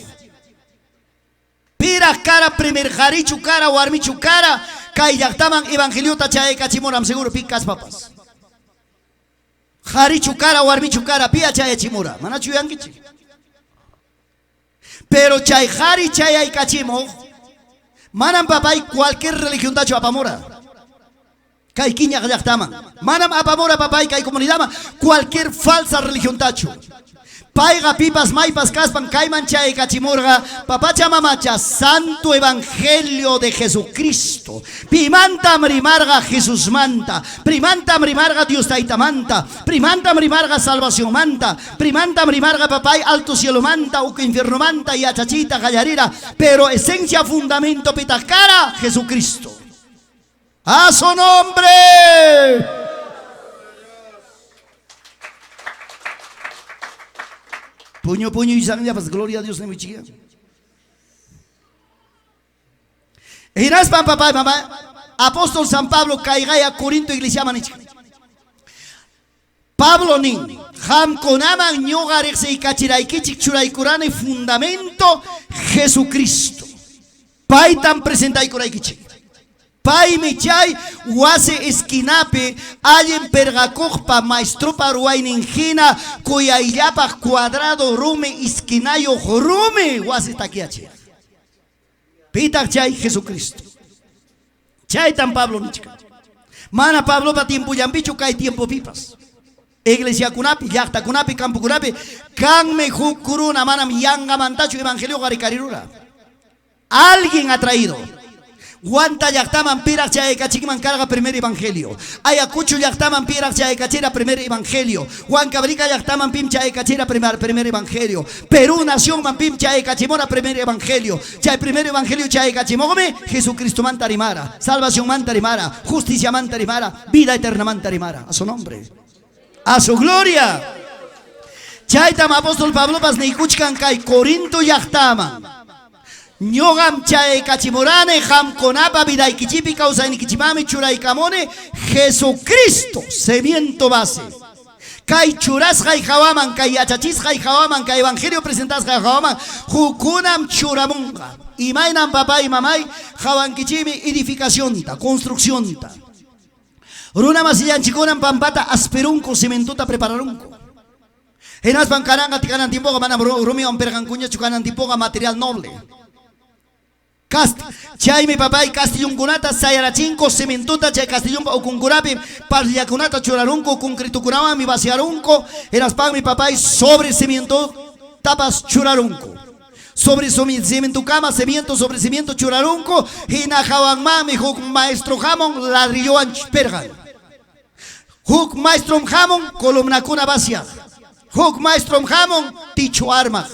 Pira cara primer jarichu cara warmichu cara kai yaktaman evangelio tachae kachimoram seguro picas papas. Jarichu cara warmichu cara pia chae chimura. Manachu yangichi. Pero chay jari chay kachimo manam papay cualquier religión tacho apamora. Kai kiña yaktaman. Manam apamora papay kai comunidad cualquier falsa religión tacho. Paiga pipas maipas caspan caiman chay cachimurga papacha mamacha santo evangelio de Jesucristo pimanta mrimarga Jesús manta primanta mrimarga Dios taita manta primanta mrimarga salvación manta primanta mrimarga papay alto cielo manta o que infierno manta y achachita gallarira pero esencia fundamento pitacara Jesucristo a su nombre. Puño y sangre, pues gloria a Dios en mi chica. Irás papá y mamá. Apóstol San Pablo caiga a Corinto iglesia manicha. Pablo ni ham konaman ñogarexe y kachiraikichik churaikurane fundamento Jesucristo. Paitan presenta y kuraikichik. Pai michay wase esquinape allen pergacojpa maestro paruain ingina cuya illapa cuadrado rume esquinayo rume wase taquiache. Pita chay Jesucristo. Chay tan Pablo nichka. Mana Pablo pa tiempo yambicho cae tiempo pipas. Iglesia kunapi, yakta kunapi, campo kunapi, kan me kuruna manam yanga mantacho evangelio garikarirura. Alguien ha traído. Guanta yaktaman pirak chay kachikiman carga primer evangelio. Ayacucho yaktaman pirak chay kachera primer evangelio. Juan Cabrica yaktaman pim chay kachera primer evangelio. Perú nación man pim chay kachimora primer evangelio. Chay primer evangelio chay kachimogme Jesucristo mantarimara. Salvación mantarimara. Justicia mantarimara. Vida eterna mantarimara. A su nombre. A su gloria. Chay tam apóstol Pablo pas neikuchkan kai Corinto yaktaman. ñogam chay kachimurane ham konapa viday kichipi causa en kichimami churay kamone Jesucristo cimiento base. Kay churas kay hawaman kay achachis kay hawaman kay evangelio presentas kay hawaman hukunam churamunga. Imainam papá y mamay hawan kichimi edificación ta construcción ta. Runa masillan chikunam pampata asperunco cementuta prepararunco. Enas bancaranga tikanan timpoga manam rumi ampergan kunya chukanan timpoga material noble. Cast, chay mi papá y Castillón Cunata, Sayarachinco, Cementuta, Chay Castillón o Cuncurapi, Parliacunata, Churarunco, Concretucurama, mi vaciarunco, eras pan mi papá y sobre cimiento, tapas churarunco. Sobre cimiento cama, cimiento sobre cimiento churarunco, y najaban mami, huk maestro jamón, ladrilloan pergan. Huk maestro jamón, columnacuna vacia. Huk maestro jamón, ticho arma.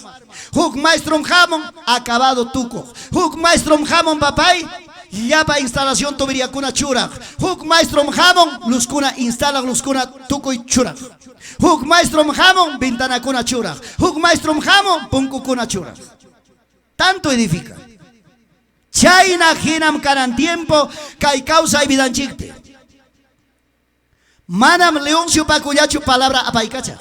Huk maestro jamón, acabado tuco. Huk maestro jamón, papay, yapa instalación tobiriacuna chura. Huk maestro jamón, luzcuna instala luzcuna tuco y chura. Huk maestro jamón, ventana cuna chura. Huk maestro jamón, punco cuna chura. Tanto edifica. Chayna hinam caran tiempo, kai causa y vidanchicte. Manam Leoncio pacuyachu palabra apaicacha.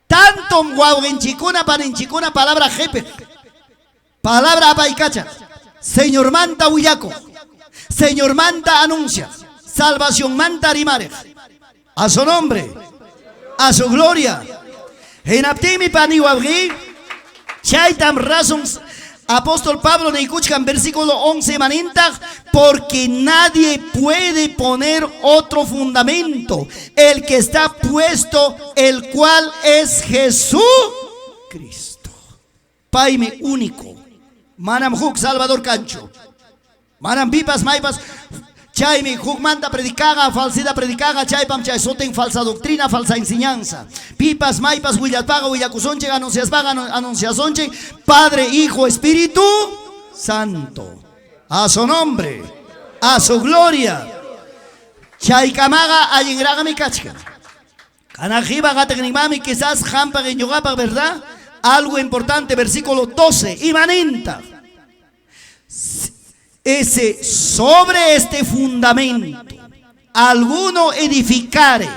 Tanto guauenchicuna panenchicuna palabra jefe. Palabra apaicacha. Señor manta huyaco. Señor manta anuncia. Salvación manta rimare. A su nombre. A su gloria. En aptimi paniwabri. Chaitam razón. Apóstol Pablo Neikuchkan, versículo 11 maninta, porque nadie puede poner otro fundamento, el que está puesto, el cual es Jesucristo. Paime único. Manam Huk Salvador Cancho. Manam Pipas Maipas. Chayme Huk manda predicaga, falsedad predicaga, chaypam chay soten falsa doctrina, falsa enseñanza. Pipas Maipas Huillatpaga, Huillacusonche, anuncias paga, anunciasonche, Padre, Hijo, Espíritu Santo. A su nombre, a su gloria. Chaykamaga ayingraga mi kachka. Kanajiba gategnimami quizás jampa genyogapa, ¿verdad? Algo importante, versículo 12. Imanenta. Ese sobre este fundamento alguno edificare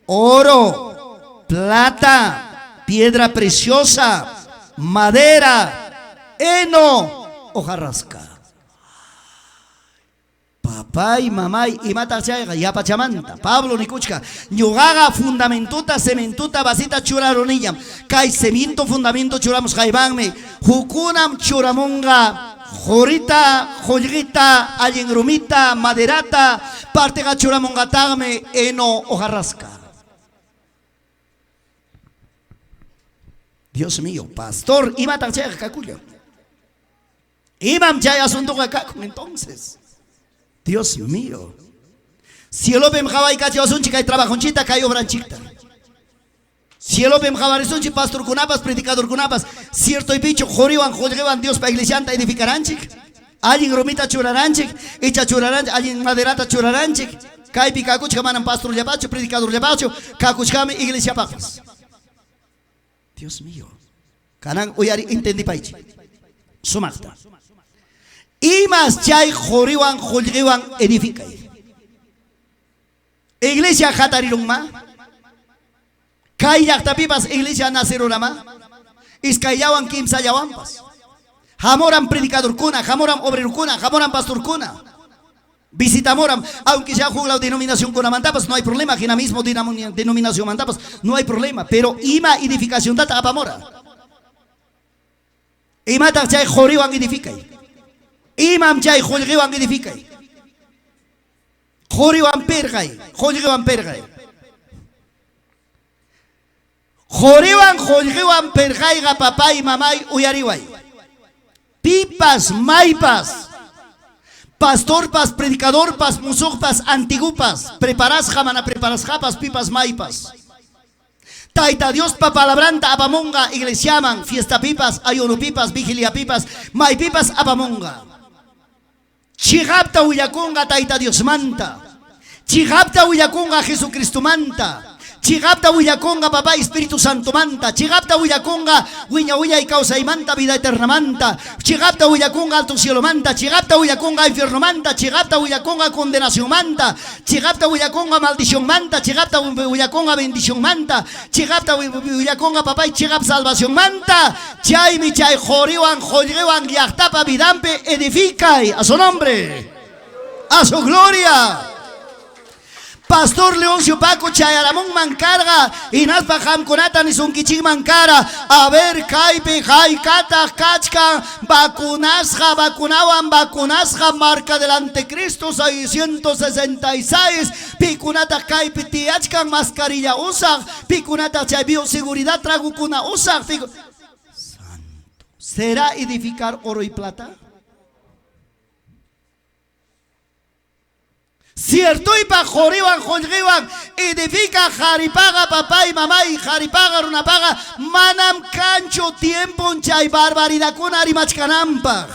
oro, plata, piedra preciosa, madera, heno, hojarasca. Papá y mamá y mata chayga ya pachamanta. Pablo Nicuchka, ñugaga fundamentuta, cementuta, vasita churaronilla. Kai cemento fundamento churamos jaibanme. Hukunam churamonga. Jorita, joyita, ayengrumita, maderata, parte gachuramongatagme, eno, hojarasca. Dios mío, pastor, iba a chaya cacuyo. Imam chaya asunto cacu, entonces. Dios mío. Si el opem jabay cacho asunchi que hay trabajonchita, que hay obranchita. Si el opem jabarizonchi, pastor cunapas, predicador cunapas, cierto y bicho, joriwan, jolgewan, Dios pa iglesianta edificaranchik, alguien gromita churaranchik, echa churaranchik, alguien maderata churaranchik, caipi cacuchka manan pastor lepacho, predicador lepacho, cacuchkame iglesia papas. Dios mío. Canang uyari entendi paichi. Sumacta. Y más chay joriwan, jolgewan, edificai. Iglesia jatarirungma. Kaya tapipas iglesia nacerorama. Iskayawan kimsayawampas. Jamoran predicador kuna, jamoran obrero kuna, jamoran pastor kuna. Visitamoram, aunque sea jugla denominación kuna mantapas, no hay problema. Que en la misma denominación mantapas, no hay problema. Pero ima edificación data apamora. Ima chay joriwan edificai. Imam chay joriwan edificai. Joriwan pergai, joriwan pergai. Joriwan perjaiga papá y mamá uyariway. Pipas, maipas. Pastor pas, predicador pas, musukpas, antigupas. Preparas jamana, preparas japas, pipas, maipas. Taita Dios pa palabranta apamonga, iglesiaman, fiesta pipas, ayuno pipas, vigilia pipas, mai pipas apamonga. Chigapta uyakunga taita Dios manta. Chigapta uyakunga Jesucristo manta. Chigapta Huillaconga, papá, Espíritu Santo manta. Chigapta Huillaconga, Huilla y causa y manta, vida eterna manta. Chigapta Huillaconga, alto cielo manta. Chigapta Huillaconga, infierno manta. Chigapta Huillaconga, condenación manta. Chigapta Huillaconga, maldición manta. Chigapta Huillaconga, bendición manta. Chigapta Huillaconga, papá, y chigap salvación manta. Chay mi chay joriwan, jolrewan, yachtapa vidampe, edificai. A su nombre. A su gloria. Pastor Leoncio Paco Chayaramón Mancarga y Naspa Jamconata ni Sunkichig Mancara. A ver, Caipe, Jaicata, Cachca, vacunasja, vacunaban, vacunasja, marca del anticristo 666. Picunata Caipe, Tiachcan, mascarilla usa. Picunata Chay bioseguridad, tragucuna usa. Santo. ¿Será edificar oro y plata? Cierto y pa joriban, edifica jaripaga papá y mamá y jaripaga runapaga manam cancho tiempo chay barbaridad con arimachcanampa.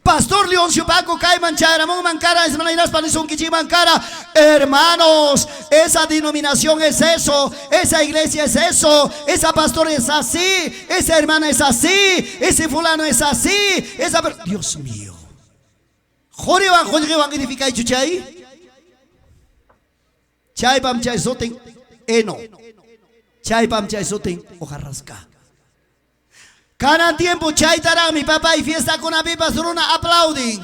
Pastor Leoncio Paco Caiman Chayramón Mancara es maneiras panizón Kichi Mancara. Hermanos, esa denominación es eso, esa iglesia es eso, esa pastor es así, esa hermana es así, ese fulano es así, esa Dios mío. Joriban, edifica y chuchay. Chay pam chay soten eno. Chay pam chay soten hojarrasca. Cada tiempo chay tarán mi papá y fiesta con apipas runa aplauden.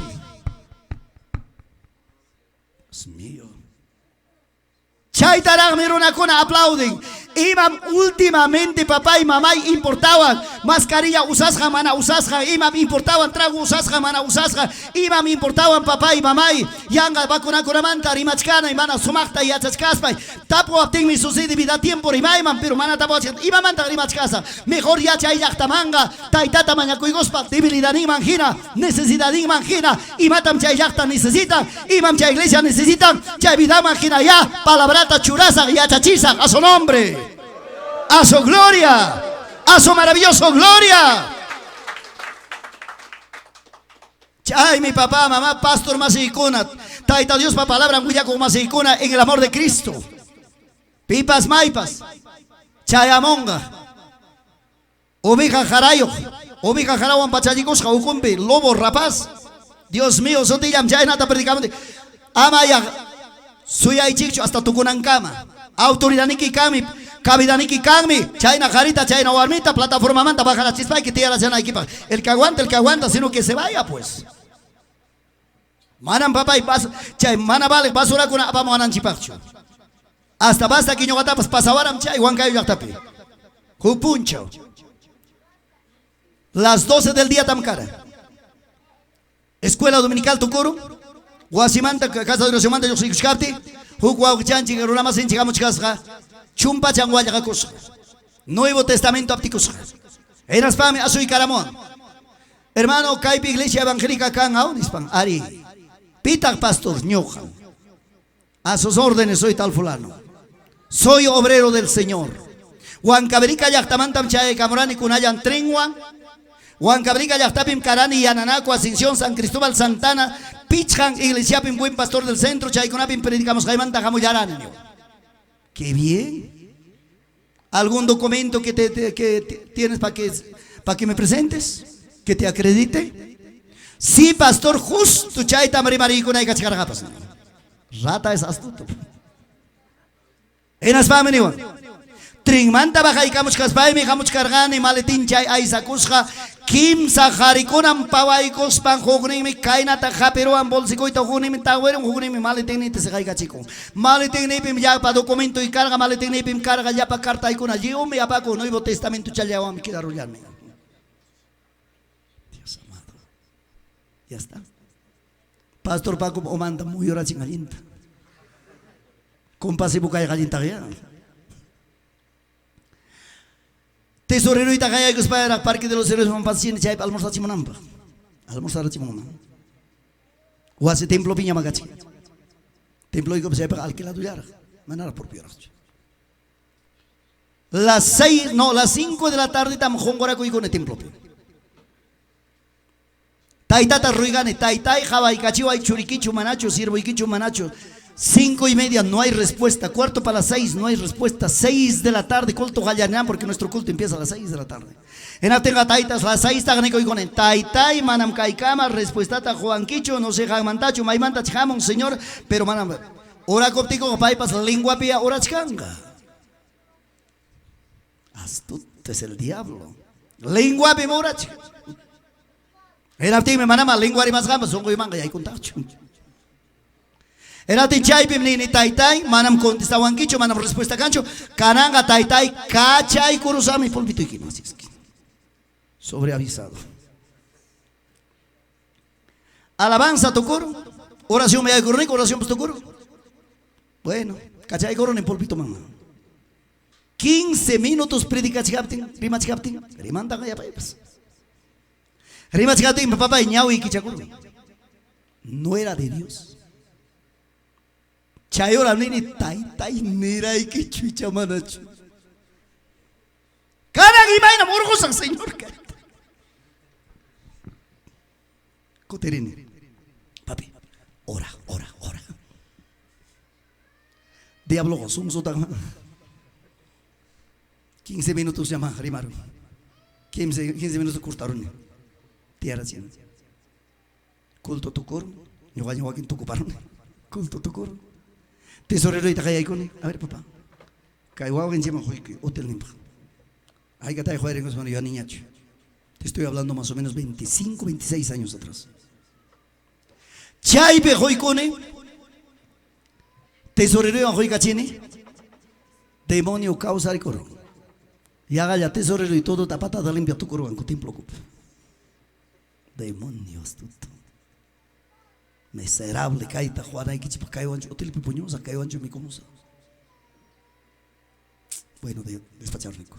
Dios mío. Chay tarán mi runa con aplauden. Imam últimamente papá y mamá importaban mascarilla usasja mana usasja. Imam importaban trago usasja mana usasja. Imam importaban papá y mamá yanga vacuna con amanta rimachcana y mana sumachta y achascaspay. Tapo apting mi sucede vida tiempo rimaiman pero mana tapo imam manta rimachcasa. Mejor ya chay yachtamanga taitata mañacuigospa debilidad ni mangina necesidad ni mangina y matam chay yachta necesitan imam chay iglesia necesitan chay vida mangina ya palabrata churaza y achachiza a su nombre. A su gloria, a su maravilloso gloria. Ay, mi papá, mamá, pastor Maseicuna, taita Dios pa palabra muya con Maseicuna en el amor de Cristo. Pipas maipas, chayamonga, oveja jarayo, oveja jarawan pachayicos, jaucumbi, lobo rapaz. Dios mío, son tillam chaynata predicamente. Amaya, suya y chicho hasta tucunancama. Autoridad niki kami. Cabidaniki Kami, China Jarita, China Warmita, plataforma manta, baja la chispa y que tierra llena equipa. El que aguanta, sino que se vaya pues. Manam papá y paso, chay, mana vale, basura con vamos a nanchipacho. Hasta basta que no gatapas pasawaram chay, huancayo yactapi. Jupuncho. Las 12 del día tamcara. Escuela Dominical Tucuru, Guasimanta, Casa de los Manta, yo soy Xcapti, Juguau Chanchi, Rulama Sin Chigamos Casca. Chumpa changuaya gakus. Nuevo Testamento apticus. Eras pame asoy caramón. Hermano, Caipi Iglesia Evangélica can aunispan. Ari. Pitak pastor ñoja. A sus órdenes soy tal fulano. Soy obrero del Señor. Huancabrica yactamantam chae camorani kunayan tringuan. Huancabrica yactapim carani yananaco Asunción San Cristóbal Santana. Pichjan Iglesia pim buen pastor del centro. Chay kunapim predicamos jaimanta jamuyaran. Qué bien. ¿Algún documento que tienes para que me presentes? ¿Que te acredite? Sí, pastor, justo chaita marimaricuna y cachcargapas. Rata es astuto. En asfameniwan. Tringmanta baja y camuch caspay mi camuch cargani maletin chay aizakusja. Kim saharikunan pawaikos pan jugunimi kainata japeruan bolsicoita jugunimi tawerum jugunimi maletinite se caiga chico. Maletinipim ya para documento y carga, maletinipim carga ya para carta y con allí un me apago Nuevo Testamento chaleaba me queda arrollarme. Dios amado. Ya está. Pastor Paco o manda muy hora sin gallinta. Compasivo cae gallinta ya. Tesorero y tagaya que espera parque de los héroes van pacientes chay almorzar chimonampa. Almorzar chimonampa. O hace templo piña magachi. Templo y como se para alquilado ya. Manara por pior. Las 5 de la tarde tam jongora con el templo. Taitata ruigane, taitai java y cachiwa y churiquichu manacho, sirvo y quichu manacho. 5:30 no hay respuesta. 5:45 no hay respuesta. 6 de la tarde, culto gallanán, porque nuestro culto empieza a las 6 de la tarde. En la tenga taitas, las 6 taganico y con el taitai, manam kaikama, respuesta ta Juanquicho, no sé, jamantacho, maimanta chamon, señor, pero manam, ora coptico, paipas, lengua pia, ora changa. Astuto es el diablo. Lengua pia, ora changa. En la tenga manama, lengua rimas gambas, son goy manga, y hay contacho. Era tinchay pimnini taitai, manam contesta Juanquicho, manam respuesta cancho, cananga taitai, cachay kurusami, polvito y quinosis. Sobreavisado. Alabanza tu coro. Oración me da corrico, oración pues tu coro. Bueno, cachay coro en polvito mamá. 15 minutos predica chaptin, rima chaptin, rimanda ya paipas. Rima chaptin, papá y ñaui kichakuro. No era de Dios. Chayora nini tai mira y que chucha manacho. Cara gimaina morgosa señor. Coterini. Papi, ora. Diablo gozum sotan. 15 minutos llama rimaron. 15 minutos cortaron. Tierra cien. Culto tu coro. Yo gaño aquí en tu coparon. Culto tu coro. Tesorero y takay con. A ver, papá. Kaiwao en llama hoy hotel nimpa. Hay que estar joder en los yo niñacho. Te estoy hablando más o menos 25, 26 años atrás. Chaipe hoy cone. Tesorero hoy cachine. Demonio causa el coro. Y haga ya tesorero y todo tapata da limpia tu coro en tu templo. Demonio astuto. Miserable caita Juana y que chipa caigo ancho. Hotel pipuñosa caigo ancho mi comusa. Bueno, despachar rico.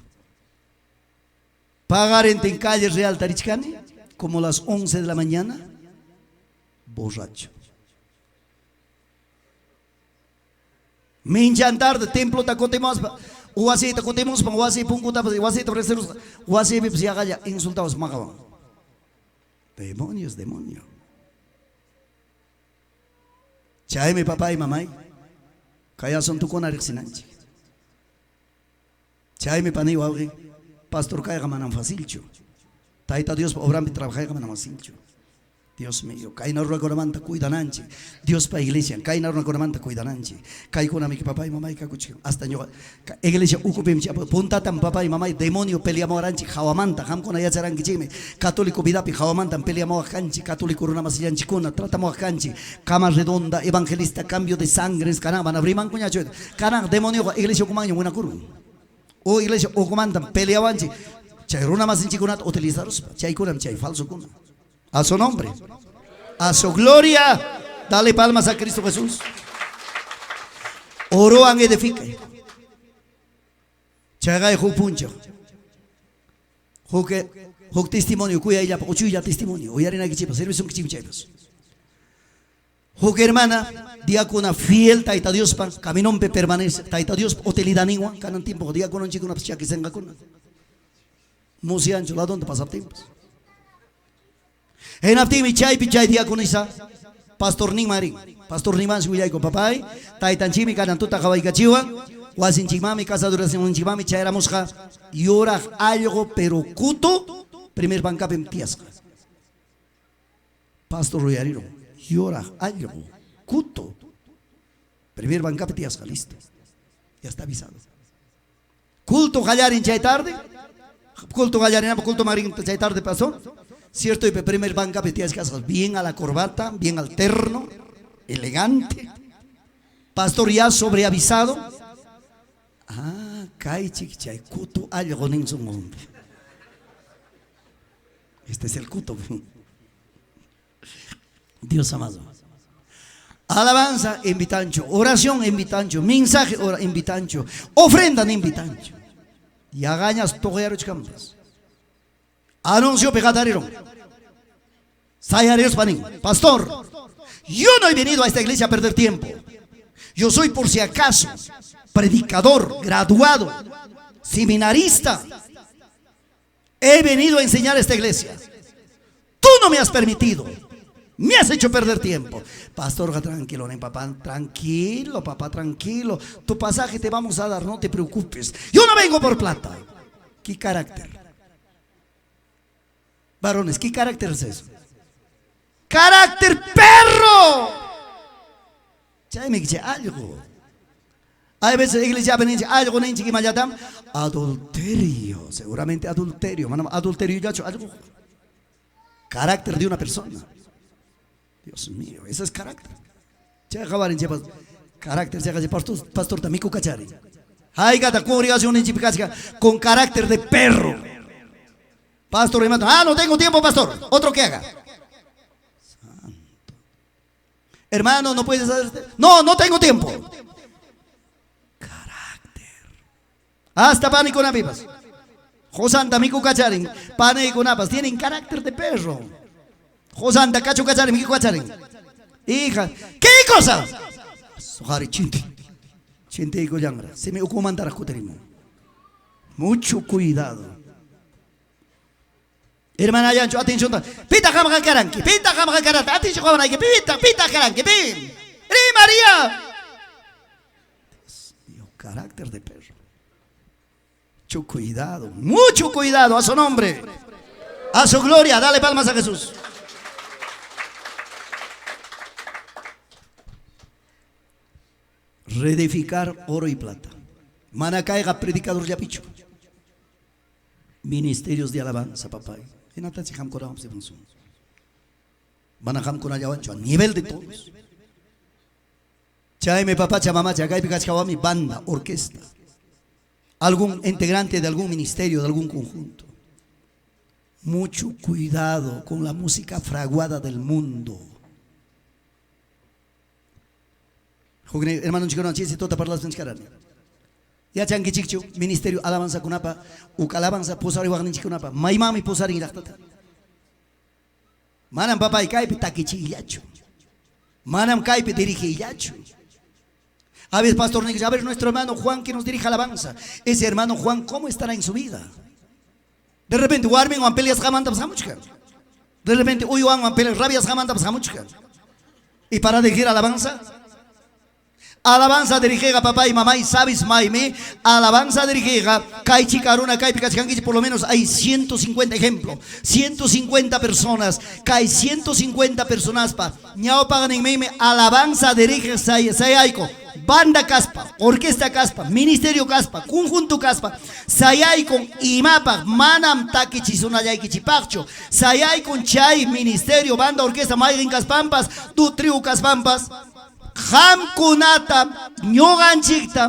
Pagar en calle Real Tarichcani como las 11 de la mañana. Borracho. Minchantar de templo tacotemos. Uasi tacotemos para uasi punguta para uasi torreseros. Uasi me psia galla insultados magaban. Demonios. Chay mi papá y mamá. Kaya son tu con arexinanchi. Chay mi pani waugi. Pastor kaya manam facilcho. Taita Dios obran trabajar manam facilcho. Dios mío, kaina rua coramanta cuidananchi. Dios pa iglesia, kaina rua coramanta cuidananchi. Kai con mi papá y mamá y kakuchi. Hasta yo iglesia ukupim chapa punta tan papá y mamá demonio peleamos aranchi hawamanta ham con allá charangi chime. Católico vidapi hawamanta peleamos canchi, católico runa masiyanchi kuna tratamos canchi. Cama redonda, evangelista, cambio de sangre, canaban abriman cuñacho. Cana demonio iglesia kumaño buena kuru. O iglesia o comandan peleabanchi. Chay runa masinchi kuna utilizaros, chay kunam chay falso kuna. A su nombre, a su gloria, dale palmas a Cristo Jesús. Oroan edifica. Chagay puncho. Huk testimonio, cuya ella, ochuya testimonio. Oyarina que chipas, servicio que chipas. Huk hermana, diácona fiel, taita Dios pan, caminón pe permanece, taita Dios hotelidaniwa, canan tiempo, diácono chico una psique senga con. Musiancho, la donde pasa tiempos. En Apti Michay Pichay Diaconisa, Pastor Nimarin, Pastor Niman Suyay con papay, Taitanchimi Canantuta Hawaikachiwa, Wasinchimami, Casa Duración Chimami, Chaira Mosca, Yora algo pero cuto, primer banca en Tiasca. Pastor Royariro, Yora algo, cuto, primer banca en Tiasca, listo. Ya está avisado. Culto Gallarin Chay tarde, culto Gallarin, culto Marín Chay tarde pasó. Cierto, y primer banca metías casas bien a la corbata, bien al terno, elegante. Pastor ya sobreavisado. Ah, kai chichay, cuto algo en su nombre. Este es el cuto. Dios amado. Alabanza en Vitancho, oración en Vitancho, mensaje en Vitancho, ofrenda en Vitancho. Y agañas togearos campos. Anuncio pegadarero. Sayareos panín. Pastor, yo no he venido a esta iglesia a perder tiempo. Yo soy por si acaso predicador, graduado, seminarista. He venido a enseñar a esta iglesia. Tú no me has permitido. Me has hecho perder tiempo. Pastor, tranquilo, papá, tranquilo, papá, tranquilo. Tu pasaje te vamos a dar, no te preocupes. Yo no vengo por plata. ¿Qué carácter? Varones, ¿qué carácter es eso? ¡Carácter perro! Ya me dice algo. Hay veces la iglesia ven algo en que mayatam adulterio, seguramente adulterio, adulterio ya hecho algo. Carácter de una persona. Dios mío, ese es carácter. Ya acabaron carácter se hace pastor Tamico Cachari. Hay gata con carácter de perro. Pastor hermano, no tengo tiempo, pastor. Otro que haga. Santo. Hermano, no puedes hacer. No tengo tiempo. Hasta pánico napipas. Josanta miku cacharin. Pánico napas. Tienen carácter de perro. Josanta cacho cacharin. Miku cacharin. Hija. ¿Qué cosa? Sojari chinti. Chinti y goyangra. Se me ocumandará cuterimo. Mucho cuidado. Hermana Yancho, atención. Pita jama caranqui. Pita jama caranqui. Atención jama que pita caranqui. Pin. María. Dios mío, carácter de perro. Mucho cuidado a su nombre, a su gloria. Dale palmas a Jesús. Reedificar oro y plata. Manacaiga, predicador yapicho. Ministerios de alabanza, papá. Manajam con ayawancho a nivel de todos. Chaime papá, chamamá, chacay, picachawami, banda, orquesta. Algún integrante de algún ministerio, de algún conjunto. Mucho cuidado con la música fraguada del mundo. Hermano chico, no chiste tota para las pencarane. Ya changi chicho, ministerio alabanza kunapa, ukalabanza posari wagni chikunapa, maimami posari ilaktata. Manam papá y kaipi takichi yacho. Manam kaipi dirige yacho. A ver, pastor, a ver, nuestro hermano Juan que nos dirige alabanza. Ese hermano Juan, ¿cómo estará en su vida? De repente, Warmin o Ampelias Jamanda Pasamuchka. De repente, Uyuan o Ampelias Rabias Jamanda Pasamuchka. Y para dirigir alabanza, alabanza dirigida papá y mamá y sabes maime, alabanza dirigida, Kaichi Karuna, Kai Picachangui, por lo menos hay 150 ejemplos, 150 personas, Kai 150 personas pa, ñao pagan en meme, alabanza dirigida, Sayaiko. Banda Caspa, Orquesta Caspa, Ministerio Caspa, Conjunto Caspa, Sayay con Imapa, Manam Takichi Sunayay Kichipacho, Sayay con Chay, Ministerio, Banda, Orquesta, Mayrin Caspampas, Tu Tribu Caspampas, Ham Kunata, Nyogan Chikta,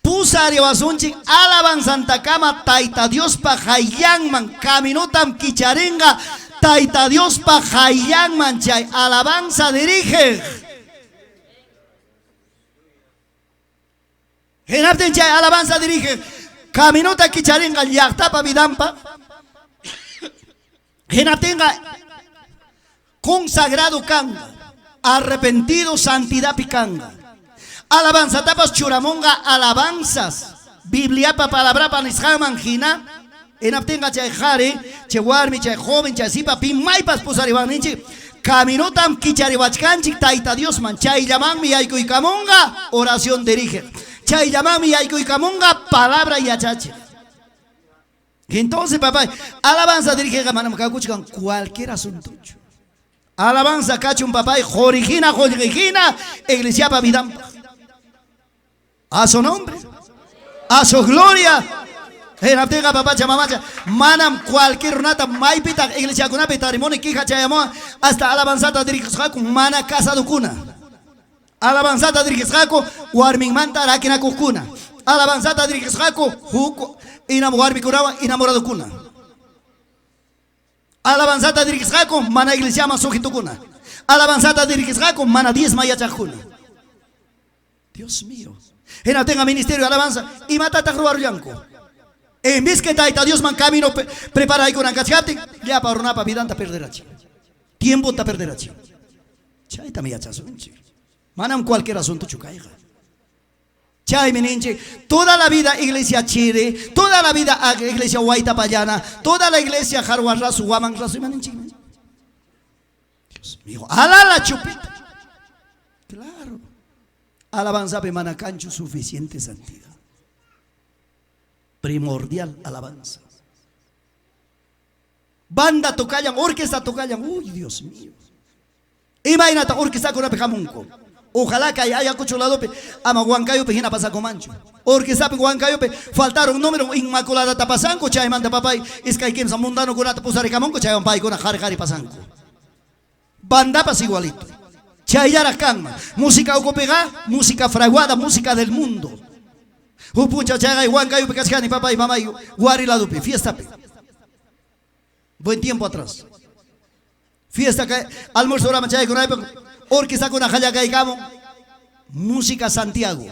Pusari Basunchik, Alaban Santa Cama, Taita Dios pa Hayangman, Caminotam Kicharenga, Taita Dios pa Hayangman Chay, alabanza dirige. Genapten chay alabanza dirige. Caminota kicharinga yaktapa vidampa. Genaptenga consagrado kanga. Arrepentido santidad picanga. Alabanza tapas churamonga alabanzas. Biblia pa palabra pa nishaman jina. Genaptenga chay jare. Chay warmi chay joven chay sipa pin maipas posaribaninchi. Caminotam kichariwachkanchik taita Dios man. Chay llaman mi aiko y camonga. Oración dirige. Chay llamami aiko y camonga, palabra y achache. Entonces, papá, alabanza dirige a manam cacuchcan cualquier asunto. Alabanza cachun papá, jorigina, iglesia pavidam. A su nombre, a su gloria. En Abtega papá chamamacha, manam cualquier nata, maipita, iglesia con apetarimone, quija chayamo, hasta alabanzata dirige con mana casa de cuna. Alabanzata dirigizako, warming manta rakina kukuna. Alabanzata dirigizako, huko, inamuarmi kurawa, inamorado kuna. Alabanzata dirigizako, mana iglesia masujitukuna. Alabanzata dirigizako, mana 10 mayachakuna. Dios mío. En tenga ministerio de alabanza, y mata taruarullanco. En vez que taita Dios man camino prepara ahí con ancachate, ya para una pavidanta perderachi. Tiempo ta perderachi. Chaita miyachazo. Manam cualquier asunto chucaiga. Chay meninche, toda la vida iglesia chire, toda la vida iglesia huayta payana, toda la iglesia jarwarrasu, guaman rasu y maninche. Me dijo, ala la chupita. Claro. Alabanza pe manacancho, suficiente santidad. Primordial alabanza. Banda tocayan, orquesta tocayan. Uy, Dios mío. Imagínate, orquesta con apejamunco. Ojalá que haya cuchulado pe ama Huancayo pe hina pasa con mancho. Orquesta pe Huancayo pe faltaron número inmaculada tapasanco chay manda papay es que hay que mundano con ata pusare camonco chay un pai con jari pasanco. Banda pas igualito. Chay yara canma, música ocopega, música fraguada, música del mundo. Upuncha chay Huancayo pe cascani papay mamá guari la dupe, fiesta pe. Buen tiempo atrás. Fiesta que almuerzo ahora chay con orquesta con ajaya caicamo, música Santiago.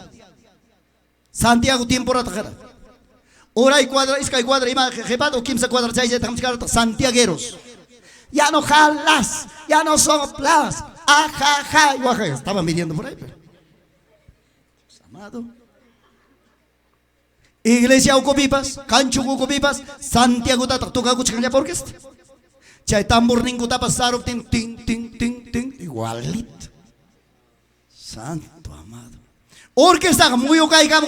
Santiago tiempo ratajara. Ora y cuadra, isca y cuadra, ima jepado, kimsa cuadra chay santiagueros. Ya no jalas, ya no soplas. Ajaja, estaban midiendo por ahí. Amado. Iglesia Ucopipas, Cancho Ucopipas, Santiago toca cuchicanya por orquesta. Chay tambor ningu tapas saro tin tin tin tin tin igualito. Santo amado. Orquesta muy ocaigamo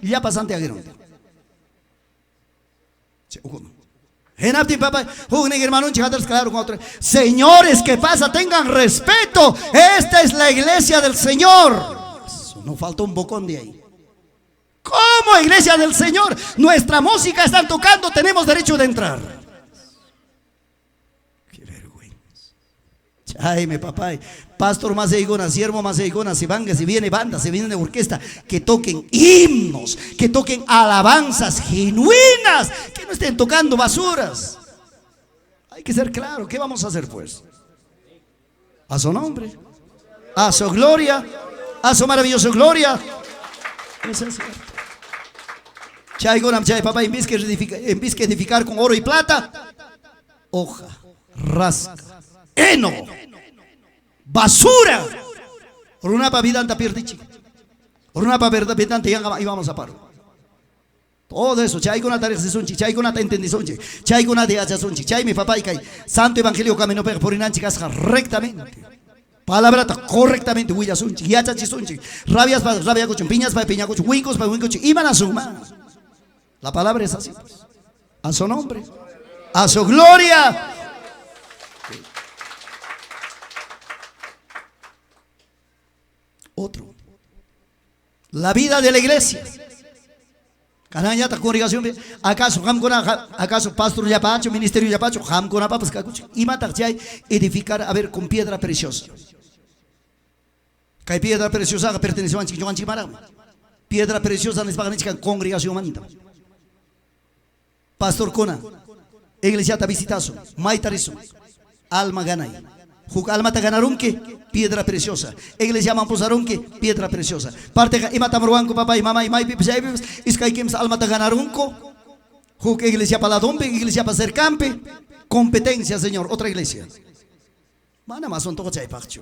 llapa Santiago. Genapti papá, hermano, claro con otro. Señores, ¿qué pasa? Tengan respeto. Esta es la iglesia del Señor. No falta un bocón de ahí. ¿Cómo iglesia del Señor? Nuestra música están tocando, tenemos derecho de entrar. Qué vergüenza. Ay, mi papá, pastor más eigona, siervo más eigona, si van, si viene banda, si viene de orquesta, que toquen himnos, que toquen alabanzas genuinas, que no estén tocando basuras. Hay que ser claro, ¿qué vamos a hacer pues? A su nombre, a su gloria, a su maravillosa gloria. Eso es cierto. Chay gonam chay papá, en vez que edificar con oro y plata, hoja, rasca, heno, basura. Orunapa vidanta pierdichi. Orunapa vidanta y vamos a paro. Todo eso, chay con atares de sunchi, chay con atentendizonchi, chay con ateachazonchi, chay mi papá y chay. Santo Evangelio camino por inanchi casca rectamente. Palabra correctamente, huillasunchi, yachachisunchi, rabias para rabia cochun, piñas para piña cochun, huicos para huicos, iban a sumar. La palabra es así, pues. A su nombre, a su gloria. Otro, la vida de la iglesia. Canallata congregación, acaso pastor yapacho, ministerio yapacho, ham con papas cacucho, y matar edificar a ver con piedra preciosa. Que piedra preciosa pertenece a Chichimarama. Piedra preciosa en la congregación manda. Pastor Cona, iglesia visitazo, maitarizo, alma ganay. Juk alma ta ganarunque, piedra preciosa. Iglesia mampusarunque, piedra preciosa. Parte imatamruanco papá y mamá y mai pipis iskaikims alma ta ganarunco. Juk iglesia paladompe, iglesia para ser campe. Competencia, Señor, otra iglesia. Mana más son todo chay pacho.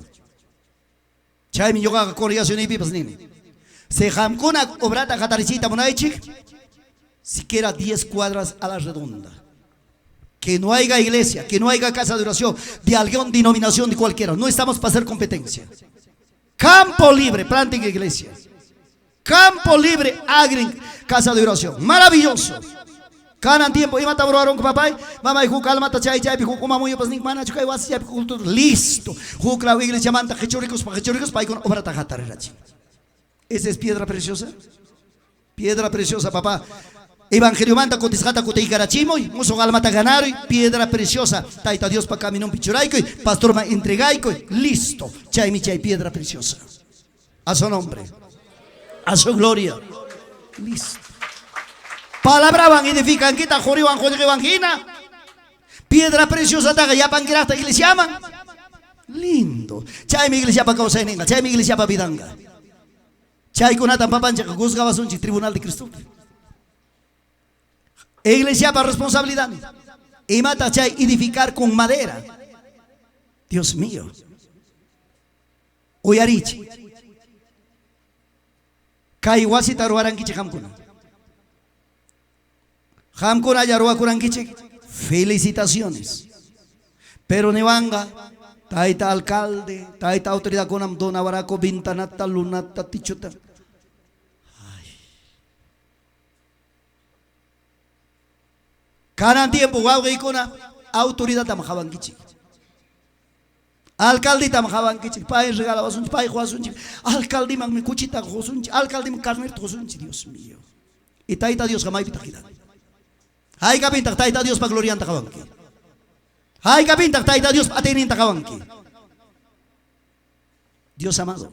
Chay mi yoga congregación y pipas nini. Se jamcona obrata cataricita monaichik. Siquiera 10 cuadras a la redonda. Que no haya iglesia, que no haya casa de oración de alguna denominación de cualquiera. No estamos para hacer competencia. Campo libre, planten iglesia. Campo libre, agren casa de oración. Maravilloso. Canan tiempo, y mata broaron con papá, mamá y juca mata chay chay, juca mamuyo pas mana chuca was ya listo. Juca la iglesia manta hechoricos para con obra tajatarerachi. Esa es piedra preciosa. Piedra preciosa, papá. Evangelio manta cotisjata cotei garachimoy, muso galmata ganaro, piedra preciosa, taita Dios pa camino pichuraico, pastor ma entregaico, listo, chay mi chay, piedra preciosa. A su nombre, a su gloria, listo. Palabra van edifican, quita jori van joder evangina, piedra preciosa, taga ya pan grata iglesia llaman, lindo, chay mi iglesia pa causa enenga, chay mi iglesia pa vidanga, chay con atan papancha que juzgaba sunchi tribunal de Cristo. Iglesia para responsabilidad. Y mata chay edificar con madera. Dios mío. Uyarichi. Kaiwasi taruarankichi hamkuna. Hamkuna yarua kurankichi. Felicitaciones. Pero nevanga Taita alcalde, taita autoridad conam dona baraco bintanata lunata tichuta. Kanan tiempo guau ikona autoridad tamajaban kichi. Alcalde tamajaban kichi. Pai regalaba sunchi, pai juasunchi. Alcalde man mi cuchita josunchi, alcalde man carnet josunchi, Dios mío. Y taita Dios jamás pitakida. Hay kapintak taita Dios pa glorian takabanki. Hay kapintak taita Dios pa atenin takabanki. Dios amado.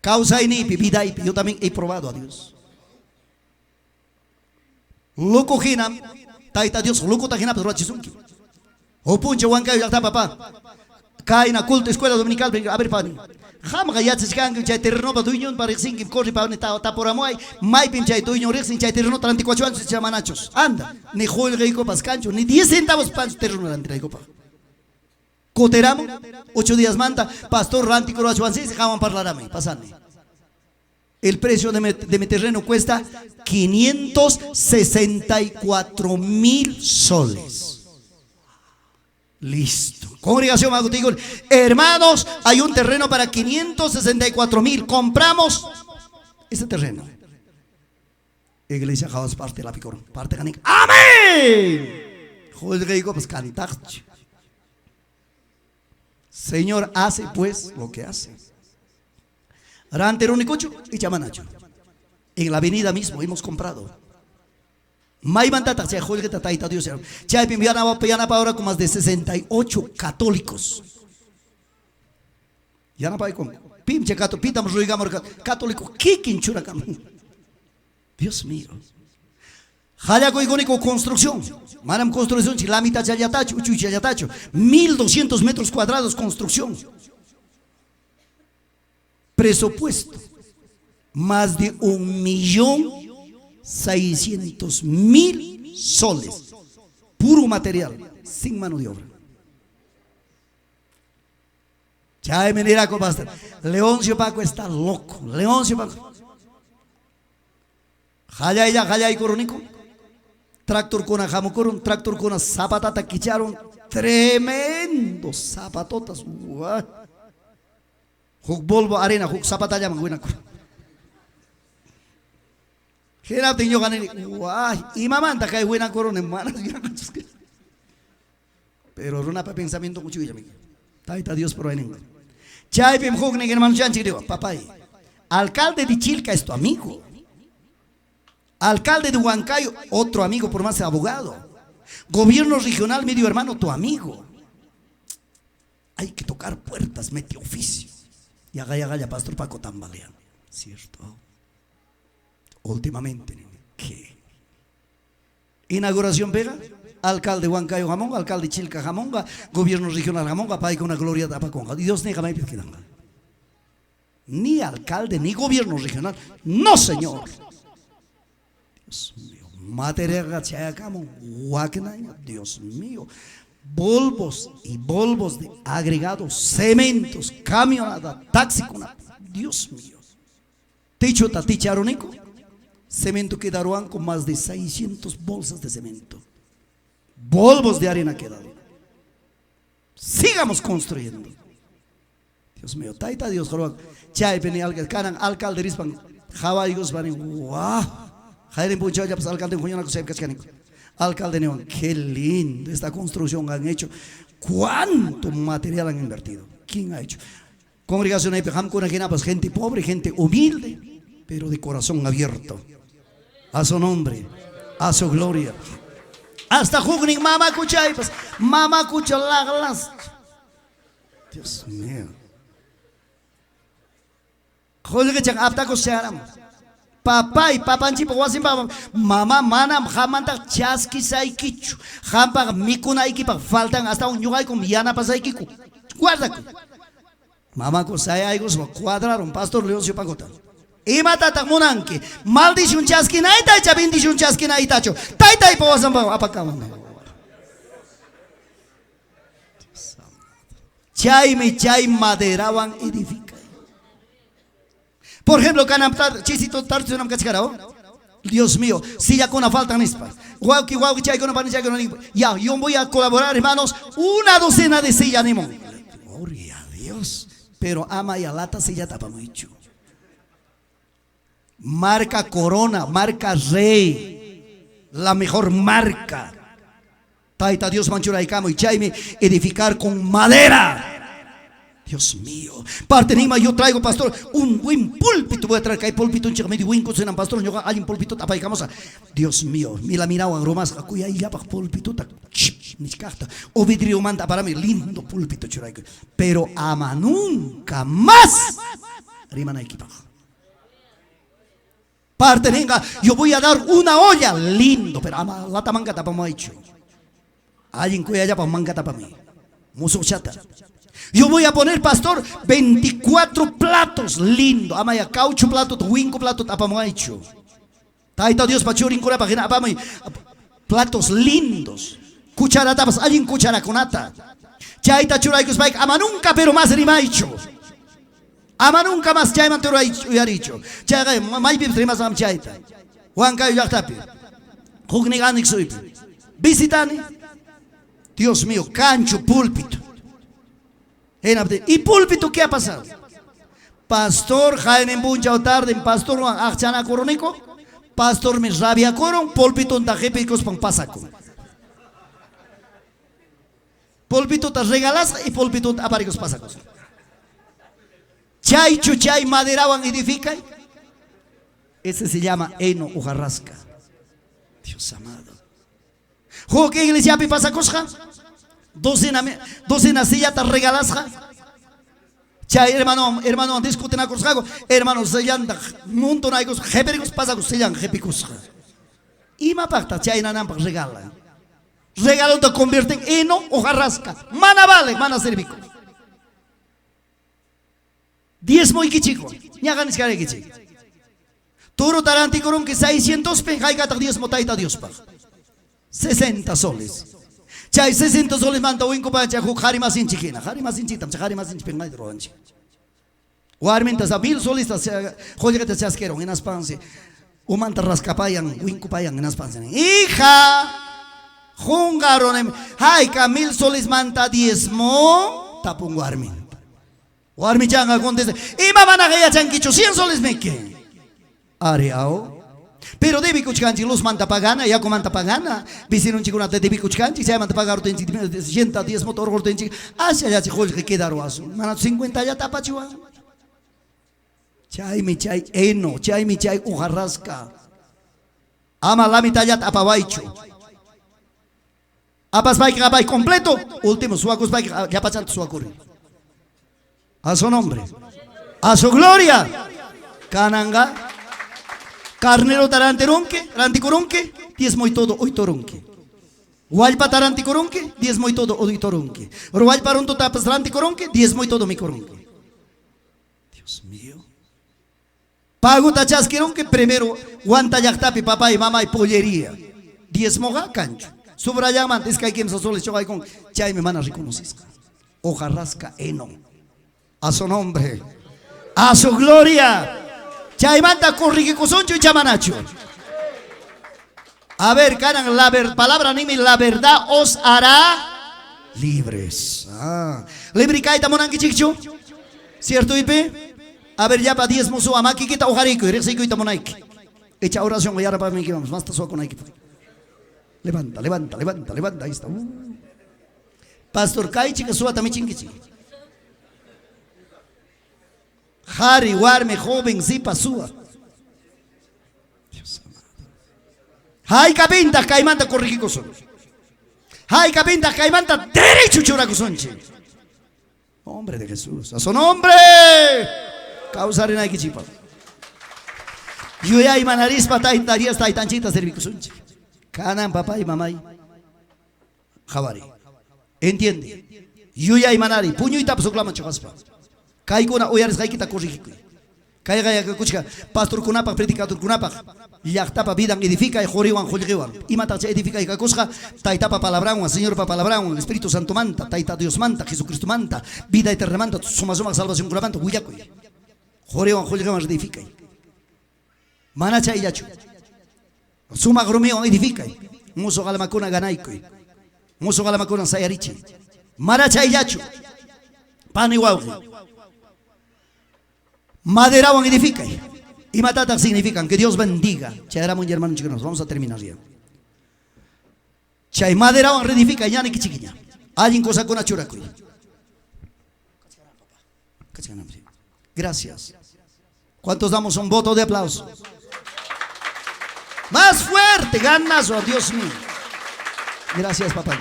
Causa y vida y yo también he probado a Dios. Luko hinam, taita Dios, luko ta hinam, pero chisunki. O punche wankayo yakta papá. Kaina culto escuela dominical, a ver pani. Ham gayat se scan que terreno pa duño para sin que corre pa ta por amoy, mai pinche duño rex sin terreno 34 años se llama nachos. Anda, ni joel geico pascancho, ni 10 centavos pan terreno delante de copa. Coteramo, 8 días manta, pastor ranti croachuan se dejaban hablar a mí, pasane. El precio de mi terreno cuesta 564,000 soles. Listo. Congregación Magutigol. Hermanos, hay un terreno para 564,000. Compramos ese terreno. Iglesia Jaos parte la picor. Parte ganik. Amén. Joder, pues cantar. Señor hace pues lo que hace. Ranterunicucho y Chamanacho. En la avenida mismo hemos comprado. Mai bantata se jolga tataita Dios. Chay pimbiana pa ahora con más de 68 católicos. Ya no pa con pim checato pitamos ruigamos católico kikin churacam. Dios mío. Jaya con construcción. Manam construcción chilamita chayatacho, uchu chayatacho. 1200 metros cuadrados construcción. Presupuesto más de 1.600.000 soles, puro material, sin mano de obra. Ya de manera como basta. Leoncio Paco está loco. Leoncio Paco. Jaya y coronico. Tractor con ajamocoron, tractor con zapatata quicharon. Tremendos zapatotas. Huk bolbo arena, huk zapata llaman buena. Gera tinyo ganin, guay, y mamanta cae buena corona en manos. Pero runa pa pensamiento mucho ya mi. Taita Dios por ahí. Chay pim huk ni hermano chanchi digo, papay. Alcalde de Chilca es tu amigo. Alcalde de Huancayo, otro amigo por más abogado. Gobierno regional, medio hermano, tu amigo. Hay que tocar puertas, mete oficio. Y agaya, pastor Paco tambalean. ¿Cierto? Últimamente, ¿qué? Inauguración pega, alcalde Huancayo Jamonga, alcalde Chilca Jamonga, gobierno regional Jamonga, para con una gloria de Apaconga. Dios nega más que ni alcalde, ni gobierno regional. No, señor. Dios mío. Material chayacamo, huaquenaña, Dios mío. Bolvos y bolvos de agregados, cementos, camionada, taxi, Dios mío. Techo taticharonico, cemento quedaron con más de 600 bolsas de cemento. Bolvos de arena quedaron. Sigamos construyendo. Dios mío, taita Dios, chay peni alcalde rispan, jabayos van en guau. Jairin punchaya pues alcalde juñana que se cascanico. Alcalde Neón, qué lindo esta construcción han hecho. ¿Cuánto material han invertido? ¿Quién ha hecho? Congregación de pues gente pobre, gente humilde, pero de corazón abierto. A su nombre, a su gloria. Hasta Jugning, mamá cuchay, pues mamá cuchalaglas. Dios mío. Joder que chang aptako searam. Papá y papanchi pawasim papa mamá manam jamanta chaski saikichu jampa mikuna ikipa faltan hasta un yugay con viana pasaikiku guarda mamá ko saya aigos cuadraron pastor Leoncio Pagota y mata tamunanki maldición chaski naita cha bendición chaski naita cho taita y pawasam papa apakaman chay maderaban edifica. Por ejemplo, canaptar, chisito tartunam cachcarao. Dios mío, si ya con la falta nispa. Guauki, chay con la chay con la. Ya, yo voy a colaborar, hermanos, una docena de silla animo. Gloria a Dios. Pero ama y alata silla tapa mucho. Marca Corona, marca Rey, la mejor marca. Taita Dios manchura y camo y chaime edificar con madera. Dios mío, parte nima yo traigo, pastor, un buen púlpito. Voy a traer que hay púlpito, un chico medio buen cosa en pastor, yo hay un púlpito tapa y camosa. Dios mío, mira miraba agromas, acuya y ya para púlpito, ni carta. O vidrio manda para mí, lindo púlpito, churaico. Pero ama nunca más. Rimana equipa. Parte venga, yo voy a dar una olla, lindo, pero ama la tamanga tapa me ha hecho. Alguien cuya ya para manga tapa mí. Muso chata. Yo voy a poner, pastor, 24 platos, lindo. Ama ya caucho plato, 5 platos tapa me ha hecho. Taita Dios pachurin cura pagina para mí. Platos lindos. Cuchara tapas, alguien cuchara conata. Chaita churay spike, ama nunca pero más ni me ha hecho. Ama nunca más chay mantero ha dicho. Chay mai bib tremas am chayta. Juan Cayo Yachtapi. Jugniganik soy. Visitani. Dios mío, cancho, púlpito. ¿Y púlpito qué ha pasado? Pastor Jaime Buncha tarde, pastor Achana Coronico, pastor me rabia coron, púlpito en tajepicos pan pasaco. Púlpito te regalas y púlpito aparicos pasacos. Chay chuchay maderaban edifican. Ese se llama heno o jarrasca. Dios amado. ¿Juego que iglesia pi pasacos? Docena silla te regalas. Chay hermano discuten a cosjago. Hermano sellan monto naicos jepericos pasacos sellan jepicos. Y ma pacta chay nanam regala. Regalo te convierte en heno o jarrasca. Mana vale, mana servico. 10 muy chico, ya ganas que chico. Toro taranticorón que 600 penjaica 10 motaita Dios pa. 60 soles. Chay 60 soles manta winco pa cha jari más in chiquina, jari más in chitam, jari más in pengai roanchi. Warmintas a 1000 soles ta joya que te chasqueron en aspanse. O manta rascapayan, winco payan en aspanse. Hija, jungaron, haika 1000 soles manta 10 mo, tapun warmin. Warmi changa contesta, y mamá na gaya chanquicho 100 soles me que. Areao. Pero debi kuchkanchi los manta pagana, ya con manta pagana. Vicino un chico na debi kuchkanchi, se manta pagar tenchi 110 motor gol tenchi. Hacia ya chico que queda roazo. Mana 50 ya tapa chua. Chay mi chay eno, chay mi chay ujarrasca. Ama la mitad ya tapa baicho. Apas bike abay completo, último suacos bike ya pasan suacuri. A su nombre, a su gloria. Cananga, carnero taranteronque, ranticoronque, 10 muy todo, hoy toronque. Hualpa taranticoronque, 10 muy todo, hoy toronque. Hualpa ronto tapas ranticoronque, 10 muy todo mi coronque. Dios mío. Pago tachasqueronque, primero, guanta yactapi, papá y mamá y pollería. 10 moga cancho. Subrayaman, es que hay quien se suele chocar con chay me van a reconocer. Ojarrasca eno. A su nombre, a su gloria. Chaimanta corrique cosoncho y chamanacho. A ver, caran, palabra anime, la verdad os hará libres. Libricaita monanqui chicho. ¿Cierto, Ipe? A ver, ya para 10 mozo amaki quita ojarico y recico y tamonaiki. Echa oración, y ahora para mí que vamos, más tazo con aiki. Levanta, levanta, levanta, levanta, ahí está. Pastor Kaichi que suba también chingichi. Jari, Warme, joven, zipa, suba. Dios amado. Hay capinta, caimanta, corrigico son. Hay capinta, caimanta, derecho churacosonche. Hombre de Jesús, a su nombre. Causar en Aikichipa. Yo ya y manariz pataitas, está tanchita servicosonche. Canan, papá y mamá. Javari. ¿Entiende? Yo ya y manari, puño y tapo, clama chocaspa. Kai kuna oyares kai kita corrigico. Kai gaya kuchka pastor kunapa predicador kunapa. Yachtapa vida edifica y joriwan jolgewan. Y mata edifica y kakosja taitapa palabran, Señor pa palabran, Espíritu Santo manta, taita Dios manta, Jesucristo manta, vida eterna manta, suma salvación kunapanta, huyakoy. Joriwan jolgewan edifica. Manacha y yachu. Suma grumio edifica. Muso galamacuna ganaico. Muso galamacuna sayarichi. Maracha y yachu. Pan y guauji. Maderawan edifica. Y matata significan que Dios bendiga. Chayaramun y hermanos chiquinos. Vamos a terminar ya. Chay maderawan reedifica. Ya ni que chiquiña. Alguien cosa con achuracuy. Gracias. ¿Cuántos damos un voto de aplauso? Más fuerte, ganazo, Dios mío. Gracias, papá.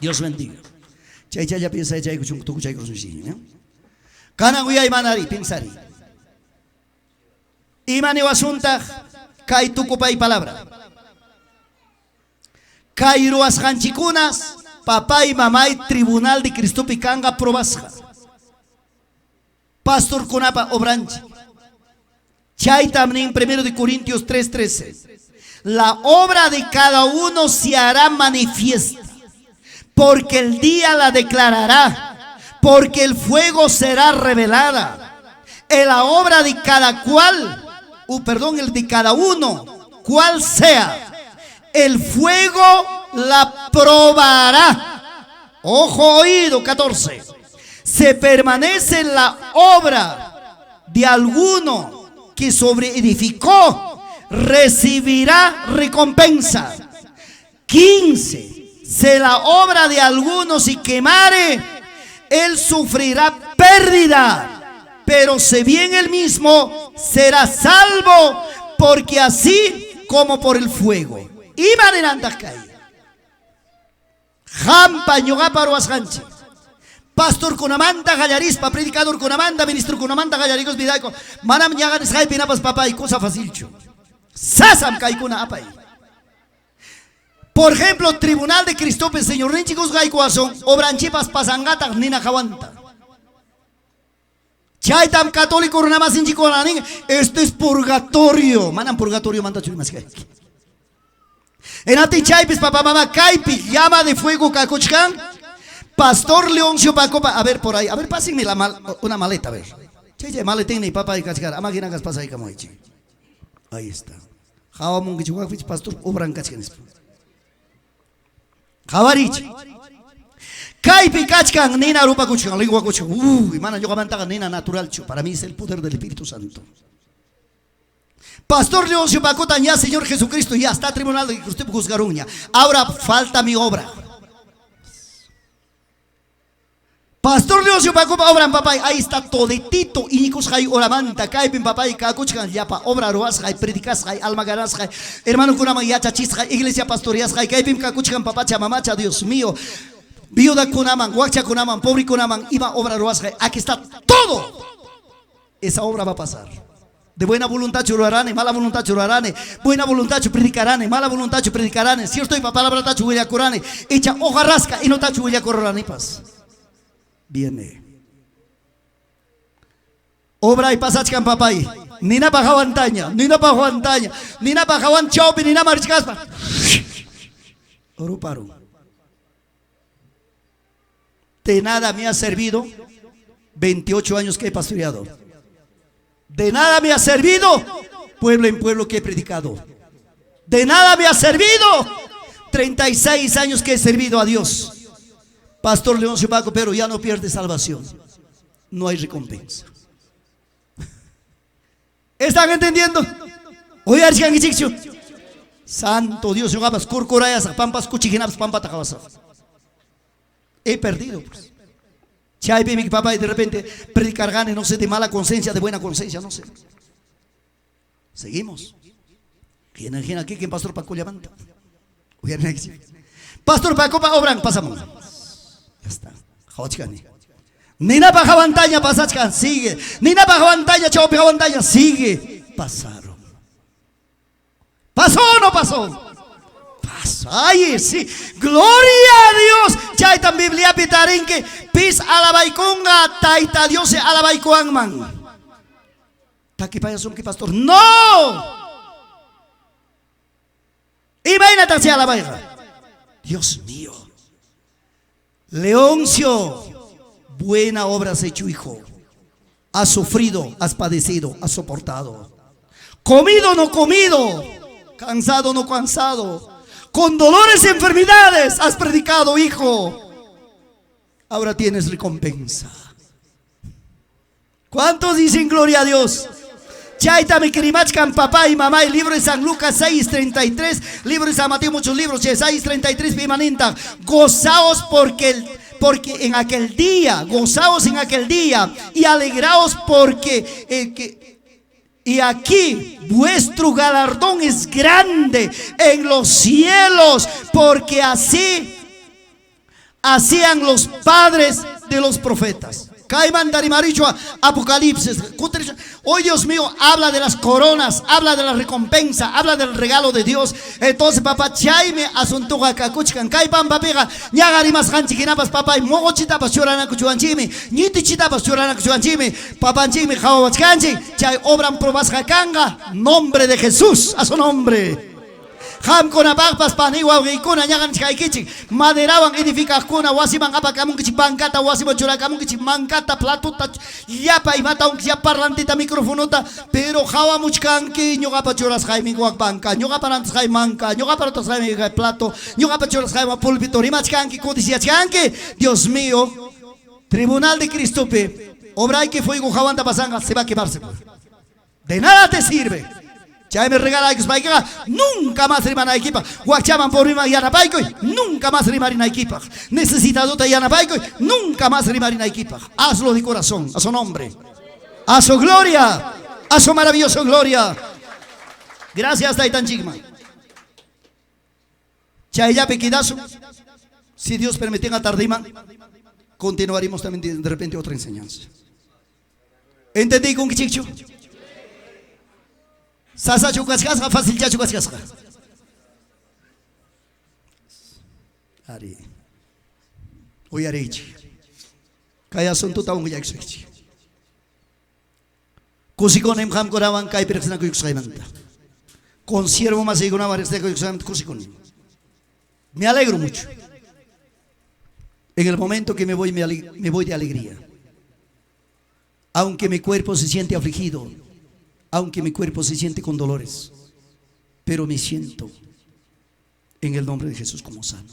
Dios bendiga. Chay ya piensa chay kuchung tu chay kuchung ¿no? Kana uyay manari pensari. Imani wasunta kai tukupay palabra. Kai ruas hanchikunas papá y mamá y tribunal de Cristo Picanga probasja. Pastor Kunapa Obranchi. Chay también 1 Corintios 3:13. La obra de cada uno se hará manifiesta, porque el día la declarará, porque el fuego será revelada. En la obra de cada cual, el de cada uno, cual sea, el fuego la probará. Ojo, oído, 14. Se permanece en la obra de alguno que sobreedificó, recibirá recompensa. 15. Si la obra de algunos se quemare, él sufrirá pérdida, pero si bien él mismo será salvo, porque así como por el fuego. Y manerandas cae. Jampa ñoga paruas ganche. Pastor Kunamanda Gallarispa, predicador Kunamanda, ministro Kunamanda Gallarigos Vidaico, Manam Yagan Sky Pinapas Papa y cosa facilcho. Sasam Kaikuna Apai. Por ejemplo, Tribunal de Cristope, señor Rinchicos Gaikuason, Obranchipas Pasangata, Nina Jawanta. Chaitam católico Runamas Inchiconaning, esto es purgatorio. Manam purgatorio manda chulimaskai. En Ati Chaipis, papá, mamá, Caipi, llama de fuego Cacochcan. Pastor Leoncio Pacopa, a ver por ahí, a ver, pásenme una maleta, a ver. Che, maletín y papá y cachcar, amaguinagas pasa ahí como eche. Ahí está. Jawamun Gichuafich, pastor, obran cachcanes. Javarich. Caipi cachcan, nina rupa cuchcan, lengua cuchcan. Uy, mana, yo amantaga nina natural, cho. Para mí es el poder del Espíritu Santo. Pastor Leoncio Pacota, ya Señor Jesucristo, ya está tribunal de que usted juzgaron ya. Ahora falta mi obra. Pastor Leoncio Pacota, obra en papá, ahí está toditito. Y nicos hay oramanta, caipin papá y cacuchcan, ya pa obra roas, hay predicas, hay almagaras, hay hermano kunama ya chachis, hay iglesia pastorías, hay caipin cacuchcan, papá, chamamacha, Dios mío. Viuda kunaman, guacha kunaman, pobre kunaman, iba obra roas, aquí está todo. Esa obra va a pasar. De buena voluntad churarane, mala voluntad churarane, buena voluntad predicarane, mala voluntad predicarane. Si yo estoy para palabra tachu huella corane, echa hoja rasca y no tachu huella corrane pas. Viene. Obra y pasachcan papay. Nina pajawantaña, nina pajawantaña, nina pajawan chaupi, nina marchcaspa. Oro paro. De nada me ha servido 28 años que he pastoreado. De nada me ha servido pueblo en pueblo que he predicado. De nada me ha servido 36 años que he servido a Dios. Pastor Leoncio Paco, pero ya no pierde salvación. No hay recompensa. ¿Están entendiendo? Oye, Santo Dios, pampas cuchiginabas pampatacabas. He perdido, pues. Chaype mi papá y de repente predicar gane, no sé, de mala conciencia, de buena conciencia, no sé. Seguimos. ¿Quién aquí? ¿Quién Pastor Paco levanta? Pastor Paco, obran, pasamos. Ya está. Nina pajawantaña, pasachkan, sigue. Nina pajawantaña, chao pajawantaña, sigue. Pasaron. ¿Pasó o no pasó? Pasó. Ay, sí. Gloria a Dios. Chaitan Biblia pitarin que pis alabaikunga taita Dios alabaikuangman. Taki payasun que pastor. No. Imagínate si alabaiga. Dios mío. Leoncio, buena obra has hecho, hijo. Has sufrido, has padecido, has soportado. Comido o no comido. cansado, no cansado, con dolores y enfermedades has predicado, hijo. Ahora tienes recompensa. ¿Cuántos dicen gloria a Dios? Chaita me kirimachkan papá y mamá. El libro de San Lucas 6:33, libro de San Mateo, muchos libros, 6:33 pimanenta. Gozaos porque en aquel día, gozaos en aquel día y alegraos porque y aquí vuestro galardón es grande en los cielos, porque así hacían los padres de los profetas. Apocalipsis. Hoy, Dios mío, habla de las coronas, habla de la recompensa, habla del regalo de Dios. Entonces, papá, chaime asunto kakuchkan kai pampa pega ñagari mas hanchikinapas papá y mogochitapas chorana kuchuanchimi ñitichitapas chorana kuchuanchimi papanchimi jawachkanchi chay obran probas hakanga, nombre de Jesús, a su nombre. Ham kona bagpas paniwa gikuna ñagan chkaikichik maderawan edificakuna wasiman apakamun kichik bancata wasiman churakamun kichik mancata platuta yapa imata un ya parlantita microfonota pero jawa muchkanki ñogapa churas jaime guak banca ñogapa nantas jaime manca ñogapa otras jaime plato ñogapa churas jaime pulpito rimachkanki codiciachkanki. Dios mío, Tribunal de Cristope, obra que fue jawanta pasanga se va a quemarse. De nada te sirve. Ya me regala que nunca más rimana equipa. Guachaman por rima y anapaiko, nunca más rimar en equipa. Necesitadota y anapaiko, nunca más rimar en equipa. Hazlo de corazón, a su nombre, a su gloria, a su maravillosa gloria. Gracias, Taitan Chigma. Chaya pequidazo. Si Dios permite a tardima, continuaremos también de repente otra enseñanza. ¿Entendí con qué chicho? Sasa chukascasca, fácil ya chukascasca. Ari. Hoy arechi. Kaya son tu taong yak sechi. Kusikon em ham korawan kay persona ko yuksaimanta. Conservo más iguna vares de yuksaimanta kusikon. Me alegro mucho. En el momento que me voy de alegría. Aunque mi cuerpo se siente afligido, aunque mi cuerpo se siente con dolores, pero me siento en el nombre de Jesús como sano.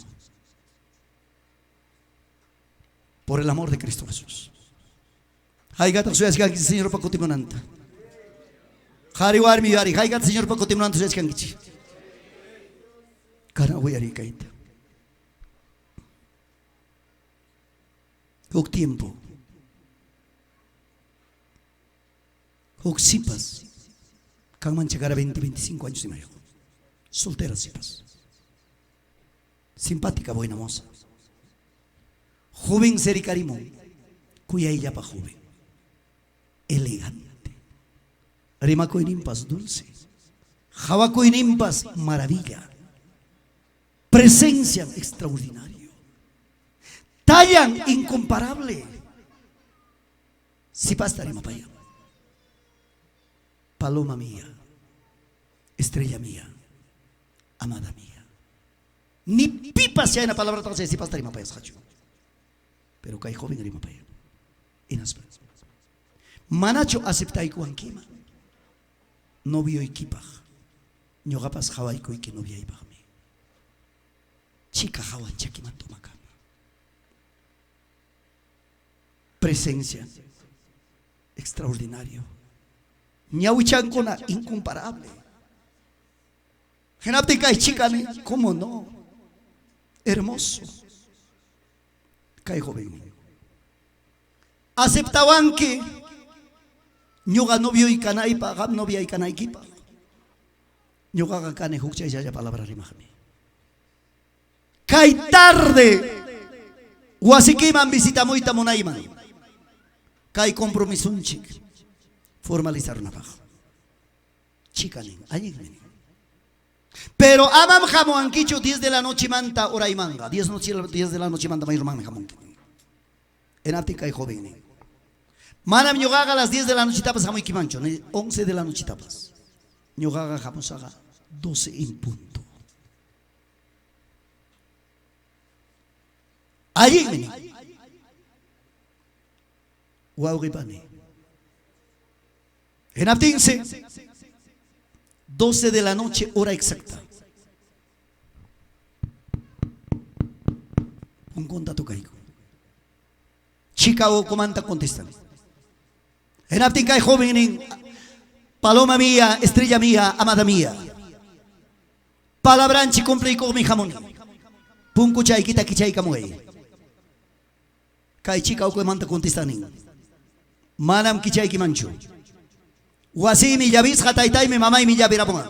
Por el amor de Cristo Jesús. Haigata soy así, Señor Pacotimonanta. Hariwar mi yari, haigata Señor Pacotimonanta soy así. Carawayari kaita. Hok tiempo. Hok sipas. Kangman llegar a 20, 25 años y medio. Soltera sipas. Simpática, buena moza. Joven sericarimo. Cuya ella pa joven. Elegante. Rimaco y nimpas dulce. Jabaco y nimpas maravilla. Presencia extraordinario. Tallan incomparable. Sipas tarima para allá. Paloma mía, estrella mía, amada mía. Ni pipas ya en la palabra trasera si pasta rima payas hacho. Pero que hay joven rima payas. Inaspa. Manacho acepta y kuankima. Novio y kipaj. Ñogapas hawaiko y que novia y bajame. Chica hawan chakiman tomaka. Presencia extraordinario. Ñahuichancona incomparable. Genaptica y chicane, ¿cómo no? Hermoso. Cae joven. Aceptaban que ñoga novio y canaipa, gam novia y canaiquipa. Ñoga cane hucha y ya palabra rimajame. Cae tarde. Huasiquiman visita moita monaiman. Cae compromiso un chico. Formalizar una paja. Chicanen, allí viene. Pero amam jamón anquicho 10 de la noche manta hora y manga. 10 de la noche manta mayor manga jamón. En África y joven. Manam ñogaga a las 10 de la noche tapas jamón y kimancho. 11 de la noche tapas. Ñogaga jamón saga 12 en punto. Allí viene. Guau que pane. En Aptinse, 12 de la noche, hora exacta. Un contacto caigo. Chica o comanda contestan. En Aptica joven en paloma mía, estrella mía, amada mía. Palabranchi cumple con mi jamón. Punco chay kita kichay kamuay. Kai chica o comanda contestan. Manam kichay kimancho. Wasi mi llavis hataytay mi mamá y mi llaviraponga.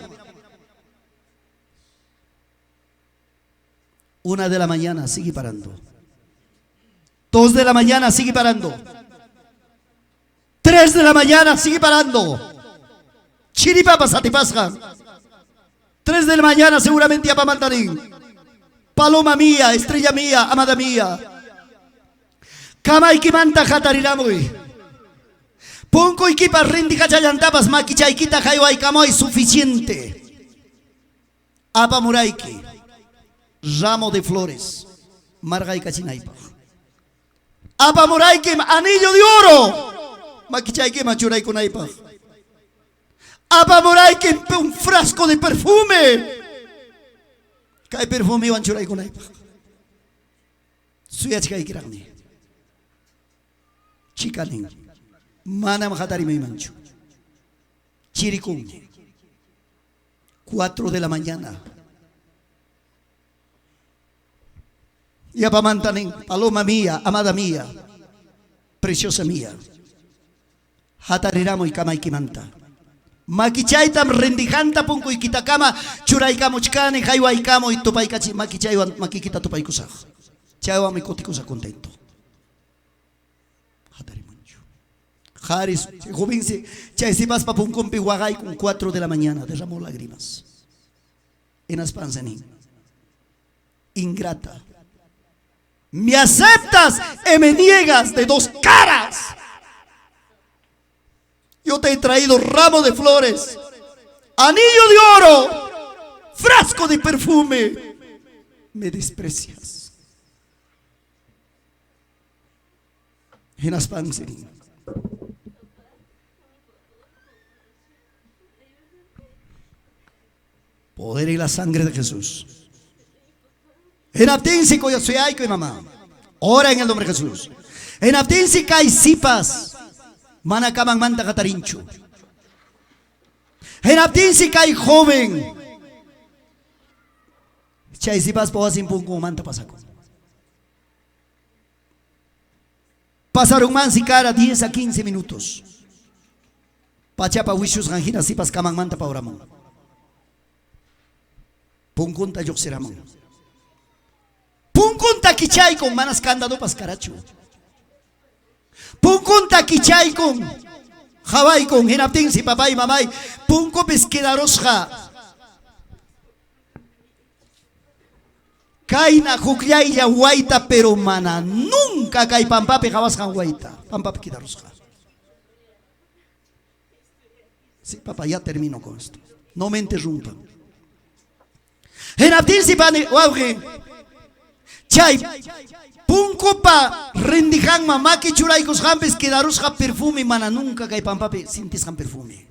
1 de la mañana sigue parando. 2 de la mañana sigue parando. 3 de la mañana sigue parando. Chiripapas atipasja. 3 de la mañana seguramente apamantarín. Paloma mía, estrella mía, amada mía. Kamay kimanta jatariramos. Ponco y kipa rendi cachayantapas maquichaikita jaiwai kamoy suficiente. Apa muraiki. Ramo de flores. Margai cachinaipa. Apa muraiki anillo de oro. Maquichaiki machurai kunaipa. Apa muraiki un frasco de perfume. Kai perfume wanchurai kunaipa. Suyachkai kiragni. Chikaning. Manam hatari me mancho. Chiricum. 4 de la mañana. Y apamantanen, paloma mía, amada mía, preciosa mía. Hatariramo y kamaikimanta. Makichaitam rendijanta punko y kitakama, churaicamochkane, jaiwaikamo y topaikachi, makichaiwan, makikita topaikusaj. Chaiwa mi kotikusa contento. Haris, joven, si vas para un compi guagay con 4 de la mañana, derramó lágrimas. En Aspanzanín. Ingrata. Me aceptas y me niegas de 2 caras. Yo te he traído ramo de flores, anillo de oro, frasco de perfume. Me desprecias. En Aspanzanín. Poder y la sangre de Jesús. En Aptinsico yo soy aico y mamá. Ora en el nombre de Jesús. En Aptinsica hay sipas. Manacaman manta catarincho. En Aptinsica hay joven. Chay sipas po sin punco manta pasaco. Pasaron man si cara 10 a 15 minutos. Pachapa wishus ganjina sipas kaman manta pa oramon. Punkunta yoxeramon. Punkunta kichay con manas candado pascaracho. Punkunta kichay con Hawaii con henaptin si papá y mamá. Punko pesquedarosja. Kaina juclay ya guaita pero mana nunca kay pampape jabas kan guaita. Pampape kidarosja. Sí, papá, ya termino con esto. No me interrumpan. En Abdilsipani, wauge, chay, punko pa rendijan mamá que churaicos jampes que darusja perfume, mana nunca kay pampape sintis jan perfume.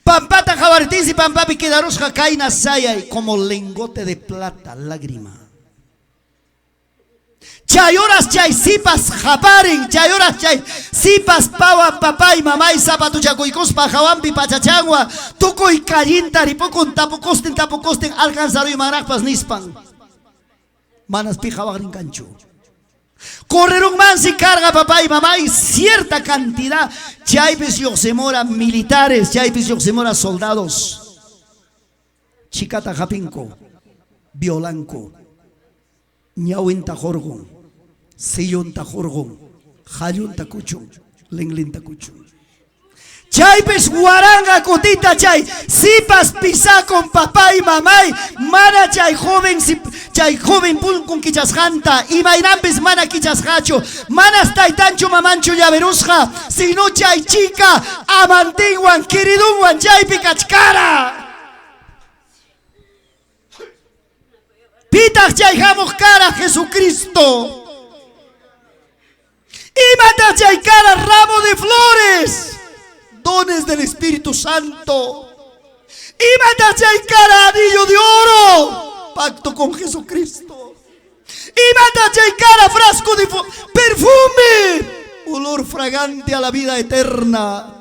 Pampata jabartis y pampape que darusja kaina sayay como lingote de plata, lágrima. Chayoras chay sipas japaren, chayoras chay sipas pawa papá y mamá y zapato chacoicos pa jawampi pachachagua, tuco y calienta y poco tapocosten alcanzaron y maracpas nispan. Manas pijawarin cancho. Correron man si carga papá y mamá y cierta cantidad chaipes yoxemora militares, chaipes yoxemora soldados. Chicata japinco, violanco, ñawinta jorgo. Sillon tajorgon, jayun tacuchun, lenglin tacuchun. Chaypes guaranga cotita chay, sipas pisa con papá y mamá, mana chay joven pun con quichasjanta, y mairampes mana quichasjacho, manas taitancho mamancho yaverusja, si no chay chica, amantiguan, queridunguan chaype cachcara. Pitas chayjamos cara Jesucristo. Y mata y cara ramo de flores, dones del Espíritu Santo. Y mataste el cara anillo de oro, pacto con Jesucristo. Y mataste el cara frasco de perfume, olor fragante a la vida eterna.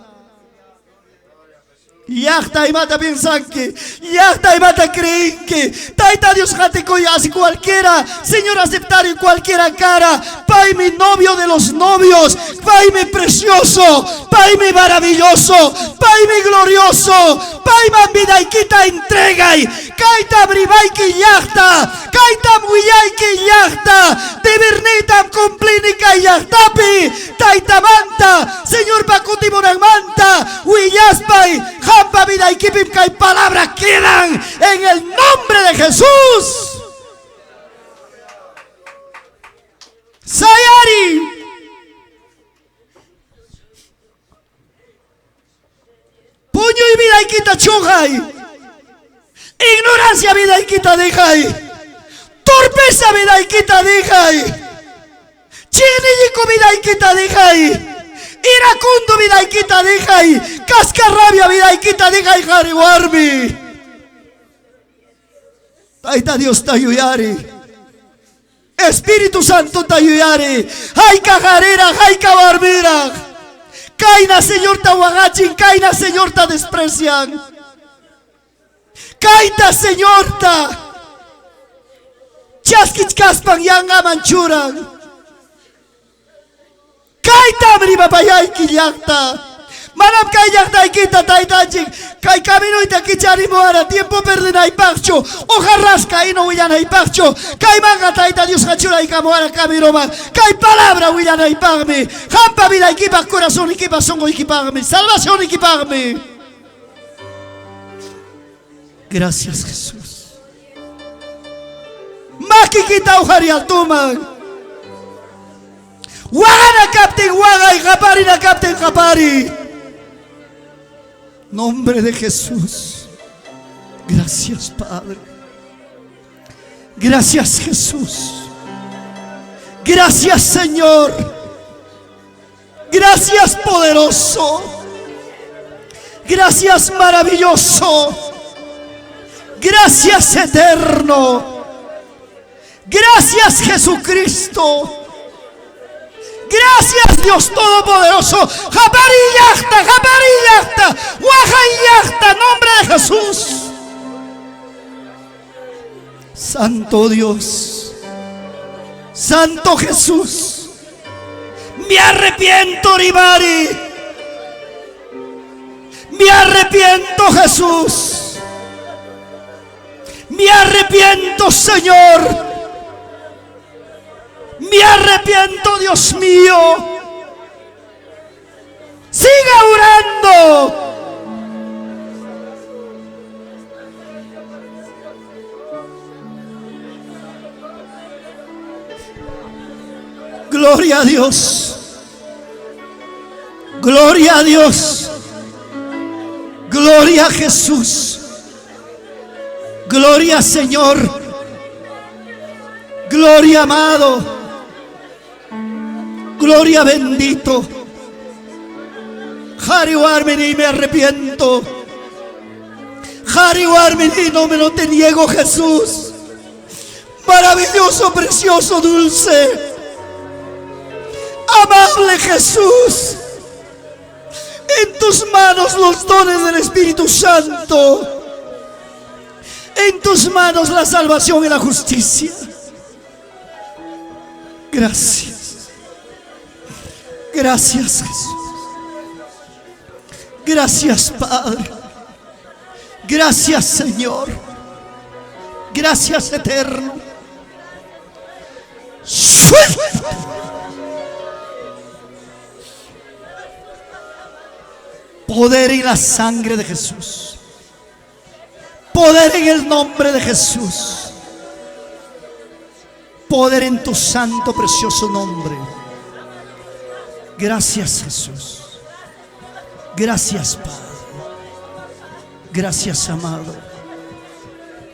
Yachta y mata piensan que, yachta y mata creen que, taita Dios jate así cualquiera, Señor aceptar en cualquiera cara, Pai mi novio de los novios, Pai mi precioso, Pai mi maravilloso, Pai mi glorioso, Pai man vida y quita entrega y, kaita bribay que yachta, kaita muyay que yachta, de vernita complínica y yachtapi, taita manta, Señor bacuti moran manta, huillaspay, Hampa vida y kipim que palabras quedan en el nombre de Jesús. Sayari. Puño y vida y quita chujay. Ignorancia vida y quita dejay. Torpeza vida y quita dejay. Chinillico vida y quita dejay. Iracundo vida y quita deja y cascarrabia vida y quita deja y jariwarmi. Taita Dios tayuyari. Espíritu Santo tayuyari. Hay cajarera, hay cabarmira. Kaina Señor ta wagachin, kaina Señor ta desprecian. Kaita Señor ta. Chaskich kaspan yanga manchuran. Kaita briba payay kiyakta. Manam kayakta y quita taitachik. Kay camino y takichari moara. Tiempo perdena y pacho. Ojarrasca y no huyana y pacho. Kay manga taita Dios hachura y camoara camino man. Kay palabra huyana y pagme. Hampa vida y kipa corazón y kipa songo y kipagme. Salvación y kipagme. Gracias Jesús. Maki quita ujari altuman. Wagana capten waga y japari na capten japari. Nombre de Jesús. Gracias Padre. Gracias Jesús. Gracias Señor. Gracias poderoso. Gracias maravilloso. Gracias eterno. Gracias Jesucristo. Gracias Dios Todopoderoso. Japarillachta, japarillachta, guajayachta, nombre de Jesús. Santo Dios, Santo Jesús, me arrepiento, Ribari. Me arrepiento, Jesús. Me arrepiento, Señor. Me arrepiento, Dios mío. Siga orando. Gloria a Dios. Gloria a Dios. Gloria a Jesús. Gloria Señor. Gloria amado. Gloria bendito. Jariwarmini, me arrepiento. Jariwarmini, no me lo te niego, Jesús. Maravilloso, precioso, dulce. Amable Jesús. En tus manos los dones del Espíritu Santo. En tus manos la salvación y la justicia. Gracias. Gracias Jesús. Gracias Padre. Gracias Señor. Gracias eterno. Poder en la sangre de Jesús. Poder en el nombre de Jesús. Poder en tu santo precioso nombre. Gracias Jesús. Gracias Padre. Gracias amado.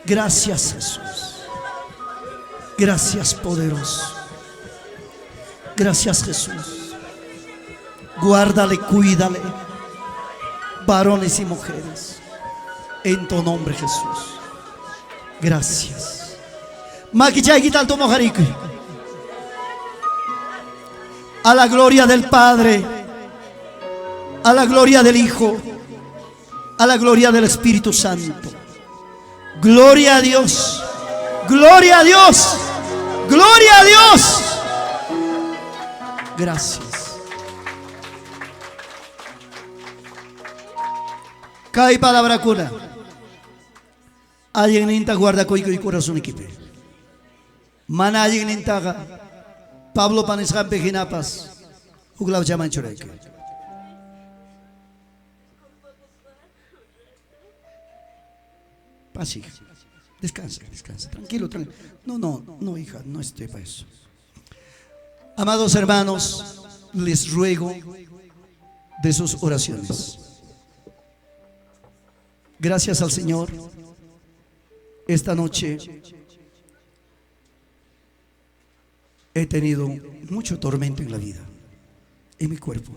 Gracias Jesús. Gracias poderoso. Gracias Jesús. Guárdale, cuídale. Varones y mujeres. En tu nombre, Jesús. Gracias. Maquichay, quital tu mojarico. A la gloria del Padre, a la gloria del Hijo, a la gloria del Espíritu Santo. Gloria a Dios, gloria a Dios, gloria a Dios. Gracias. Cae palabra cura. Alguien ninta guarda coico y corazón equipe. Mana alguien nintaga. Pablo Panesjan Pejinapas, Uglau Chaman Choreke. Paz, hija. Descansa, descansa. Tranquilo, tranquilo. No, hija, no estoy para eso. Amados hermanos, les ruego de sus oraciones. Gracias al Señor, esta noche he tenido mucho tormento en la vida, en mi cuerpo.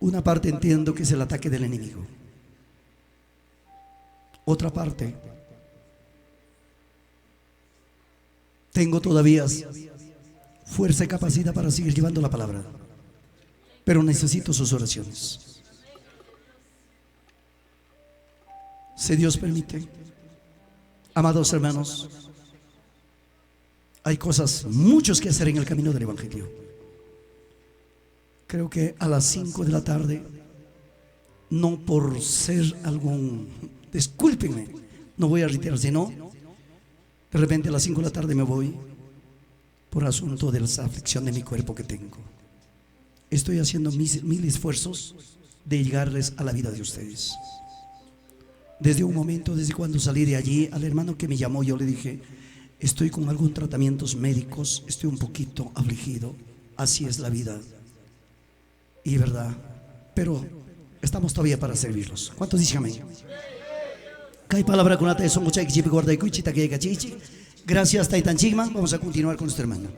Una parte entiendo que es el ataque del enemigo. Otra parte, tengo todavía fuerza y capacidad para seguir llevando la palabra, pero necesito sus oraciones. Si Dios permite, amados hermanos, hay cosas, muchos que hacer en el camino del Evangelio. Creo que a las 5 de la tarde, no por ser algún, discúlpenme, no voy a retirar, sino de repente a las 5 de la tarde me voy por asunto de la aflicción de mi cuerpo que tengo. Estoy haciendo mil esfuerzos de llegarles a la vida de ustedes. Desde un momento, desde cuando salí de allí, al hermano que me llamó, yo le dije: estoy con algunos tratamientos médicos, estoy un poquito afligido, así es la vida. Y verdad, pero estamos todavía para servirlos. ¿Cuántos dicen amén? Gracias, Taitan Chigman. Vamos a continuar con nuestro hermano.